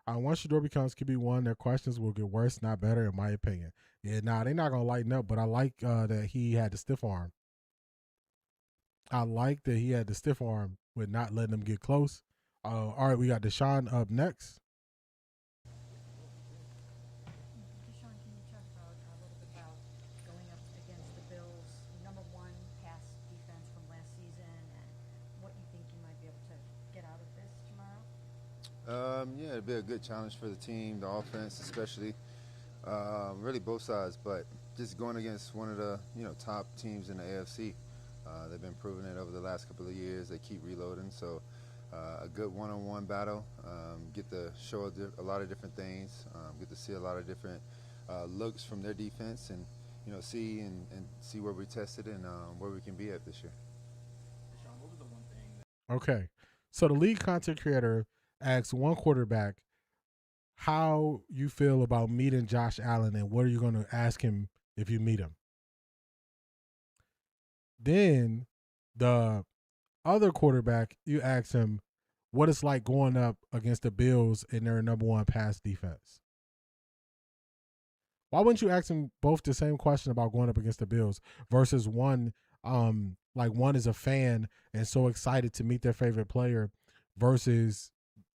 Once Shador becomes QB1, their questions will get worse, not better, in my opinion. Yeah, they're not going to lighten up, but I like that he had the stiff arm. I like that he had the stiff arm with not letting them get close. All right, we got Deshaun up next. Deshaun, can you talk about a little bit about going up against the Bills' #1 pass defense from last season, and what you think you might be able to get out of this tomorrow? Yeah, it'd be a good challenge for the team, the offense especially, really both sides. But just going against one of the top teams in the AFC, they've been proving it over the last couple of years. They keep reloading, so a good one-on-one battle. Get to show a lot of different things. Get to see a lot of different looks from their defense, and see where we tested and where we can be at this year. Deshaun, what was the one thing that Okay, so the league content creator asked one quarterback how you feel about meeting Josh Allen, and what are you going to ask him if you meet him. Then the other quarterback, you ask him what it's like going up against the Bills in their #1 pass defense. Why wouldn't you ask them both the same question about going up against the Bills versus one, one is a fan and so excited to meet their favorite player, versus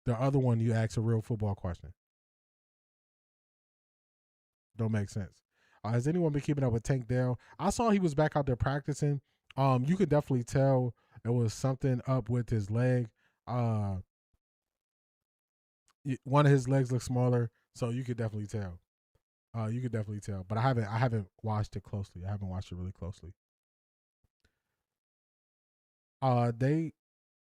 the other one you ask a real football question? Don't make sense. Has anyone been keeping up with Tank Dell? I saw he was back out there practicing. You could definitely tell there was something up with his leg. One of his legs looked smaller, so you could definitely tell. But I haven't watched it closely. I haven't watched it really closely.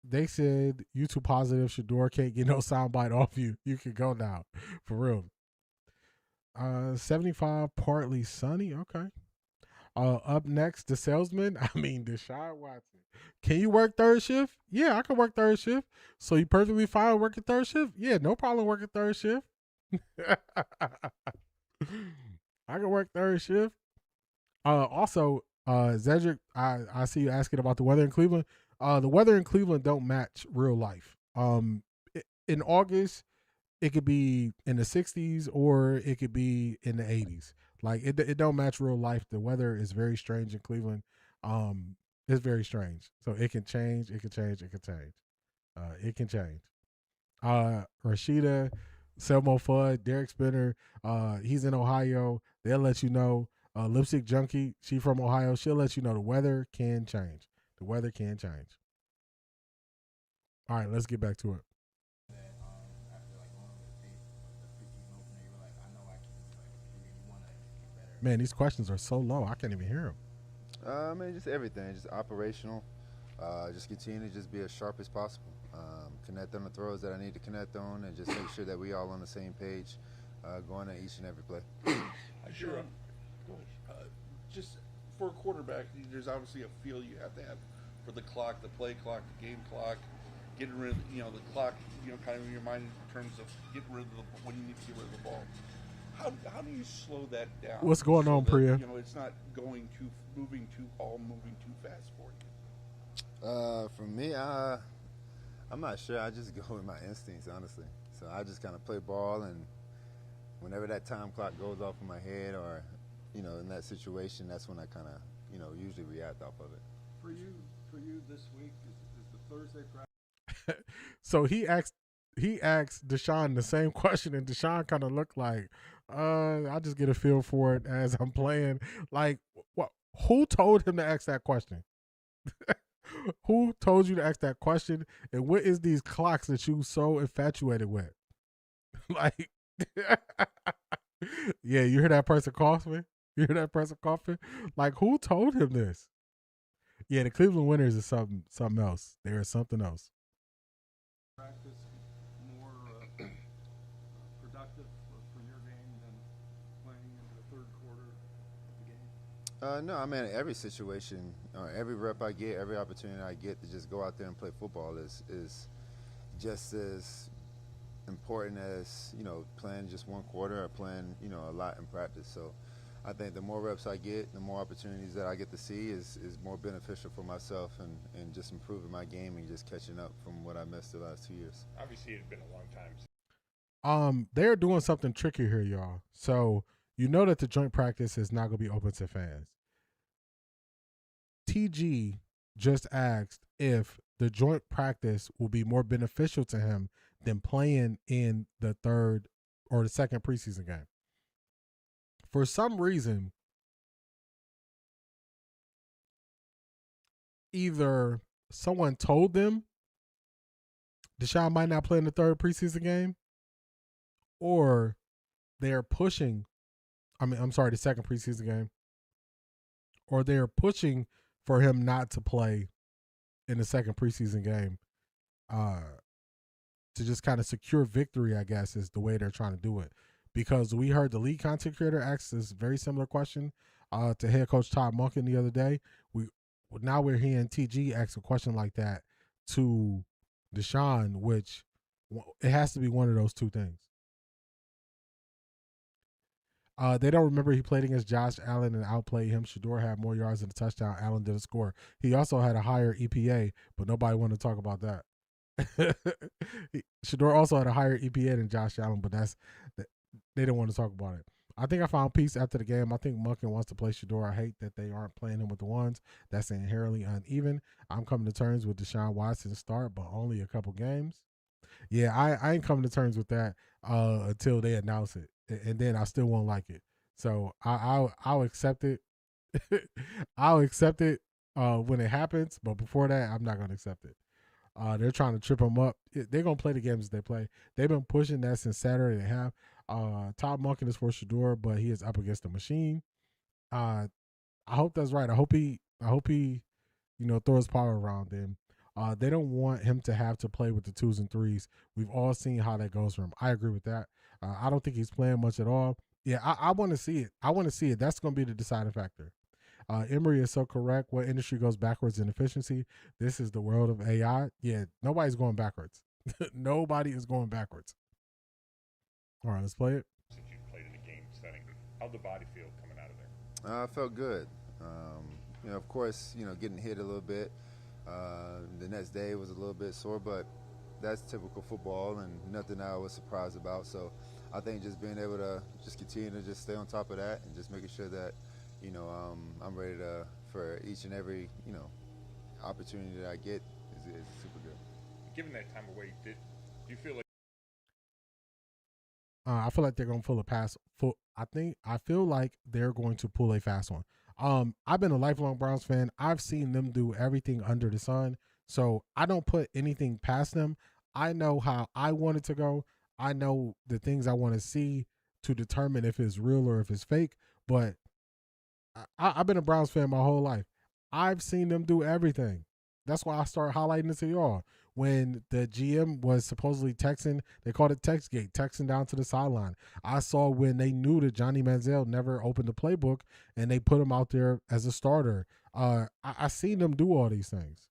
They said you too positive. Shador can't get no soundbite off you. You can go now, for real. 75 partly sunny. Okay. Up next, the salesman. Deshaun Watson. Can you work third shift? Yeah, I can work third shift. So you perfectly fine working third shift? Yeah, no problem working third shift. I can work third shift. Also, Zedric, I see you asking about the weather in Cleveland. The weather in Cleveland don't match real life. In August, it could be in the 60s or it could be in the 80s. Like it don't match real life. The weather is very strange in Cleveland. It's very strange. So it can change. It can change. It can change. It can change. Rashida, Selmo Fudd, Derek Spinner. He's in Ohio. They'll let you know. Lipstick Junkie, she from Ohio. She'll let you know the weather can change. The weather can change. All right, let's get back to it. after going over the tape of the preseason opener, you were like, I know I can really want to Man, these questions are so low. I can't even hear them. I mean, just everything, just operational. Just continue to just be as sharp as possible. Connect on the throws that I need to connect on, and just make sure that we all on the same page going at each and every play. Sure. Just for a quarterback, there's obviously a feel you have to have for the clock, the play clock, the game clock, getting rid of, the clock, kind of in your mind in terms of getting rid of when you need to get rid of the ball. How do you slow that down? What's going on, that, Priya? It's not moving too fast for you. For me, I'm not sure. I just go with my instincts, honestly. So I just kind of play ball, and whenever that time clock goes off in my head, or in that situation, that's when I kind of usually react off of it. For you this week is the Thursday practice. So he asked Deshaun the same question, and Deshaun kind of looked like, I just get a feel for it as I'm playing. Like, what? Who told him to ask that question? Who told you to ask that question? And what is these clocks that you so infatuated with? Like, yeah, you hear that person coughing? You hear that person coughing? Like, who told him this? Yeah, the Cleveland Winners is something else. There is something else. Practice more productive for your game than playing into the third quarter of the game? No, I mean, every situation, every rep I get, every opportunity I get to just go out there and play football is just as important as playing just one quarter or playing a lot in practice. So I think the more reps I get, the more opportunities that I get to see is more beneficial for myself and just improving my game and just catching up from what I missed the last 2 years. Obviously, it had been a long time. They're doing something tricky here, y'all. So that the joint practice is not going to be open to fans. TG just asked if the joint practice will be more beneficial to him than playing in the third or the second preseason game. For some reason, either someone told them Deshaun might not play in the third preseason game, or they're pushing, the second preseason game, or they're pushing for him not to play in the second preseason game to just kind of secure victory, I guess, is the way they're trying to do it. Because we heard the lead content creator ask this very similar question to head coach Todd Monken the other day. Now we're hearing TG ask a question like that to Deshaun, which it has to be one of those two things. They don't remember he played against Josh Allen and outplayed him. Shedeur had more yards than a touchdown. Allen didn't score. He also had a higher EPA, but nobody wanted to talk about that. Shedeur also had a higher EPA than Josh Allen, but they didn't want to talk about it. I think I found peace after the game. I think Monken wants to play Shedeur. I hate that they aren't playing him with the ones. That's inherently uneven. I'm coming to terms with Deshaun Watson's start, but only a couple games. Yeah, I ain't coming to terms with that until they announce it, and then I still won't like it. So I'll accept it. I'll accept it when it happens, but before that, I'm not gonna accept it. They're trying to trip him up. They're gonna play the games they play. They've been pushing that since Saturday. They have. Todd Monken is for Shedeur, but he is up against the machine. I hope that's right. I hope he throws power around them. They don't want him to have to play with the 2s and 3s. We've all seen how that goes for him. I agree with that. I don't think he's playing much at all. Yeah, I want to see it. I want to see it. That's going to be the deciding factor. Emery is so correct. What industry goes backwards in efficiency? This is the world of AI. Yeah, nobody's going backwards. Nobody is going backwards. All right, let's play it. Since you played in a game setting, how'd the body feel coming out of there? I felt good. Of course, getting hit a little bit. The next day was a little bit sore, but that's typical football and nothing I was surprised about. So I think just being able to just continue to just stay on top of that and just making sure that, I'm ready for each and every, opportunity that I get is super good. Given that time away, do you feel like I feel like they're going to pull a pass. I feel like they're going to pull a fast one. I've been a lifelong Browns fan. I've seen them do everything under the sun. So I don't put anything past them. I know how I want it to go. I know the things I want to see to determine if it's real or if it's fake. But I've been a Browns fan my whole life. I've seen them do everything. That's why I started highlighting it to y'all. When the GM was supposedly texting, they called it Textgate, texting down to the sideline. I saw when they knew that Johnny Manziel never opened the playbook and they put him out there as a starter. I seen them do all these things.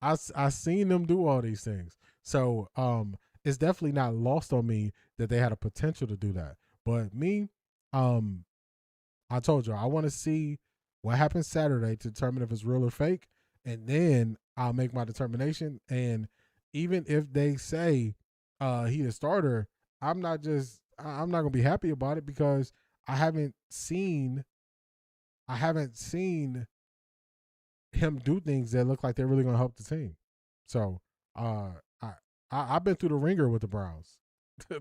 I seen them do all these things. So it's definitely not lost on me that they had a potential to do that. But me, I told you I want to see what happens Saturday to determine if it's real or fake, and then I'll make my determination. And even if they say he's a starter, I'm not gonna be happy about it because I haven't seen him do things that look like they're really gonna help the team. So I've been through the ringer with the Browns,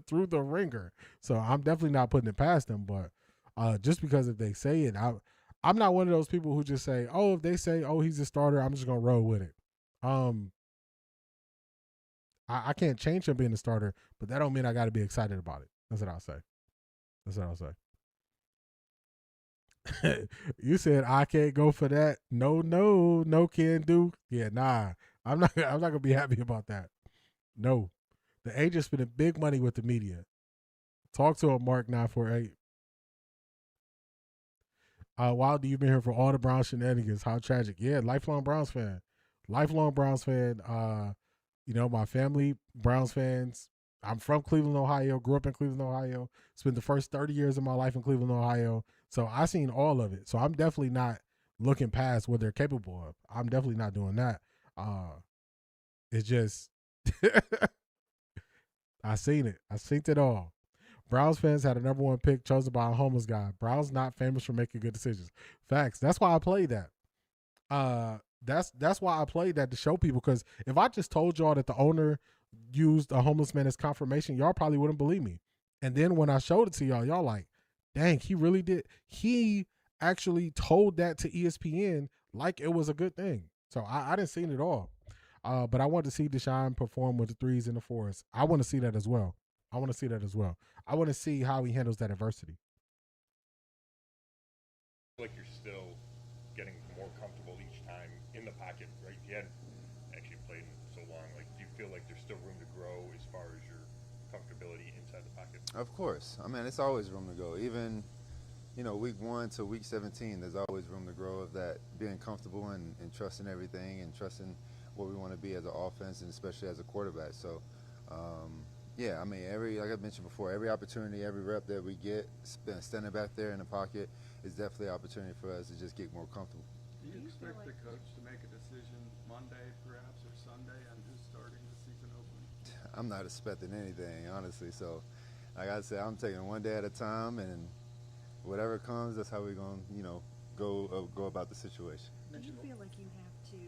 through the ringer. So I'm definitely not putting it past them. But just because if they say it, I'm not one of those people who just say, oh, if they say, oh, he's a starter, I'm just gonna roll with it. I can't change him being a starter, but that don't mean I got to be excited about it. That's what I'll say. You said I can't go for that. No can do. Yeah, nah. I'm not gonna be happy about that. No. The agent's spending big money with the media. Talk to him, Mark 948. Wildy, you've been here for all the Browns shenanigans. How tragic. Yeah, lifelong Browns fan. My family, Browns fans. I'm from Cleveland, Ohio. Grew up in Cleveland, Ohio. Spent the first 30 years of my life in Cleveland, Ohio. So I seen all of it. So I'm definitely not looking past what they're capable of. I'm definitely not doing that. It's just I seen it. I seen it all. Browns fans had a number one pick chosen by a homeless guy. Browns not famous for making good decisions. Facts. That's why I played that. That's why I played that to show people, because if I just told y'all that the owner used a homeless man as confirmation, y'all probably wouldn't believe me. And then when I showed it to y'all like, dang, he really did. He actually told that to ESPN like it was a good thing. So I didn't see it all. But I want to see Deshaun perform with the 3s and the 4s. I want to see that as well. I want to see how he handles that adversity. Like you're still getting more comfortable each time in the pocket, right? You hadn't actually played in so long. Like, do you feel like there's still room to grow as far as your comfortability inside the pocket? Of course. I mean, it's always room to go. Even, week 1 to week 17, there's always room to grow of that, being comfortable and trusting everything and trusting what we want to be as an offense and especially as a quarterback. So, yeah, I mean, like I mentioned before, every opportunity, every rep that we get, standing back there in the pocket, is definitely an opportunity for us to just get more comfortable. Do you expect the coach to make a decision Monday, perhaps, or Sunday on who's starting the season opener? I'm not expecting anything, honestly. So, like I said, I'm taking one day at a time, and whatever comes, that's how we're going to, go about the situation. Do you feel like you have to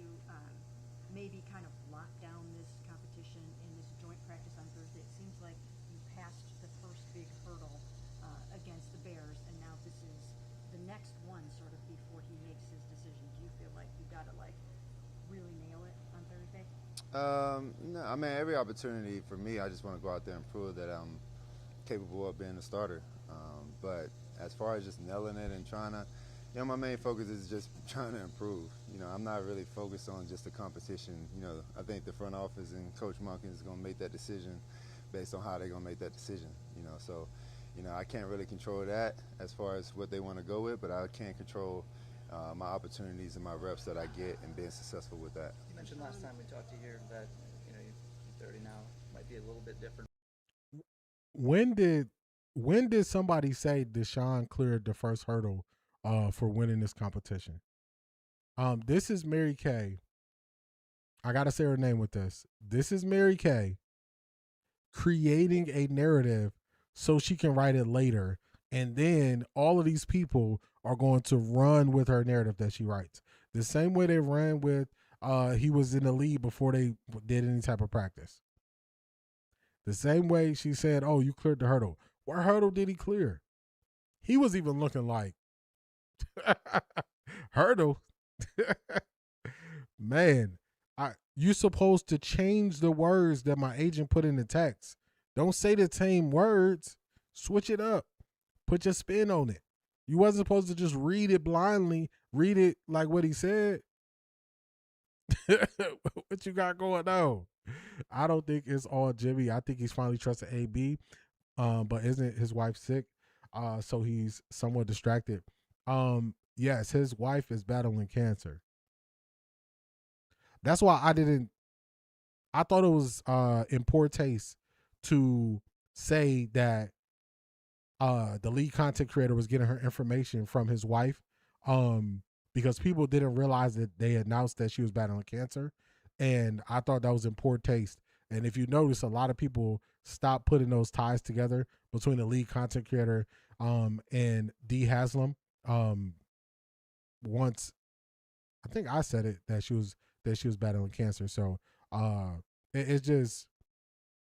maybe kind of lock down this competition in this joint practice on Thursday? It seems like you passed the first big hurdle against the Bears, and now this is the next one sort of before he makes his decision. Do you feel like you got to really nail it on Thursday? No, I mean, every opportunity for me, I just want to go out there and prove that I'm capable of being a starter. But as far as just nailing it and trying to, my main focus is just trying to improve. I'm not really focused on just the competition. I think the front office and Coach Monken is going to make that decision based on how they're going to make that decision. So, I can't really control that as far as what they want to go with, but I can control my opportunities and my reps that I get and being successful with that. You mentioned last time we talked to you here that you're 30 now, might be a little bit different. When did somebody say Deshaun cleared the first hurdle for winning this competition? This is Mary Kay. I gotta say her name with this. This is Mary Kay creating a narrative so she can write it later, and then all of these people are going to run with her narrative that she writes. The same way they ran with he was in the lead before they did any type of practice. The same way she said, oh, you cleared the hurdle. What hurdle did he clear? He was even looking like hurdle. Man, you're supposed to change the words that my agent put in the text. Don't say the same words. Switch it up. Put your spin on it. You wasn't supposed to just read it blindly, read it like what he said. What you got going on? I don't think it's all Jimmy. I think he's finally trusted AB. But isn't his wife sick? So he's somewhat distracted. Yes, his wife is battling cancer. That's why I thought it was in poor taste to say that the lead content creator was getting her information from his wife, because people didn't realize that they announced that she was battling cancer, and I thought that was in poor taste. And if you notice, a lot of people stopped putting those ties together between the lead content creator and Dee Haslam. Once, I think I said it, that she was battling cancer. So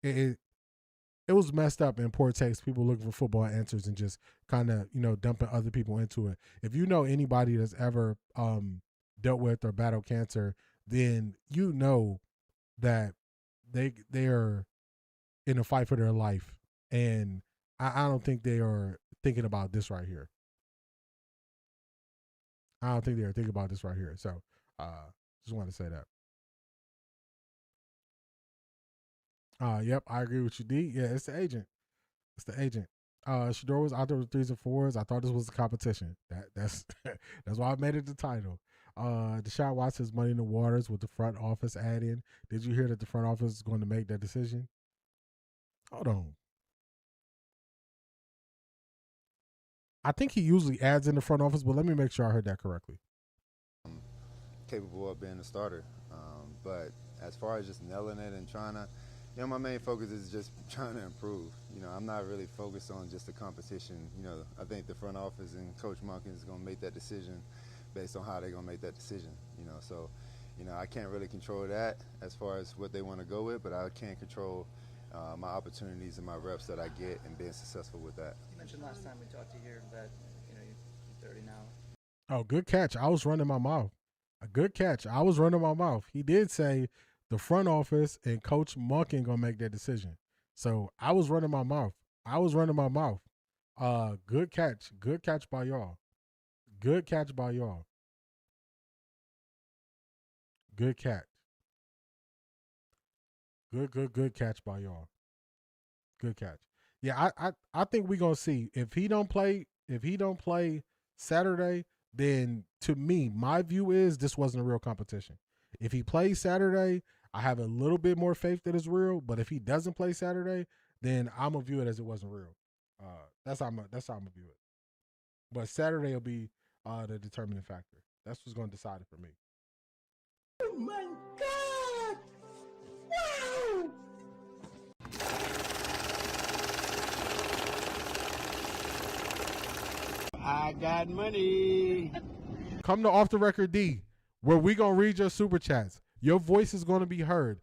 it was messed up in poor taste. People looking for football answers and just kind of, dumping other people into it. If you know anybody that's ever dealt with or battled cancer, then you know that they are in a fight for their life. And I don't think they are thinking about this right here. I don't think they are thinking about this right here. So just want to say that. Yep, I agree with you, D. Yeah, it's the agent. It's the agent. Shador was out there with 3s and 4s. I thought this was a competition. That's that's why I made it the title. Deshaun Watson's money in the waters with the front office add-in. Did you hear that the front office is going to make that decision? Hold on. I think he usually adds in the front office, but let me make sure I heard that correctly. Capable of being a starter. But as far as just nailing it and trying to, my main focus is just trying to improve. I'm not really focused on just the competition. I think the front office and Coach Monken is going to make that decision based on how they're going to make that decision. So, I can't really control that as far as what they want to go with, but I can control my opportunities and my reps that I get and being successful with that. You mentioned last time we talked to you here that you're 30 now. Oh, good catch. I was running my mouth. A good catch. I was running my mouth. He did say the front office and Coach Monken gonna make that decision. So I was running my mouth. Good catch. Good catch by y'all. Good catch by y'all. Good catch. Good catch by y'all. Good catch. Yeah, I think we're gonna see. If he don't play Saturday, then to me, my view is this wasn't a real competition. If he plays Saturday, I have a little bit more faith that it's real. But if he doesn't play Saturday, then I'm gonna view it as it wasn't real. That's how I'm gonna view it. But Saturday will be the determining factor. That's what's gonna decide it for me. Oh my God! Wow! I got money. Come to Off the Record D, where we gonna read your super chats. Your voice is gonna be heard.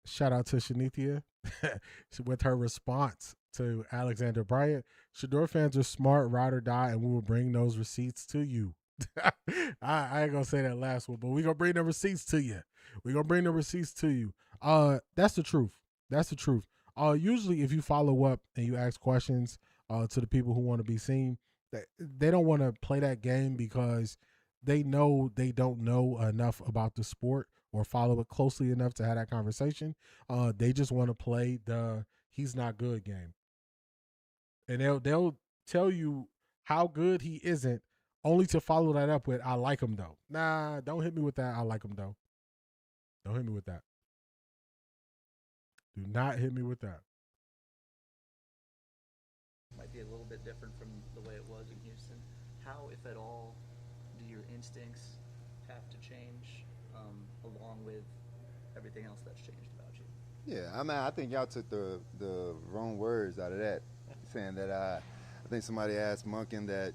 Shout out to Shanithia with her response to Alexander Bryant. Shador fans are smart, ride or die, and we will bring those receipts to you. I ain't gonna say that last one, but we gonna bring the receipts to you. That's the truth. Usually if you follow up and you ask questions to the people who want to be seen, they don't want to play that game because they know they don't know enough about the sport or follow it closely enough to have that conversation. They just want to play the he's not good game. And they'll tell you how good he isn't, only to follow that up with, I like him though. Nah, don't hit me with that. I like him though. Don't hit me with that. Do not hit me with that. Might be a little bit different from the way it was in Houston. How, if at all, do your instincts have to change along with everything else that's changed about you? Yeah, I think y'all took the wrong words out of that, saying that I think somebody asked Monken that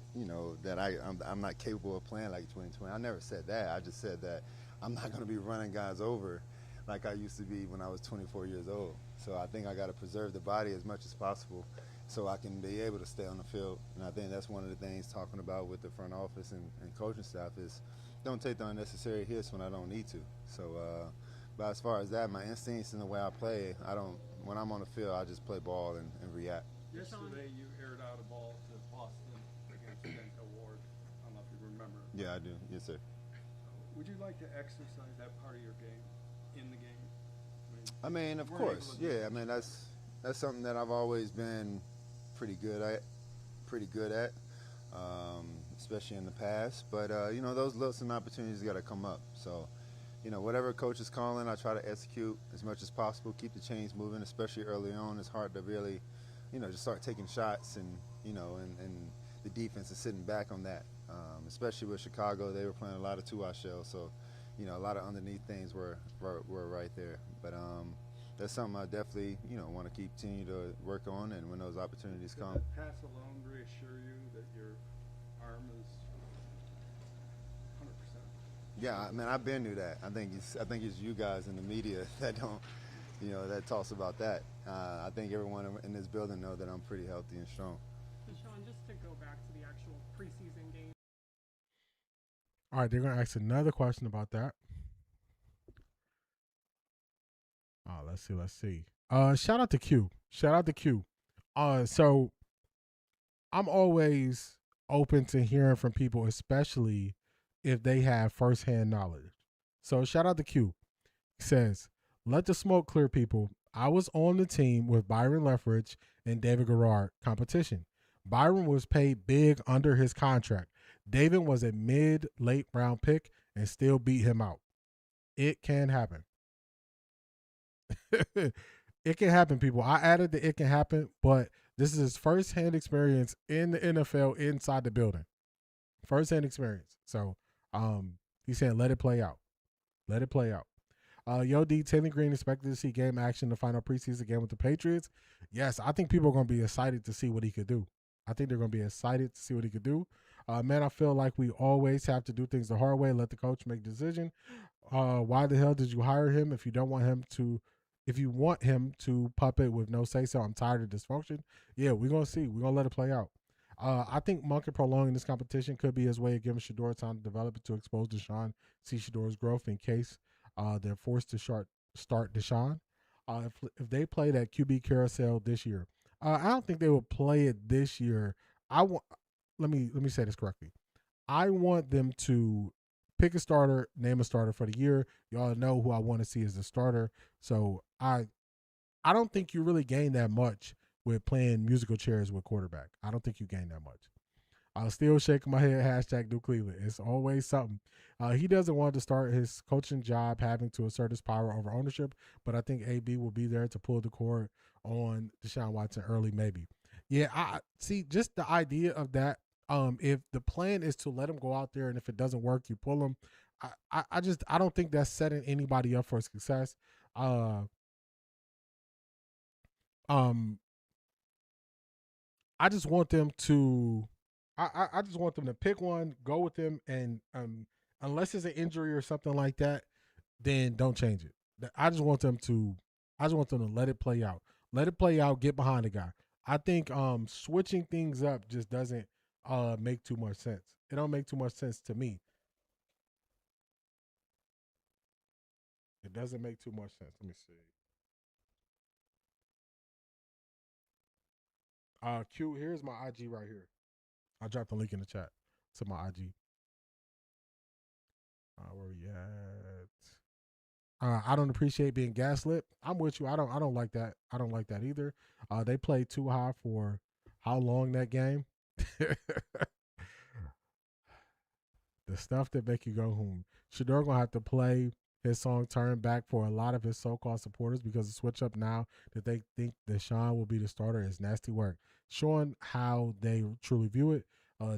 that I'm not capable of playing like 2020. I never said that. I just said that I'm not going to be running guys over like I used to be when I was 24 years old. So I think I got to preserve the body as much as possible so I can be able to stay on the field. And I think that's one of the things talking about with the front office and coaching staff is don't take the unnecessary hits when I don't need to. So, but as far as that, my instincts and the way I play, when I'm on the field, I just play ball and react. Yesterday you aired out a ball to Boston Yeah, I do. Yes, sir. Would you like to exercise that part of your game in the game? I mean, of course. Yeah, I mean, that's something that I've always been pretty good at, especially in the past. But, you know, those looks and opportunities got to come up. So, you know, whatever coach is calling, I try to execute as much as possible, keep the chains moving, especially early on. It's hard to really, you know, just start taking shots and, you know, and the defense is sitting back on that. Especially with Chicago, they were playing a lot of two-out shells. So, you know, a lot of underneath things were right there. But that's something I definitely, you know, want to continue to work on, and when those opportunities come. Does that pass alone reassure you that your arm is 100%? Yeah, I mean, I've been through that. I think it's you guys in the media that don't, you know, that talks about that. I think everyone in this building know that I'm pretty healthy and strong. Deshaun, just to go back to the actual preseason game. All right, they're going to ask another question about that. Oh, let's see. Shout out to Q. So I'm always open to hearing from people, especially if they have firsthand knowledge. So shout out to Q. He says, "Let the smoke clear, people. I was on the team with Byron Leftwich and David Garrard competition. Byron was paid big under his contract. David was a mid-late round pick and still beat him out. It can happen." It can happen, people. I added the "it can happen," but this is his first-hand experience in the NFL inside the building. First-hand experience. So he's saying let it play out. Let it play out. Yo, D, Taylor Green expected to see game action in the final preseason game with the Patriots. Yes, I think people are going to be excited to see what he could do. Man, I feel like we always have to do things the hard way, let the coach make the decision. Why the hell did you hire him if you want him to puppet with no say-so? I'm tired of dysfunction. Yeah, we're going to see. We're going to let it play out. I think Monken prolonging this competition could be his way of giving Shedeur time to develop it to expose Deshaun, see Shedeur's growth in case they're forced to start Deshaun. If they play that QB carousel this year, I don't think they will play it this year. Let me say this correctly. I want them to pick a starter, name a starter for the year. Y'all know who I want to see as the starter. So I don't think you really gain that much with playing musical chairs with quarterback. I don't think you gain that much. I'll still shake my head, #NewCLE. It's always something. He doesn't want to start his coaching job having to assert his power over ownership, but I think AB will be there to pull the cord on Deshaun Watson early, maybe. Yeah, I see just the idea of that. If the plan is to let him go out there and if it doesn't work, you pull him. I don't think that's setting anybody up for success. I just want them to I just want them to pick one, go with them, and unless it's an injury or something like that, then don't change it. I just want them to let it play out. Let it play out, get behind the guy. I think switching things up just doesn't make too much sense. It don't make too much sense to me. It doesn't make too much sense. Let me see. Q, here's my IG right here. I'll drop the link in the chat to my IG. Where we at? I don't appreciate being gaslit. I'm with you. I don't like that. I don't like that either. They played too high for how long that game? The stuff that make you go home. Shedeur gonna have to play his song "Turn Back" for a lot of his so-called supporters because the switch up now that they think Deshaun will be the starter is nasty work. Showing how they truly view it.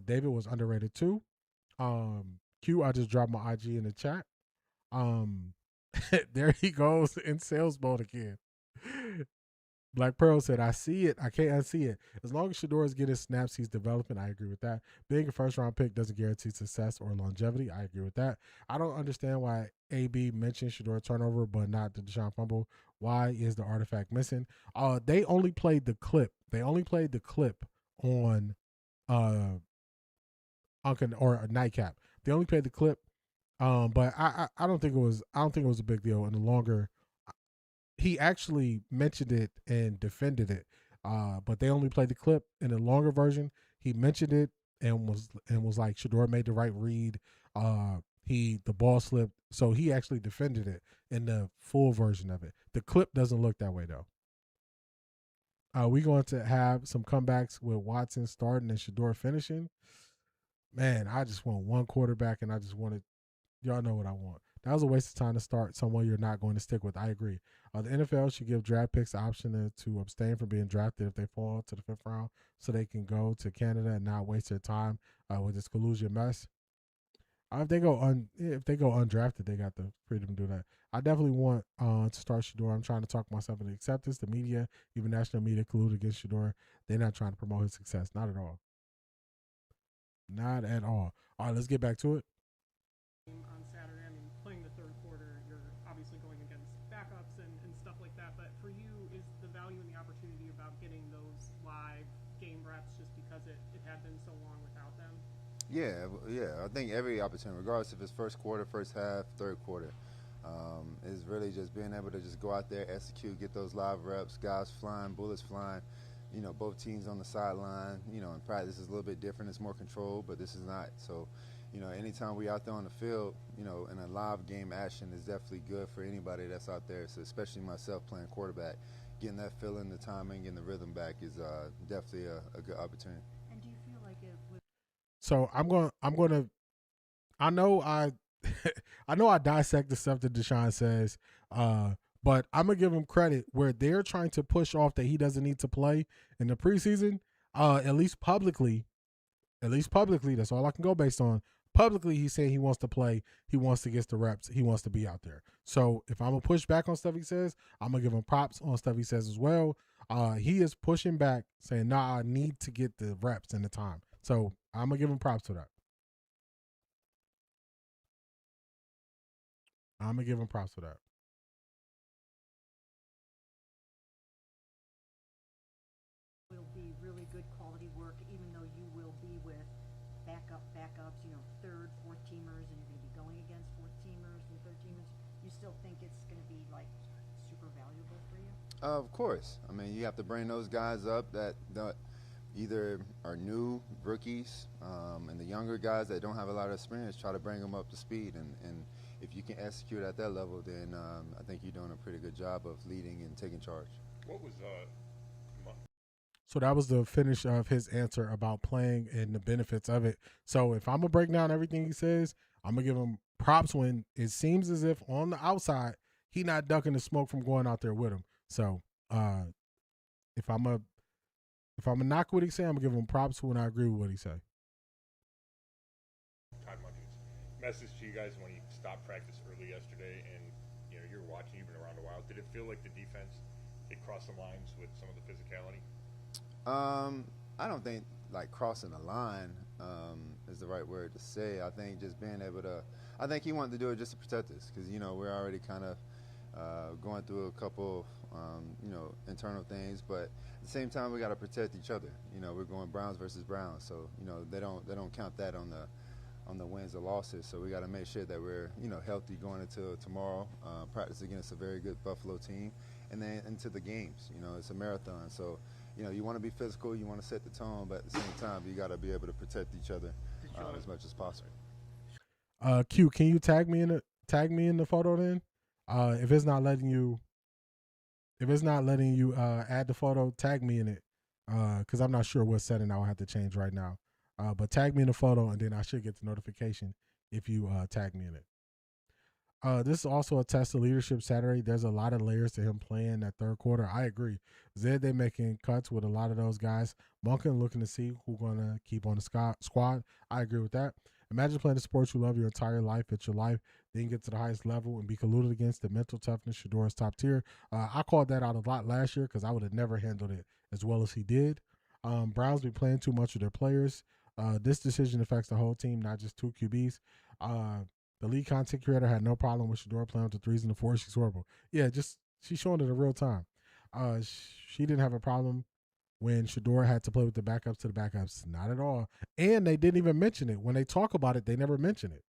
David was underrated too. Q, I just dropped my IG in the chat. There he goes in sales mode again. Black Pearl said, "I see it. I can't unsee it. As long as Shedeur is getting snaps, he's developing." I agree with that. Being a first-round pick doesn't guarantee success or longevity. I agree with that. I don't understand why AB mentioned Shedeur turnover, but not the Deshaun fumble. Why is the artifact missing? They only played the clip. They only played the clip on Monken or Nightcap. They only played the clip. But I don't think it was. I don't think it was a big deal. And the longer. He actually mentioned it and defended it, but they only played the clip. In the longer version, he mentioned it and was like Shador made the right read. The ball slipped, so he actually defended it in the full version of it. The clip doesn't look that way though. We're going to have some comebacks with Watson starting and Shador finishing. Man, I just want one quarterback, and I just wanted y'all know what I want. That was a waste of time to start someone you're not going to stick with. I agree. The NFL should give draft picks the option to abstain from being drafted if they fall to the 5th round, so they can go to Canada and not waste their time with this collusion mess. If they go undrafted, they got the freedom to do that. I definitely want to start Shador. I'm trying to talk myself into acceptance. The media, even national media, collude against Shador. They're not trying to promote his success. Not at all. Not at all. All right, let's get back to it. On Saturday, I mean, playing the third quarter, you're obviously going against backups and stuff like that. But for you, is the value and the opportunity about getting those live game reps just because it had been so long without them? Yeah. I think every opportunity, regardless if it's first quarter, first half, third quarter, is really just being able to just go out there, execute, get those live reps, guys flying, bullets flying. You know, both teams on the sideline. You know, in practice is a little bit different. It's more controlled, but this is not. So, you know, anytime we out there on the field, you know, in a live game action is definitely good for anybody that's out there. So, especially myself playing quarterback, getting that feeling, the timing, and the rhythm back is definitely a good opportunity. And do you feel like it would? So I'm gonna. I know I dissect the stuff that Deshaun says, but I'm gonna give him credit where they're trying to push off that he doesn't need to play in the preseason. At least publicly, that's all I can go based on. Publicly, he's saying he wants to play. He wants to get the reps. He wants to be out there. So if I'm gonna push back on stuff he says, I'm gonna give him props on stuff he says as well. He is pushing back, saying, "Nah, I need to get the reps and the time." So I'm gonna give him props for that. Will be really good quality work, even though you will be with backups, you know, third, fourth teamers, and you're going to be going against fourth teamers and third teamers. You still think it's going to be like super valuable for you? Of course. I mean, you have to bring those guys up that either are new rookies, and the younger guys that don't have a lot of experience. Try to bring them up to speed, and if you can execute at that level, then I think you're doing a pretty good job of leading and taking charge. What was So that was the finish of his answer about playing and the benefits of it. So if I'm going to break down everything he says, I'm going to give him props when it seems as if on the outside, he not ducking the smoke from going out there with him. So if I'm a knock what he say, I'm going to give him props when I agree with what he say. Todd Monken's message to you guys when he stopped practice early yesterday, and you know you're watching, you've been around a while. Did it feel like the defense crossed the lines with some of the physicality? I don't think like crossing the line is the right word to say. I think just being able to. I think he wanted to do it just to protect us because you know we're already kind of going through a couple you know internal things, but at the same time we got to protect each other. You know we're going Browns versus Browns, so you know they don't count that on the wins or losses. So we got to make sure that we're you know healthy going into tomorrow, practice against a very good Buffalo team, and then into the games. You know it's a marathon, so. You know, you want to be physical, you want to set the tone, but at the same time, you got to be able to protect each other as much as possible. Q, can you tag me in the photo then? If it's not letting you add the photo, tag me in it, because I'm not sure what setting I'll have to change right now. But tag me in the photo, and then I should get the notification if you tag me in it. This is also a test of leadership Saturday. There's a lot of layers to him playing that third quarter. I agree. Zed, they making cuts with a lot of those guys. Monken looking to see who's going to keep on the squad. I agree with that. Imagine playing the sports you love your entire life. It's your life. Then get to the highest level and be colluded against. The mental toughness, Shador is top tier. I called that out a lot last year because I would have never handled it as well as he did. Browns be playing too much with their players. This decision affects the whole team, not just two QBs. The lead content creator had no problem with Shador playing with the threes and the fours. She's horrible. Yeah, she's showing it in real time. She didn't have a problem when Shador had to play with the backups to the backups. Not at all. And they didn't even mention it. When they talk about it, they never mention it.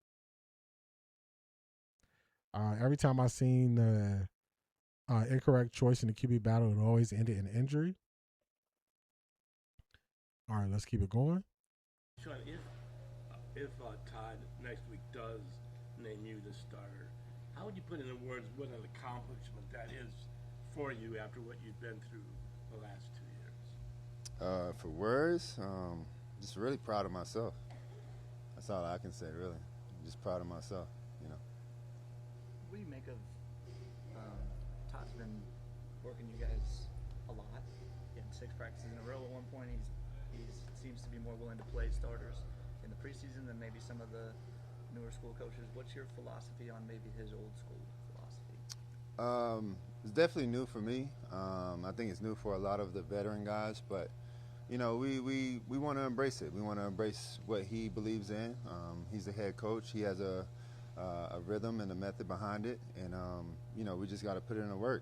Every time I seen the incorrect choice in the QB battle, it always ended in injury. All right, let's keep it going. Sean, if Todd next week does name you the starter, how would you put into words what an accomplishment that is for you after what you've been through the last 2 years? For words, just really proud of myself. That's all I can say, really. I'm just proud of myself, you know. What do you make of Todd's been working you guys a lot, getting 6 practices in a row at one point. He seems to be more willing to play starters in the preseason than maybe some of the newer school coaches. What's your philosophy on maybe his old school philosophy? It's definitely new for me. I think it's new for a lot of the veteran guys, but you know, we want to embrace it. We want to embrace what he believes in. He's the head coach. He has a rhythm and a method behind it, and you know, we just got to put it in the work.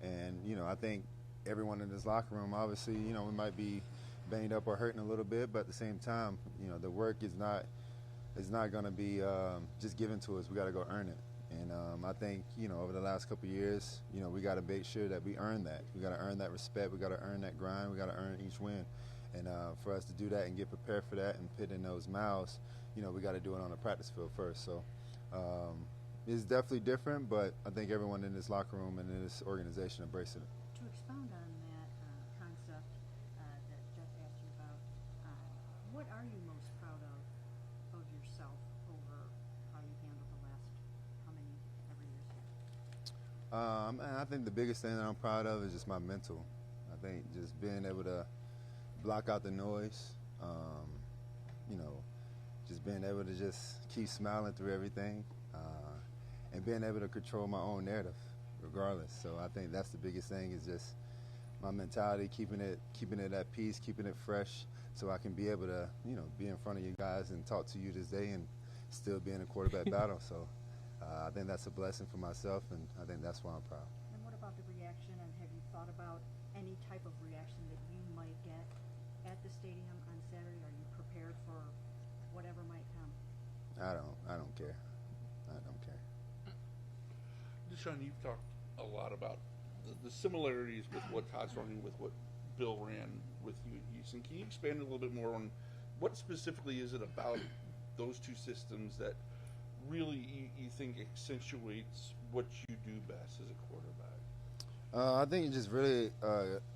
And you know, I think everyone in this locker room, obviously, you know, we might be banged up or hurting a little bit, but at the same time, you know, the work is not going to be just given to us. We got to go earn it. And I think, you know, over the last couple of years, you know, we got to make sure that we earn that. We got to earn that respect. We got to earn that grind. We got to earn each win. And for us to do that and get prepared for that and put in those miles, you know, we got to do it on the practice field first. So it's definitely different, but I think everyone in this locker room and in this organization embracing it. To expound on that concept that Jeff asked you about, what are you most proud of yourself over how you handled the last ever years here? I think the biggest thing that I'm proud of is just my mental. I think just being able to block out the noise, you know, just being able to just keep smiling through everything, and being able to control my own narrative regardless. So I think that's the biggest thing, is just my mentality, keeping it at peace, keeping it fresh, so I can be able to, you know, be in front of you guys and talk to you this day and still be in a quarterback battle. So I think that's a blessing for myself, and I think that's why I'm proud. And what about the reaction, and have you thought about any type of reaction that you might get at the stadium on Saturday? Are you prepared for whatever might come? I don't care. I don't care. Deshaun, you've talked a lot about the similarities with what Todd's running with what Bill ran with you at Houston. Can you expand a little bit more on what specifically is it about those two systems that really you think accentuates what you do best as a quarterback? I think it's just really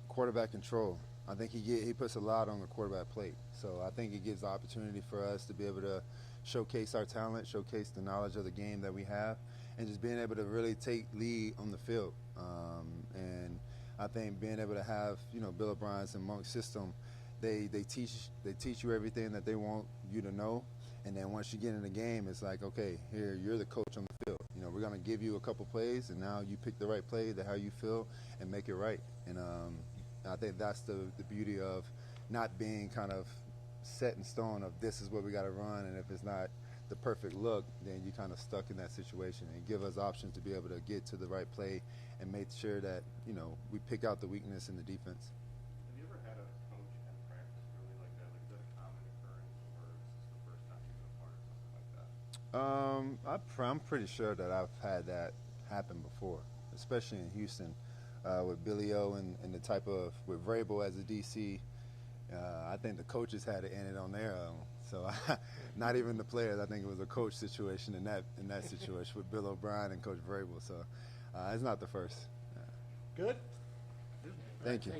quarterback control. I think he puts a lot on the quarterback plate. So I think it gives the opportunity for us to be able to showcase our talent, showcase the knowledge of the game that we have, and just being able to really take lead on the field. And I think being able to have, you know, Bill O'Brien's and Monk's system, they teach you everything that they want you to know. And then once you get in the game, it's like, okay, here, you're the coach on the field. You know, we're going to give you a couple plays, and now you pick the right play, how you feel, and make it right. And I think that's the beauty of not being kind of set in stone of this is what we got to run, and if it's not the perfect look, then you're kind of stuck in that situation, and give us options to be able to get to the right play and make sure that, you know, we pick out the weakness in the defense. Have you ever had a coach in practice really like that? Like, is that a common occurrence, or is this the first time you've been a part of something like that? I'm pretty sure that I've had that happen before, especially in Houston with Billy O and the type of, with Vrabel as a DC. I think the coaches had it in it on their own. So not even the players. I think it was a coach situation in that situation with Bill O'Brien and Coach Vrabel. So it's not the first. Good. Thank you.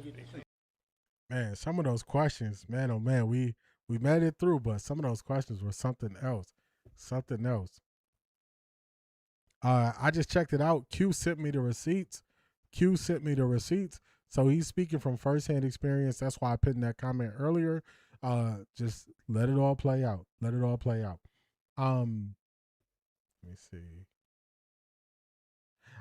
Man, some of those questions, man, oh man, we made it through, but some of those questions were something else. Something else. I just checked it out. Q sent me the receipts. So he's speaking from firsthand experience. That's why I put in that comment earlier. Just let it all play out. Let me see.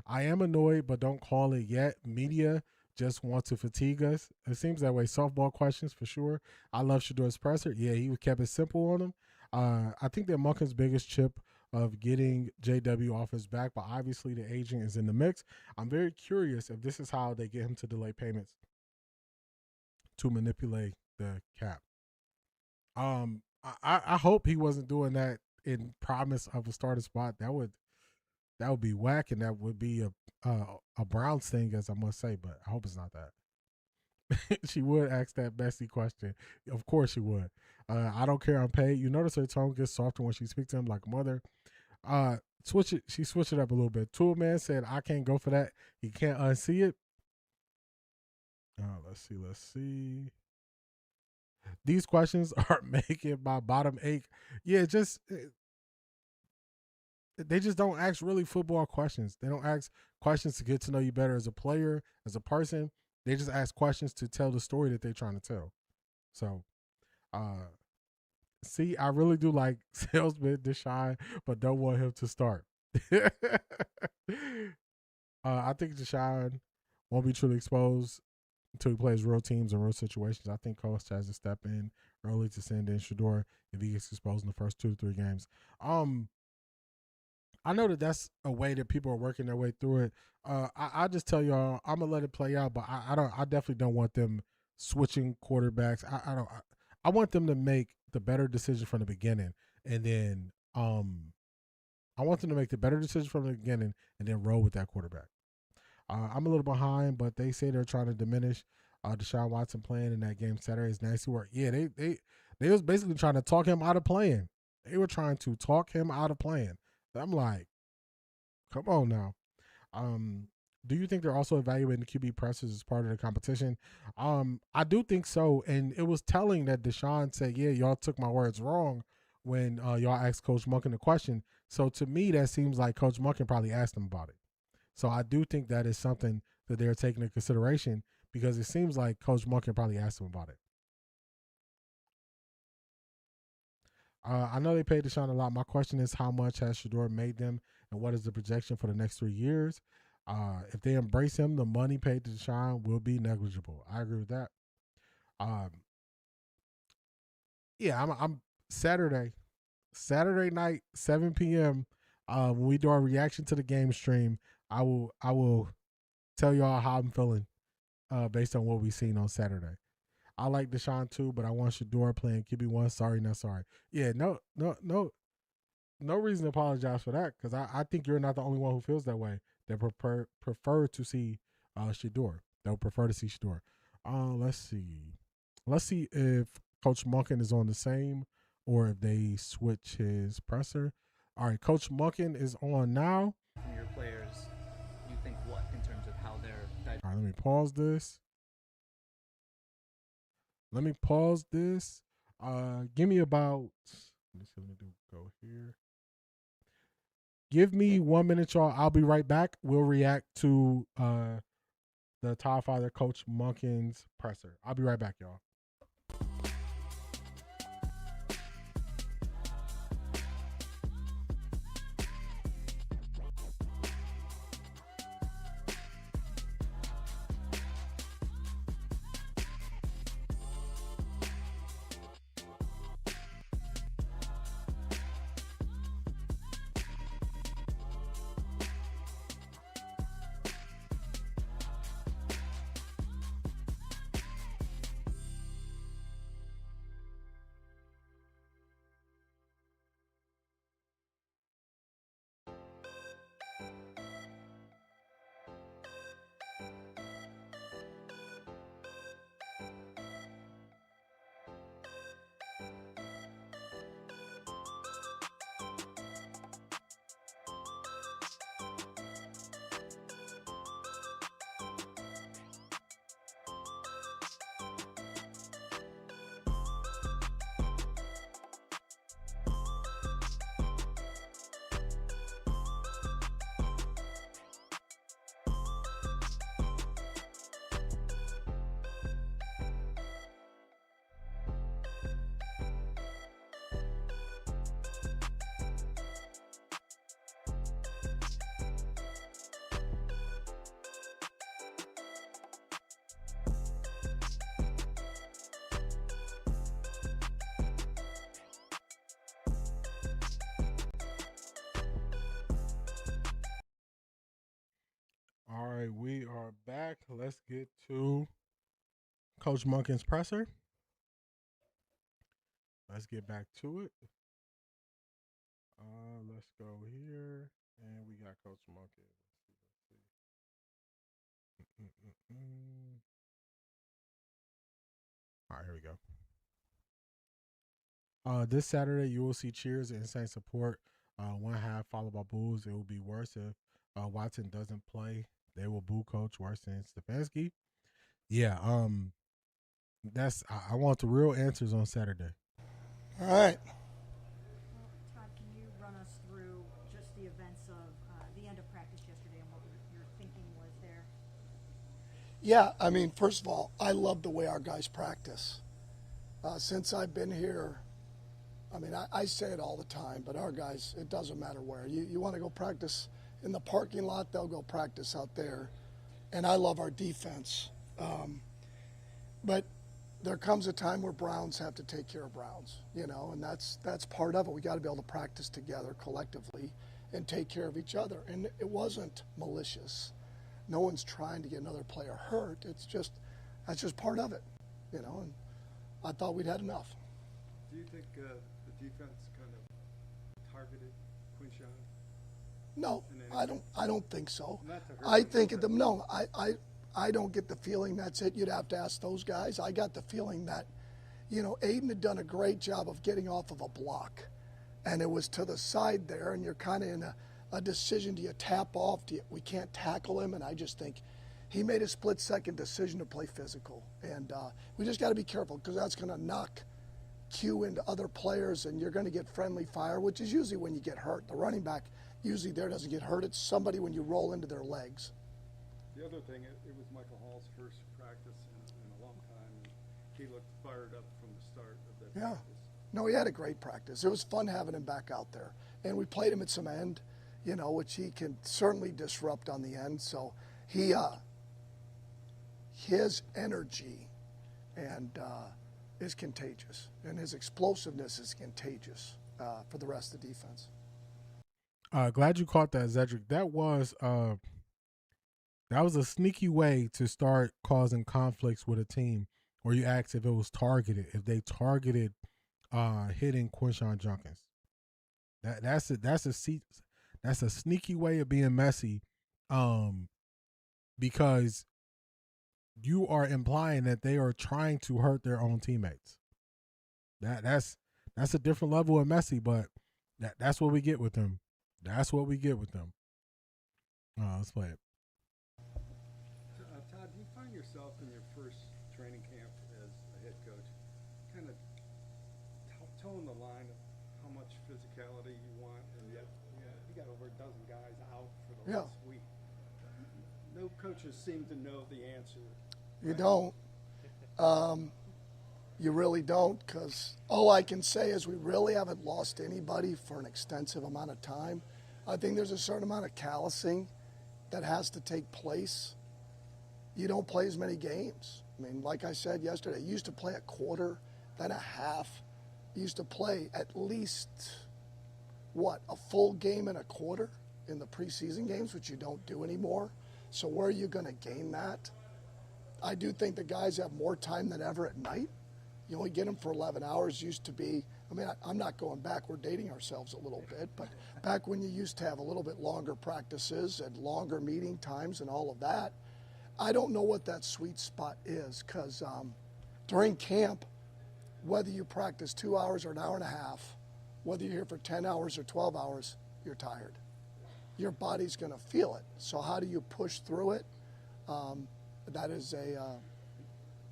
I am annoyed, but don't call it yet. Media just want to fatigue us. It seems that way. Softball questions for sure. I love Shador's presser. Yeah, he kept it simple on him. I think that Monken's biggest chip of getting JW off his back, but obviously the aging is in the mix. I'm very curious if this is how they get him to delay payments to manipulate the cap. I hope he wasn't doing that in promise of a starting spot. That would be whack, and that would be a Browns thing, as I must say, but I hope it's not that. She would ask that messy question. Of course she would. I don't care. I'm paid. You notice her tone gets softer when she speaks to him like a mother. Switch it. She switched it up a little bit. Tool Man said, "I can't go for that. He can't unsee it." Let's see. Let's see. These questions are making my bottom ache. Yeah, they just don't ask really football questions. They don't ask questions to get to know you better as a player, as a person. They just ask questions to tell the story that they're trying to tell. So, see, I really do like salesman Deshaun, but don't want him to start. I think Deshaun won't be truly exposed until he plays real teams and real situations. I think Coach has to step in early to send in Shador if he gets exposed in the first 2 to 3 games. I know that that's a way that people are working their way through it. I just tell y'all, I'm gonna let it play out, but I definitely don't want them switching quarterbacks. I want them to make the better decision from the beginning, and then I want them to make the better decision from the beginning, and then roll with that quarterback. I'm a little behind, but they say they're trying to diminish Deshaun Watson playing in that game Saturday. Is nasty work. Yeah, they was basically trying to talk him out of playing. They were trying to talk him out of playing. I'm like, come on now. Do you think they're also evaluating the QB pressers as part of the competition? I do think so. And it was telling that Deshaun said, yeah, y'all took my words wrong when y'all asked Coach Monken the question. So to me, that seems like Coach Monken probably asked him about it. So I do think that is something that they're taking into consideration because it seems like Coach Monken probably asked him about it. I know they paid Deshaun a lot. My question is, how much has Shador made them, and what is the projection for the next 3 years? If they embrace him, the money paid to Deshaun will be negligible. I agree with that. Yeah, I'm Saturday night, 7 p.m. When we do our reaction to the game stream, I will tell y'all how I'm feeling based on what we've seen on Saturday. I like Deshaun too, but I want Shador playing QB1. Sorry, not sorry. Yeah, no reason to apologize for that because I think you're not the only one who feels that way. That prefer to see Shador. That would prefer to see Shador. Let's see if Coach Monken is on the same or if they switch his presser. All right, Coach Monken is on now. From your players, you think what in terms of how they're... All right, let me pause this. Give me about, let me go here. Give me 1 minute, y'all. I'll be right back. We'll react to the Todd Father, Coach Monken's presser. I'll be right back, y'all. All right, we are back. Let's get to Coach Monken's presser. Let's get back to it. Let's go here, and we got Coach Monken. Let's see. All right, here we go. This Saturday, you will see cheers and insane support. One half followed by boos. It will be worse if Watson doesn't play. They will boo coach worse than Stefanski. Yeah, I want the real answers on Saturday. All right. Todd, can you run us through just the events of the end of practice yesterday and what your thinking was there? Yeah, I mean, first of all, I love the way our guys practice. Since I've been here, I mean, I say it all the time, but our guys, it doesn't matter where. You want to go practice in the parking lot, they'll go practice out there. And I love our defense. But there comes a time where Browns have to take care of Browns, you know, and that's part of it. We got to be able to practice together collectively and take care of each other. And it wasn't malicious. No one's trying to get another player hurt. That's just part of it, you know. And I thought we'd had enough. Do you think the defense kind of targeted Quinshon? No, I don't think so. I think I don't get the feeling that's it. You'd have to ask those guys. I got the feeling that, you know, Aiden had done a great job of getting off of a block, and it was to the side there, and you're kind of in a decision. Do you tap off? We can't tackle him, and I just think he made a split-second decision to play physical, and we just got to be careful because that's going to knock Q into other players, and you're going to get friendly fire, which is usually when you get hurt. The running back usually there doesn't get hurt. It's somebody when you roll into their legs. The other thing, it was Michael Hall's first practice in a long time, and he looked fired up from the start of that practice. No, he had a great practice. It was fun having him back out there. And we played him at some end, you know, which he can certainly disrupt on the end. So his energy and is contagious, and his explosiveness is contagious for the rest of the defense. Glad you caught that, Zedric. That was a sneaky way to start causing conflicts with a team, where you asked if it was targeted, if they targeted hitting Quinshon Judkins. That's a sneaky way of being messy, because you are implying that they are trying to hurt their own teammates. That's a different level of messy, but that's what we get with them. That's what we get with them. Let's play it. Todd, do you find yourself in your first training camp as a head coach kind of towing the line of how much physicality you want, and yet you got over a dozen guys out for the last week. No coaches seem to know the answer. You don't. You really don't, because all I can say is we really haven't lost anybody for an extensive amount of time. I think there's a certain amount of callousing that has to take place. You don't play as many games. I mean, like I said yesterday, you used to play a quarter, then a half. You used to play at least, a full game and a quarter in the preseason games, which you don't do anymore. So where are you going to gain that? I do think the guys have more time than ever at night. You only get them for 11 hours. Used to be, I mean, I'm not going back. We're dating ourselves a little bit. But back when you used to have a little bit longer practices and longer meeting times and all of that, I don't know what that sweet spot is, because during camp, whether you practice 2 hours or an hour and a half, whether you're here for 10 hours or 12 hours, you're tired. Your body's going to feel it. So how do you push through it? That is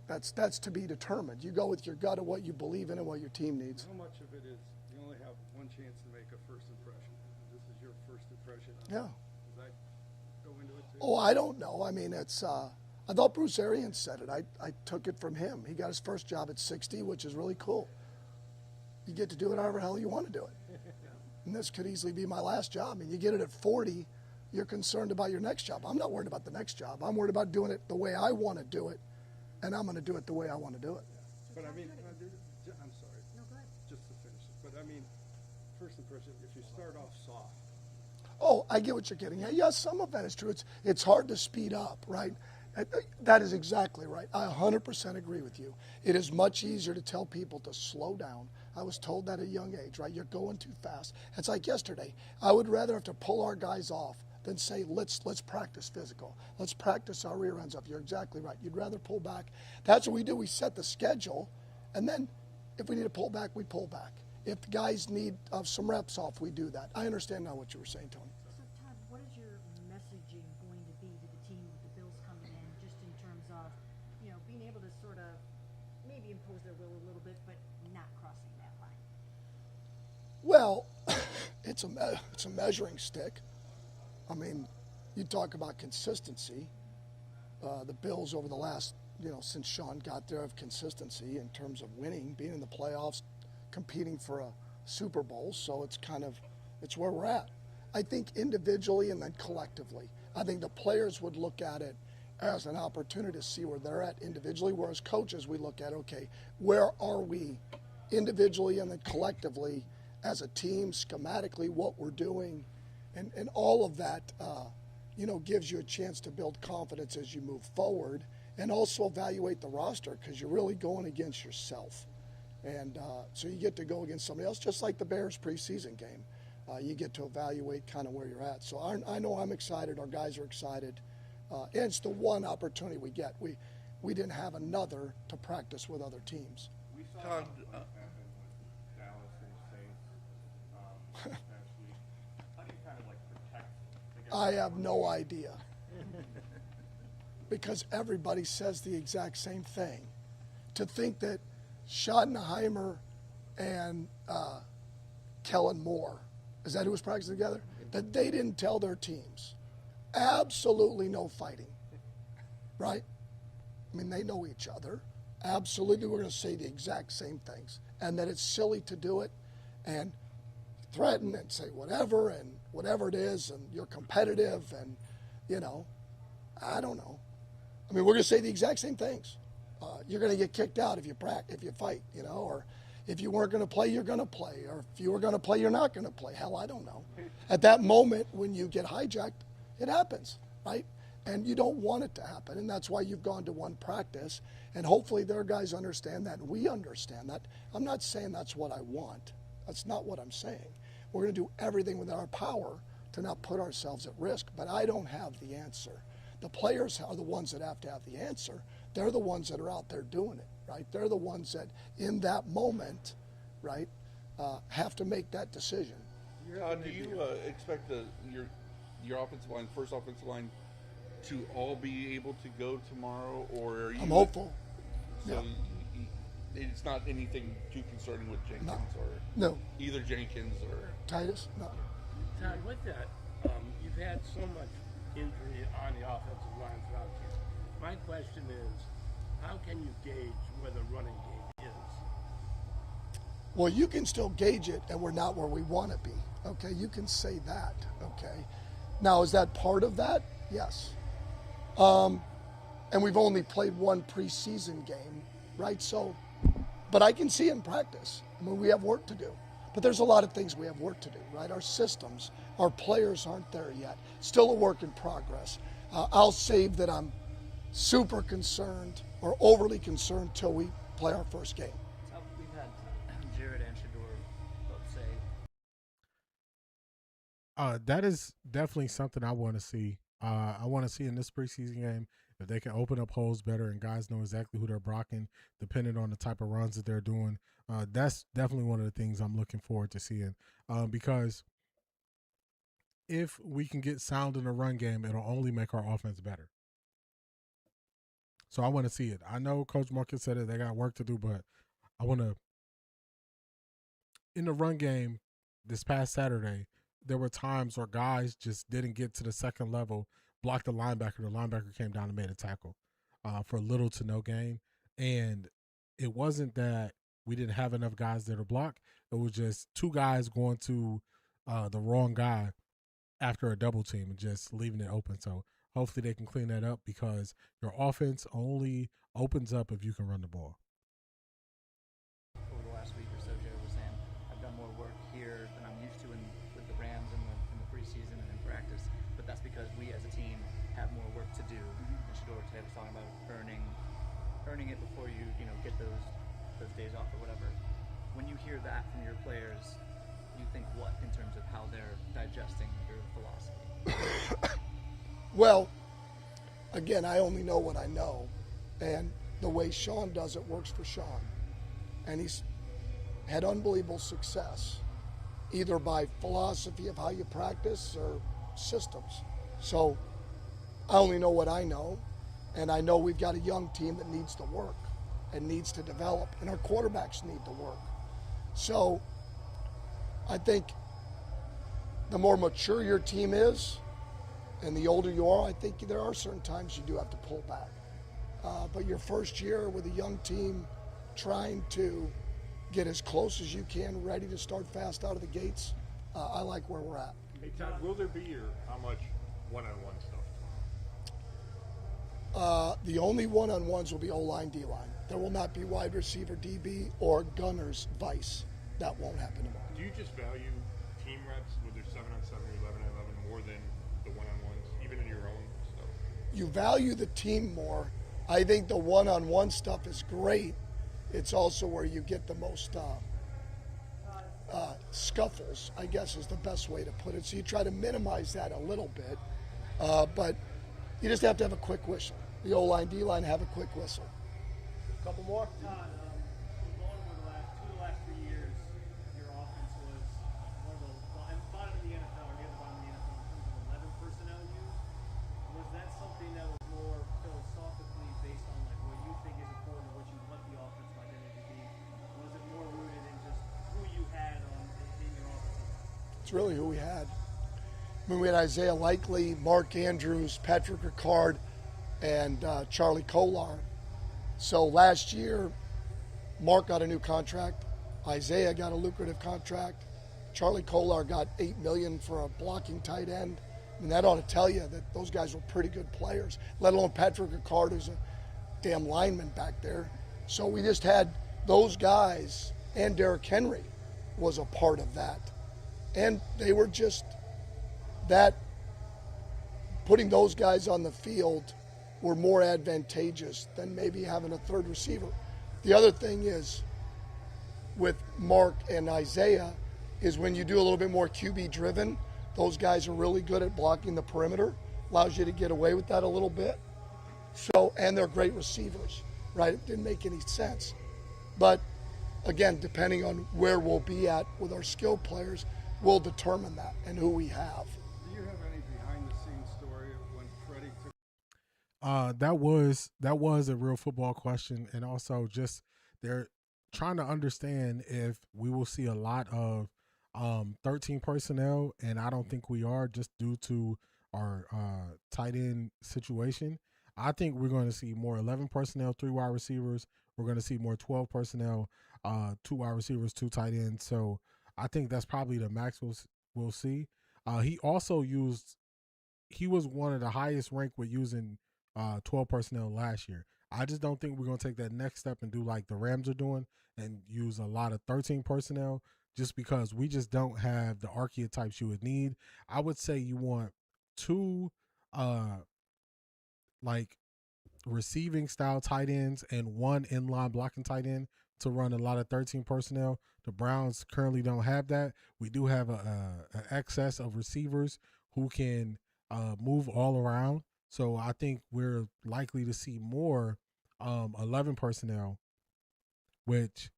that's to be determined. You go with your gut of what you believe in and what your team needs. How much of it is you only have one chance to make a first impression? This is your first impression. Yeah. Does that go into it too? Oh, I don't know. I mean, it's. I thought Bruce Arians said it. I took it from him. He got his first job at 60, which is really cool. You get to do it however the hell you want to do it. And this could easily be my last job. I mean, you get it at 40, you're concerned about your next job. I'm not worried about the next job. I'm worried about doing it the way I want to do it, and I'm going to do it the way I want to do it. But I mean, I'm sorry. No, go ahead. Just to finish it. But I mean, first impression, if you start off soft. Oh, I get what you're getting at. Yes, some of that is true. It's hard to speed up, right? That is exactly right. I 100% agree with you. It is much easier to tell people to slow down. I was told that at a young age, right? You're going too fast. It's like yesterday. I would rather have to pull our guys off than say, let's practice physical. Let's practice our rear ends up. You're exactly right. You'd rather pull back. That's what we do. We set the schedule, and then if we need to pull back, we pull back. If the guys need some reps off, we do that. I understand now what you were saying, Tony. So, Todd, what is your messaging going to be to the team with the Bills coming in, just in terms of, being able to sort of maybe impose their will a little bit, but not crossing that line? Well, it's a measuring stick. I mean, you talk about consistency. The Bills over the last, since Sean got there, have consistency in terms of winning, being in the playoffs, competing for a Super Bowl. So it's where we're at. I think individually and then collectively. I think the players would look at it as an opportunity to see where they're at individually, whereas coaches, we look at, okay, where are we individually and then collectively as a team, schematically, what we're doing, and all of that, gives you a chance to build confidence as you move forward and also evaluate the roster because you're really going against yourself. And so you get to go against somebody else, just like the Bears preseason game. You get to evaluate kind of where you're at. So I know I'm excited. Our guys are excited. And it's the one opportunity we get. We didn't have another to practice with other teams. We saw Todd, what happened with Dallas and Saints last week. How do you kind of protect the guys? I have no idea. Because everybody says the exact same thing. To think that Schottenheimer and Kellen Moore, is that who was practicing together? That they didn't tell their teams. Absolutely no fighting, right? I mean, they know each other. Absolutely, we're going to say the exact same things. And that it's silly to do it and threaten and say whatever it is, and you're competitive and, I don't know. I mean, we're going to say the exact same things. You're going to get kicked out if you fight, or if you weren't going to play, you're going to play, or if you were going to play, you're not going to play. Hell, I don't know. At that moment when you get hijacked, it happens, right? And you don't want it to happen, and that's why you've gone to one practice, and hopefully their guys understand that, and we understand that. I'm not saying that's what I want. That's not what I'm saying. We're going to do everything within our power to not put ourselves at risk, but I don't have the answer. The players are the ones that have to have the answer. They're the ones that are out there doing it, right? They're the ones that, in that moment, right, have to make that decision. Todd, do you expect your offensive line, first offensive line, to all be able to go tomorrow, or are you? I'm hopeful. So Yeah. It's not anything too concerning with Jenkins No. Either Jenkins or Titus? No. Todd, with that, you've had so much injury on the offensive line throughout camp. My question is, how can you gauge where the running game is? Well, you can still gauge it, and we're not where we want to be. Okay, you can say that. Okay. Now, is that part of that? Yes. And we've only played one preseason game, right? So, but I can see in practice. I mean, we have work to do. But there's a lot of things we have work to do, right? Our systems, our players aren't there yet. Still a work in progress. I'll save that I'm super concerned or overly concerned till we play our first game. We've had Jared and Shador both say. That is definitely something I want to see. I want to see in this preseason game if they can open up holes better and guys know exactly who they're blocking, depending on the type of runs that they're doing. That's definitely one of the things I'm looking forward to seeing, because if we can get sound in the run game, it'll only make our offense better. So I want to see it. I know Coach Monken said that they got work to do, but I want to. In the run game this past Saturday, there were times where guys just didn't get to the second level, blocked the linebacker came down and made a tackle for little to no gain. And it wasn't that we didn't have enough guys there to block. It was just two guys going to the wrong guy after a double team and just leaving it open. So hopefully they can clean that up because your offense only opens up if you can run the ball. Over the last week or so, Jared was saying, I've done more work here than I'm used to with the Rams in the preseason and in practice, but that's because we as a team have more work to do. And Shador today was talking about earning it before you get those days off or whatever. When you hear that from your players, you think what in terms of how they're digesting your philosophy? Well, again, I only know what I know, and the way Sean does it works for Sean. And he's had unbelievable success, either by philosophy of how you practice or systems. So I only know what I know, and I know we've got a young team that needs to work and needs to develop, and our quarterbacks need to work. So I think the more mature your team is and the older you are, I think there are certain times you do have to pull back. But your first year with a young team trying to get as close as you can, ready to start fast out of the gates, I like where we're at. Hey, Todd, will there be or how much one-on-one stuff The only one-on-ones will be O-line, D-line. There will not be wide receiver, DB, or gunners, vice. That won't happen tomorrow. Do you just value team reps, whether 7-on-7 or 11-on-11, more than the one-on-ones, even in your own stuff? You value the team more. I think the one-on-one stuff is great. It's also where you get the most scuffles, I guess is the best way to put it. So you try to minimize that a little bit, but you just have to have a quick whistle. The O-line, D-line have a quick whistle. Couple more? Todd, going over the last 3 years, your offense was one of the bottom of the NFL, or near the bottom of the NFL in terms of 11 personnel used. Was that something that was more philosophically based on like what you think is important, what you want the offensive identity to be? Or was it more rooted in just who you had in your offense? It's really who we had. I mean, we had Isaiah Likely, Mark Andrews, Patrick Ricard, and Charlie Kolar. So last year, Mark got a new contract. Isaiah got a lucrative contract. Charlie Kolar got $8 million for a blocking tight end. I mean, that ought to tell you that those guys were pretty good players, let alone Patrick Ricard, who's a damn lineman back there. So we just had those guys, and Derrick Henry was a part of that. And they were just that, putting those guys on the field were more advantageous than maybe having a third receiver. The other thing is, with Mark and Isaiah, is when you do a little bit more QB driven, those guys are really good at blocking the perimeter, allows you to get away with that a little bit. So, and they're great receivers, right? It didn't make any sense. But again, depending on where we'll be at with our skilled players, we'll determine that and who we have. Do you have any behind-the-scenes story of when Freddie took? That was a real football question, and also just they're trying to understand if we will see a lot of 13 personnel, and I don't think we are, just due to our tight end situation. I think we're going to see more 11 personnel, 3 wide receivers. We're going to see more 12 personnel, 2 wide receivers, 2 tight ends. So I think that's probably the max we'll see. He also he was one of the highest ranked with using 12 personnel last year. I just don't think we're going to take that next step and do like the Rams are doing and use a lot of 13 personnel, just because we just don't have the archetypes you would need. I would say you want 2 like receiving style tight ends and 1 inline blocking tight end to run a lot of 13 personnel. The Browns currently don't have that. We do have an excess of receivers who can move all around. So I think we're likely to see more 11 personnel, which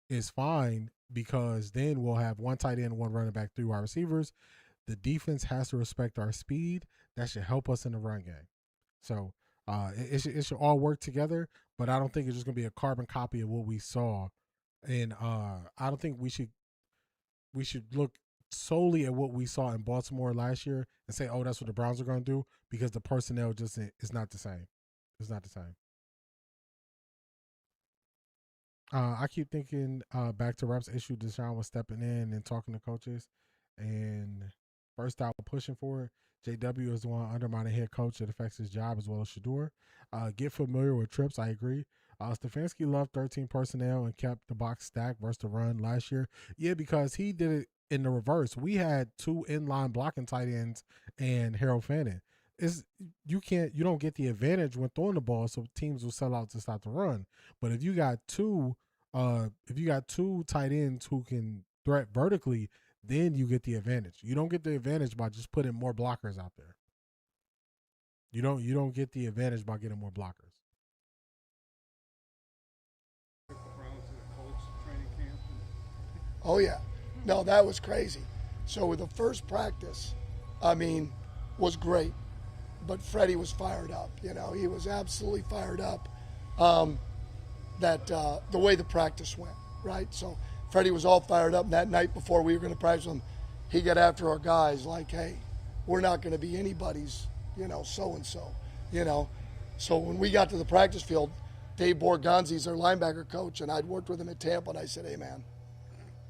is fine because then we'll have 1 tight end, 1 running back, 3 wide receivers. The defense has to respect our speed. That should help us in the run game. So it should all work together, but I don't think it's just going to be a carbon copy of what we saw. And I don't think we should look solely at what we saw in Baltimore last year and say, oh, that's what the Browns are going to do, because the personnel just is not the same. It's not the same. I keep thinking back to Reps issue. Deshaun was stepping in and talking to coaches, and first out pushing for it. JW is the one undermining head coach that affects his job as well as Shador. Get familiar with trips. I agree. Stefanski loved 13 personnel and kept the box stacked versus the run last year. Yeah, because he did it in the reverse. We had 2 inline blocking tight ends and Harold Fannin. You don't get the advantage when throwing the ball, so teams will sell out to stop the run. But if you got two tight ends who can threat vertically, then you get the advantage. You don't get the advantage by just putting more blockers out there. You don't get the advantage by getting more blockers. Oh yeah, no, that was crazy. So with the first practice, I mean, was great, but Freddie was fired up. You know, he was absolutely fired up. The way the practice went, right? So Freddie was all fired up. And that night before we were going to practice him, he got after our guys like, hey, we're not going to be anybody's, you know, so-and-so, you know. So when we got to the practice field, Dave Borgonzi's our linebacker coach, and I'd worked with him at Tampa, and I said, hey, man,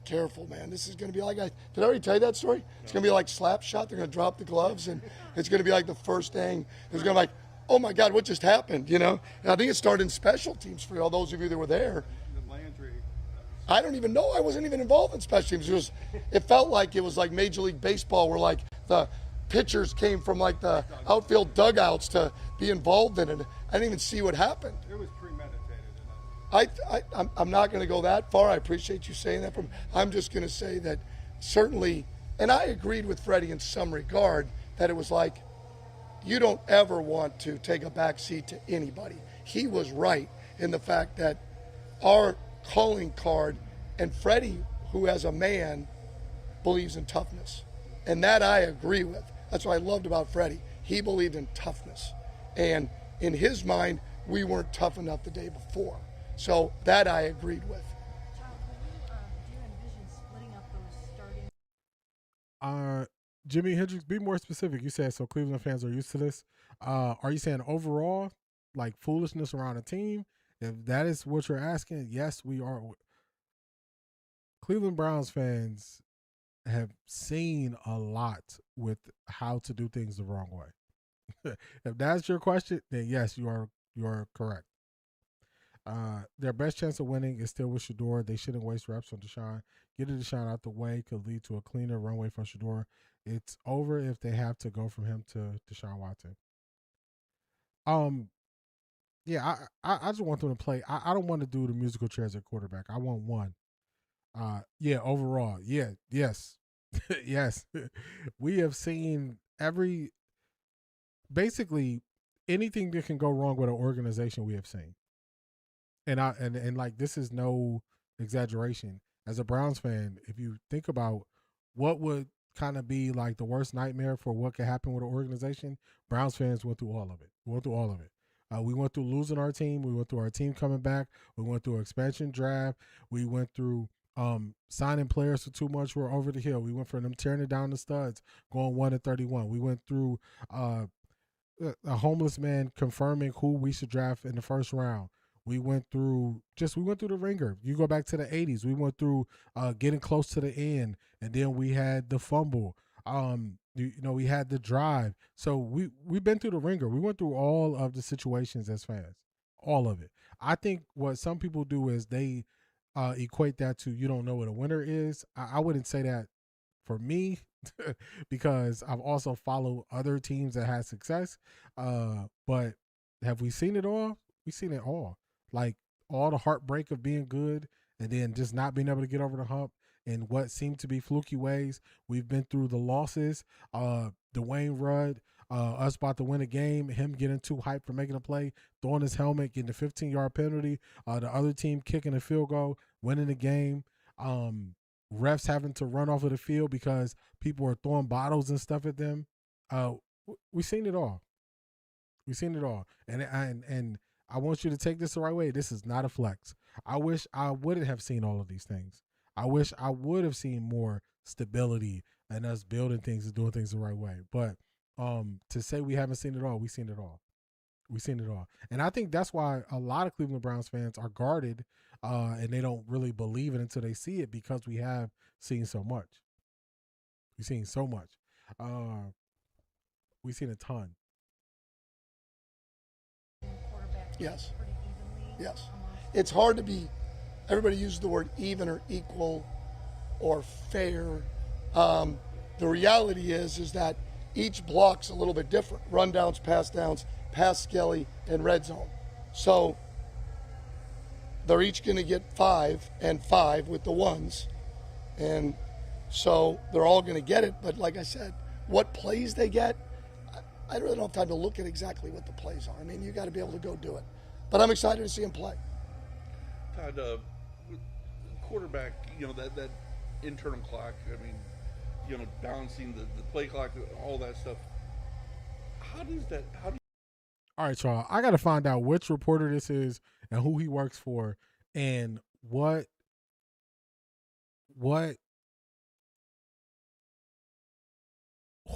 careful, man. This is going to be like, did I already tell you that story? It's going to be like slap shot. They're going to drop the gloves, and it's going to be like the first thing. It's going to be like, oh, my God, what just happened, you know? And I think it started in special teams for all those of you that were there. I don't even know. I wasn't even involved in special teams. It felt like it was like Major League Baseball where, like, the pitchers came from, like, the outfield dugouts to be involved in it. I didn't even see what happened. It was premeditated. I'm not going to go that far. I appreciate you saying that. I'm just going to say that certainly, and I agreed with Freddie in some regard, that it was like, you don't ever want to take a back seat to anybody. He was right in the fact that our calling card, and Freddie, who as a man, believes in toughness. And that I agree with. That's what I loved about Freddie. He believed in toughness. And in his mind, we weren't tough enough the day before. So that I agreed with. Do you envision splitting up those starting? Jimmy Hendricks, be more specific. You said so Cleveland fans are used to this. Are you saying overall, like foolishness around a team? If that is what you're asking, yes, we are. Cleveland Browns fans have seen a lot with how to do things the wrong way. If that's your question, then yes, you are correct. Their best chance of winning is still with Shedeur. They shouldn't waste reps on Deshaun. Getting Deshaun out the way could lead to a cleaner runway from Shedeur. It's over if they have to go from him to Deshaun Watson. Yeah, I just want them to play. I don't want to do the musical chairs at quarterback. I want one. Yeah, overall. Yeah, yes. Yes. We have seen basically anything that can go wrong with an organization we have seen. And like, this is no exaggeration. As a Browns fan, if you think about what would kind of be like the worst nightmare for what could happen with an organization, Browns fans went through all of it. We went through losing our team. We went through our team coming back. We went through an expansion draft. We went through signing players for too much who were over the hill. We went from them tearing it down the studs, going 1-31. We went through a homeless man confirming who we should draft in the first round. We went through the ringer. You go back to the 80s. We went through getting close to the end, and then we had the fumble. We had the drive. So we've been through the ringer. We went through all of the situations as fans, all of it. I think what some people do is they equate that to you don't know what a winner is. I wouldn't say that for me because I've also followed other teams that had success. But have we seen it all? We've seen it all. Like all the heartbreak of being good and then just not being able to get over the hump in what seemed to be fluky ways. We've been through the losses. Dwayne Rudd, us about to win a game, him getting too hyped for making a play, throwing his helmet, getting a 15-yard penalty, the other team kicking a field goal, winning the game, refs having to run off of the field because people are throwing bottles and stuff at them. We've seen it all. We've seen it all. And I want you to take this the right way. This is not a flex. I wish I wouldn't have seen all of these things. I wish I would have seen more stability and us building things and doing things the right way. But to say we haven't seen it all, we've seen it all. We've seen it all. And I think that's why a lot of Cleveland Browns fans are guarded and they don't really believe it until they see it because we have seen so much. We've seen so much. We've seen a ton. Yes. Yes. It's hard to be, everybody uses the word even or equal or fair. The reality is that each block's a little bit different. Run downs, pass skelly, and red zone. So they're each going to get 5 and 5 with the ones. And so they're all going to get it. But like I said, what plays they get, I really don't have time to look at exactly what the plays are. I mean, you got to be able to go do it. But I'm excited to see them play. Todd, quarterback, that internal clock, I mean, balancing the play clock, all that stuff. All right, y'all. I got to find out which reporter this is and who he works for and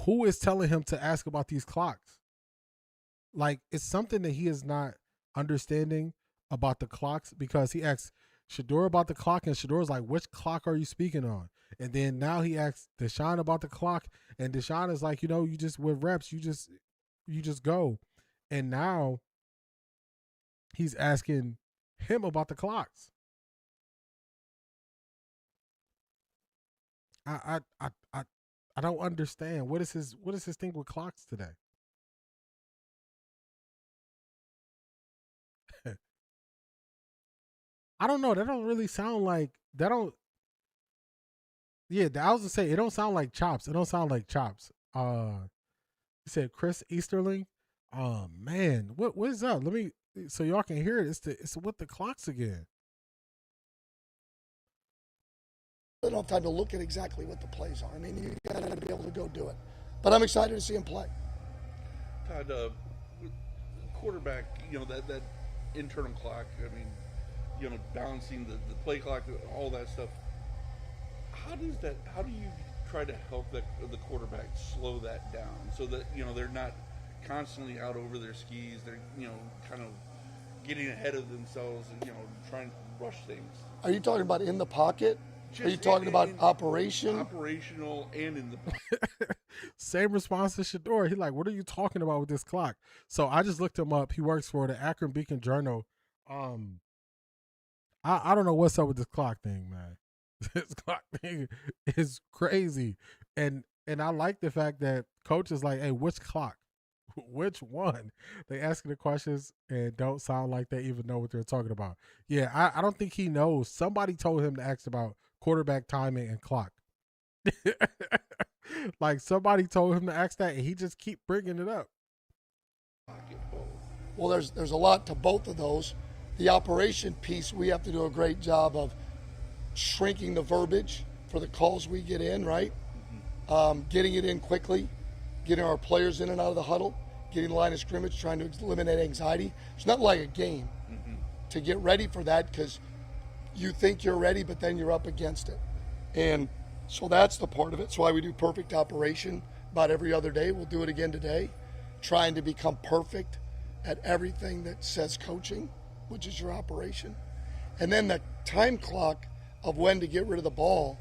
who is telling him to ask about these clocks. Like, it's something that he is not understanding about the clocks, because he asks Shedeur about the clock, and Shedor's like, which clock are you speaking on? And then now he asks Deshaun about the clock, and Deshaun is like, you just with reps, you just go. And now he's asking him about the clocks. I don't understand. What is his thing with clocks today? I don't know. That don't really sound like that. Don't. Yeah, I was gonna say it don't sound like chops. It don't sound like chops. You said Chris Easterling. Oh man, what is up? Let me so y'all can hear it. It's with the clocks again. I don't have time to look at exactly what the plays are. I mean, you got to be able to go do it. But I'm excited to see him play. Todd, quarterback, that internal clock, I mean, balancing the play clock, all that stuff. How do you try to help the quarterback slow that down so that, they're not constantly out over their skis, they're, kind of getting ahead of themselves and, trying to rush things? Are you talking about in the pocket? Are you talking about operation? Operational and in the Same response to Shedeur. He's like, what are you talking about with this clock? So I just looked him up. He works for the Akron Beacon Journal. I don't know what's up with this clock thing, man. This clock thing is crazy. And I like the fact that coach is like, hey, which clock? Which one? They asking the questions and don't sound like they even know what they're talking about. Yeah, I don't think he knows. Somebody told him to ask about quarterback timing and clock. Like somebody told him to ask that, and he just keep bringing it up. Well, there's a lot to both of those. The operation piece, we have to do a great job of shrinking the verbiage for the calls we get in, right? Getting it in quickly, getting our players in and out of the huddle, getting the line of scrimmage, trying to eliminate anxiety. It's not like a game to get ready for that, because you think you're ready, but then you're up against it. And so that's the part of it. That's why we do perfect operation about every other day. We'll do it again today, trying to become perfect at everything that says coaching, which is your operation. And then the time clock of when to get rid of the ball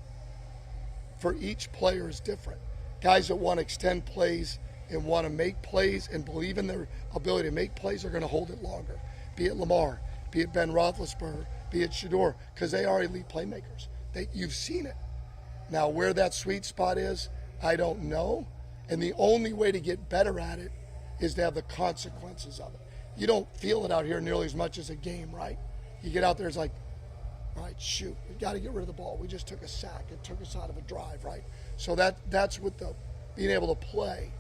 for each player is different. Guys that want to extend plays and want to make plays and believe in their ability to make plays are going to hold it longer. Be it Lamar, be it Ben Roethlisberger, be it Shedeur, because they are elite playmakers. You've seen it. Now, where that sweet spot is, I don't know. And the only way to get better at it is to have the consequences of it. You don't feel it out here nearly as much as a game, right? You get out there, it's like, all right, shoot, we got to get rid of the ball. We just took a sack. It took us out of a drive, right? So that's with the being able to play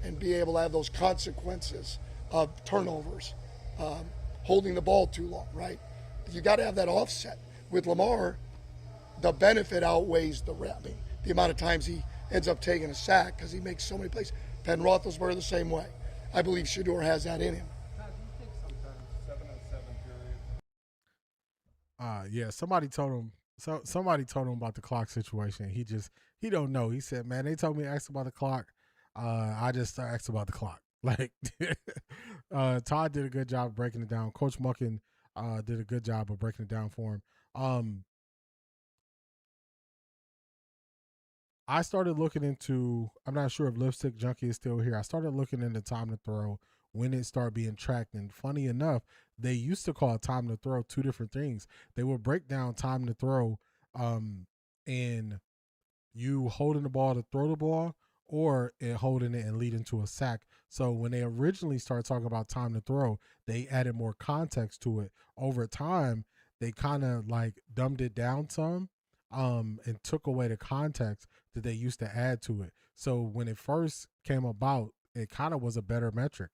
and be able to have those consequences of turnovers, holding the ball too long, right? You got to have that offset. With Lamar, the benefit outweighs the rep. I mean, the amount of times he ends up taking a sack because he makes so many plays. Ben Roethlisberger the same way. I believe Shedeur has that in him. Yeah, somebody told him about the clock situation. He don't know. He said, man, they told me to ask about the clock. I just asked about the clock. Like Todd did a good job of breaking it down. Coach Monken did a good job of breaking it down for him. I started looking into, I'm not sure if Lipstick Junkie is still here. I started looking into time to throw, when it started being tracked. And funny enough, they used to call time to throw two different things. They would break down time to throw and you holding the ball to throw the ball, or holding it and leading to a sack. So when they originally started talking about time to throw, they added more context to it. Over time, they kind of like dumbed it down some. and took away the context that they used to add to it. So when it first came about, it kind of was a better metric,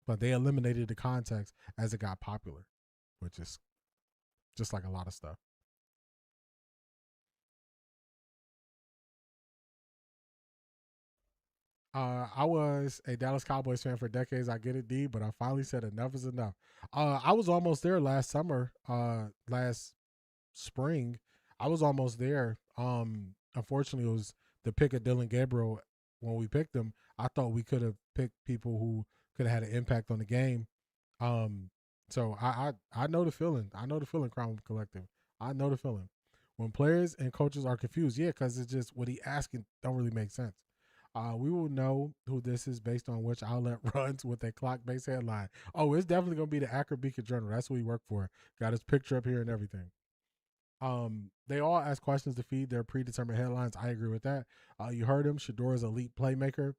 but they eliminated the context as it got popular, which is just like a lot of stuff. I was a Dallas Cowboys fan for decades. I get it, D, but I finally said enough is enough. I was almost there last summer, last spring. I was almost there. Unfortunately, it was the pick of Dylan Gabriel. When we picked him, I thought we could have picked people who could have had an impact on the game. So I know the feeling. I know the feeling, Crown Collective. I know the feeling. When players and coaches are confused, yeah, because it's just what he asking don't really make sense. We will know who this is based on which outlet runs with a clock-based headline. Oh, it's definitely going to be the Akron Beacon Journal. That's who he worked for. Got his picture up here and everything. They all ask questions to feed their predetermined headlines. I agree with that. You heard him. Shador's elite playmaker.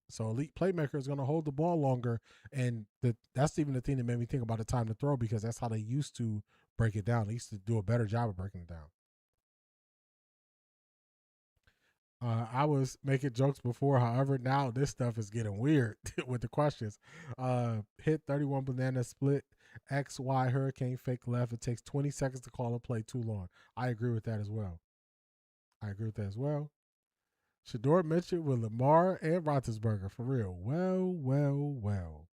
So elite playmaker is going to hold the ball longer, and that's even the thing that made me think about the time to throw, because that's how they used to break it down. They used to do a better job of breaking it down. I was making jokes before. However, now this stuff is getting weird with the questions. Hit 31 banana split, XY hurricane fake left. It takes 20 seconds to call a play too long. I agree with that as well. Shador mentioned with Lamar and Roethlisberger, for real. Well.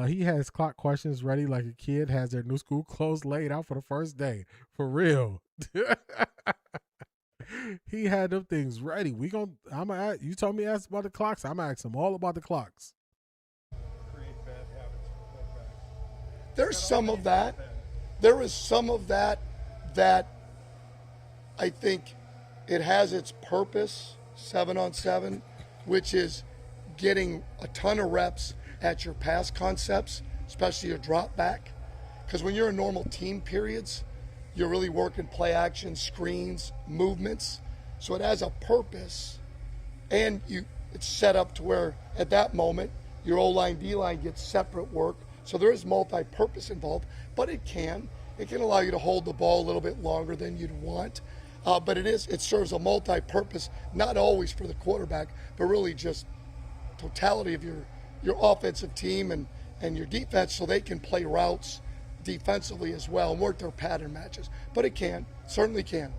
He has clock questions ready like a kid has their new school clothes laid out for the first day. For real. He had them things ready. You told me to ask about the clocks. I'm gonna ask him all about the clocks. Create bad habits for quarterbacks. There's some of that. There is some of that I think it has its purpose, 7-on-7, which is getting a ton of reps at your pass concepts, especially your drop back. Because when you're in normal team periods, you're really working play action, screens, movements. So it has a purpose, and it's set up to where at that moment your O-line, D-line gets separate work. So there is multi-purpose involved, but it can allow you to hold the ball a little bit longer than you'd want. But it serves a multi-purpose, not always for the quarterback, but really just totality of your offensive team and your defense, so they can play routes defensively as well and work their pattern matches. But it certainly can.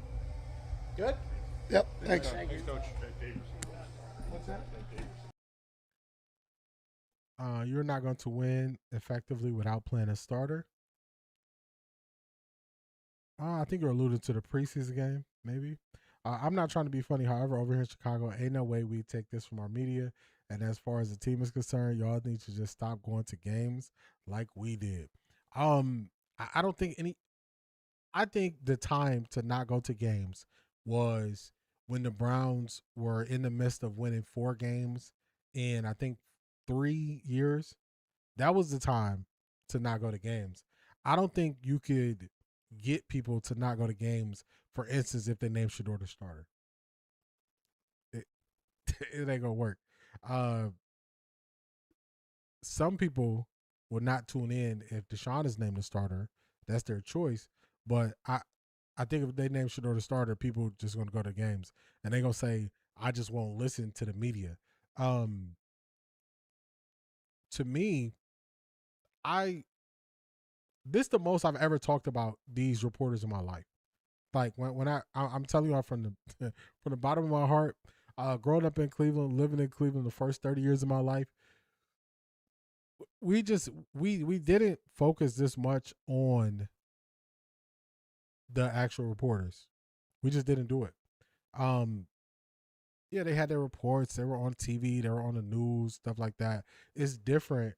Good? Yep, thanks. Thank you, Coach. What's that? You're not going to win effectively without playing a starter. I think you're alluding to the preseason game, maybe. I'm not trying to be funny. However, over here in Chicago, ain't no way we take this from our media. And as far as the team is concerned, y'all need to just stop going to games like we did. I don't think I think the time to not go to games was when the Browns were in the midst of winning 4 games in, I think, 3 years. That was the time to not go to games. I don't think you could get people to not go to games, for instance, if they name Shador the starter. It ain't gonna work. Some people will not tune in if Deshaun is named the starter. That's their choice. But I think if they name Shador the starter, people just gonna go to games, and they gonna say, I just won't listen to the media. To me, this is the most I've ever talked about these reporters in my life. Like when I'm telling you from the bottom of my heart, growing up in Cleveland, living in Cleveland the first 30 years of my life, we didn't focus this much on the actual reporters. We just didn't do it. Yeah, they had their reports. They were on TV. They were on the news, stuff like that. It's different.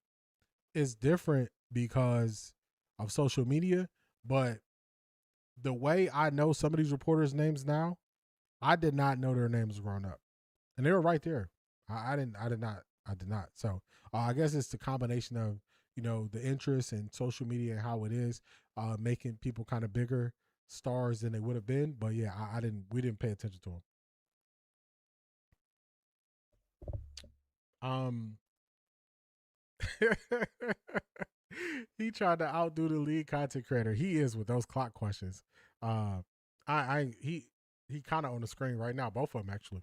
It's different because of social media, but the way I know some of these reporters' names now, I did not know their names growing up, and they were right there. I did not. So I guess it's the combination of the interest in social media and how it is making people kind of bigger stars than they would have been. But yeah, we didn't pay attention to them. He tried to outdo the lead content creator. He is with those clock questions. he kind of on the screen right now. Both of them actually.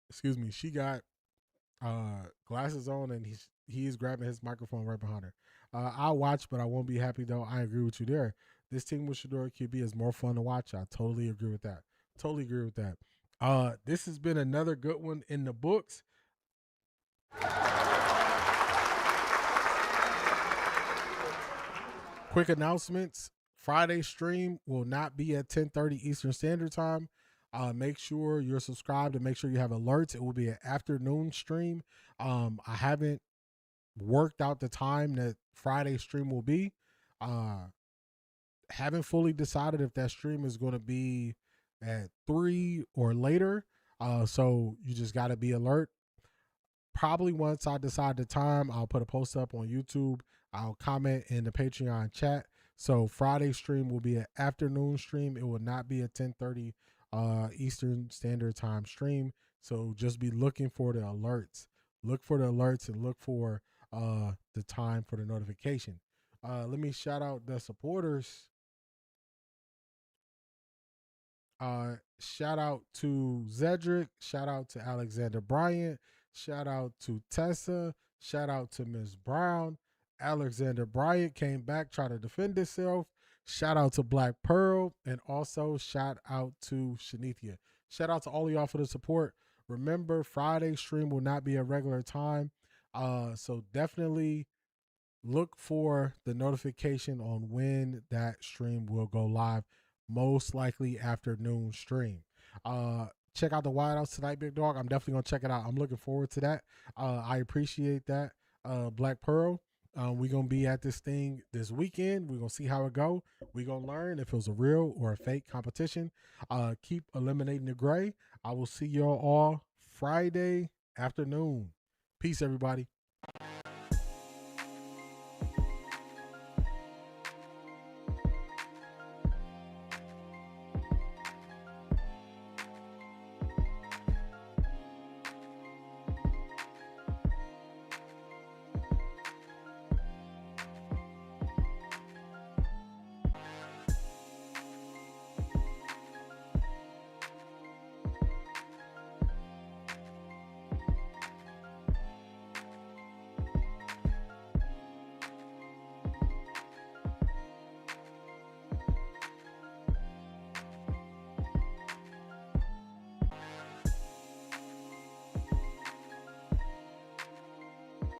Excuse me. She got glasses on, and he's grabbing his microphone right behind her. I'll watch, but I won't be happy though. I agree with you there. This team with Shedeur QB is more fun to watch. I totally agree with that. Totally agree with that. This has been another good one in the books. Quick announcements. Friday stream will not be at 10:30 Eastern Standard Time. Make sure you're subscribed and make sure you have alerts. It will be an afternoon stream. I haven't worked out the time that Friday stream will be. Haven't fully decided if that stream is going to be at 3 or later. So you just got to be alert. Probably once I decide the time, I'll put a post up on YouTube. I'll comment in the Patreon chat. So Friday stream will be an afternoon stream. It will not be a 10:30 Eastern Standard Time stream. So just be looking for the alerts. Look for the alerts and look for the time for the notification. Let me shout out the supporters. Shout out to Zedric. Shout out to Alexander Bryant. Shout out to Tessa. Shout out to Ms. Brown. Alexander Bryant came back, tried to defend himself. Shout out to Black Pearl. And also shout out to Shanithia. Shout out to all of y'all for the support. Remember, Friday stream will not be a regular time. So definitely look for the notification on when that stream will go live. Most likely afternoon stream. Check out the Wideouts tonight, Big Dog. I'm definitely going to check it out. I'm looking forward to that. I appreciate that. Black Pearl. We're going to be at this thing this weekend. We're going to see how it go. We're going to learn if it was a real or a fake competition. Keep eliminating the gray. I will see y'all all Friday afternoon. Peace, everybody.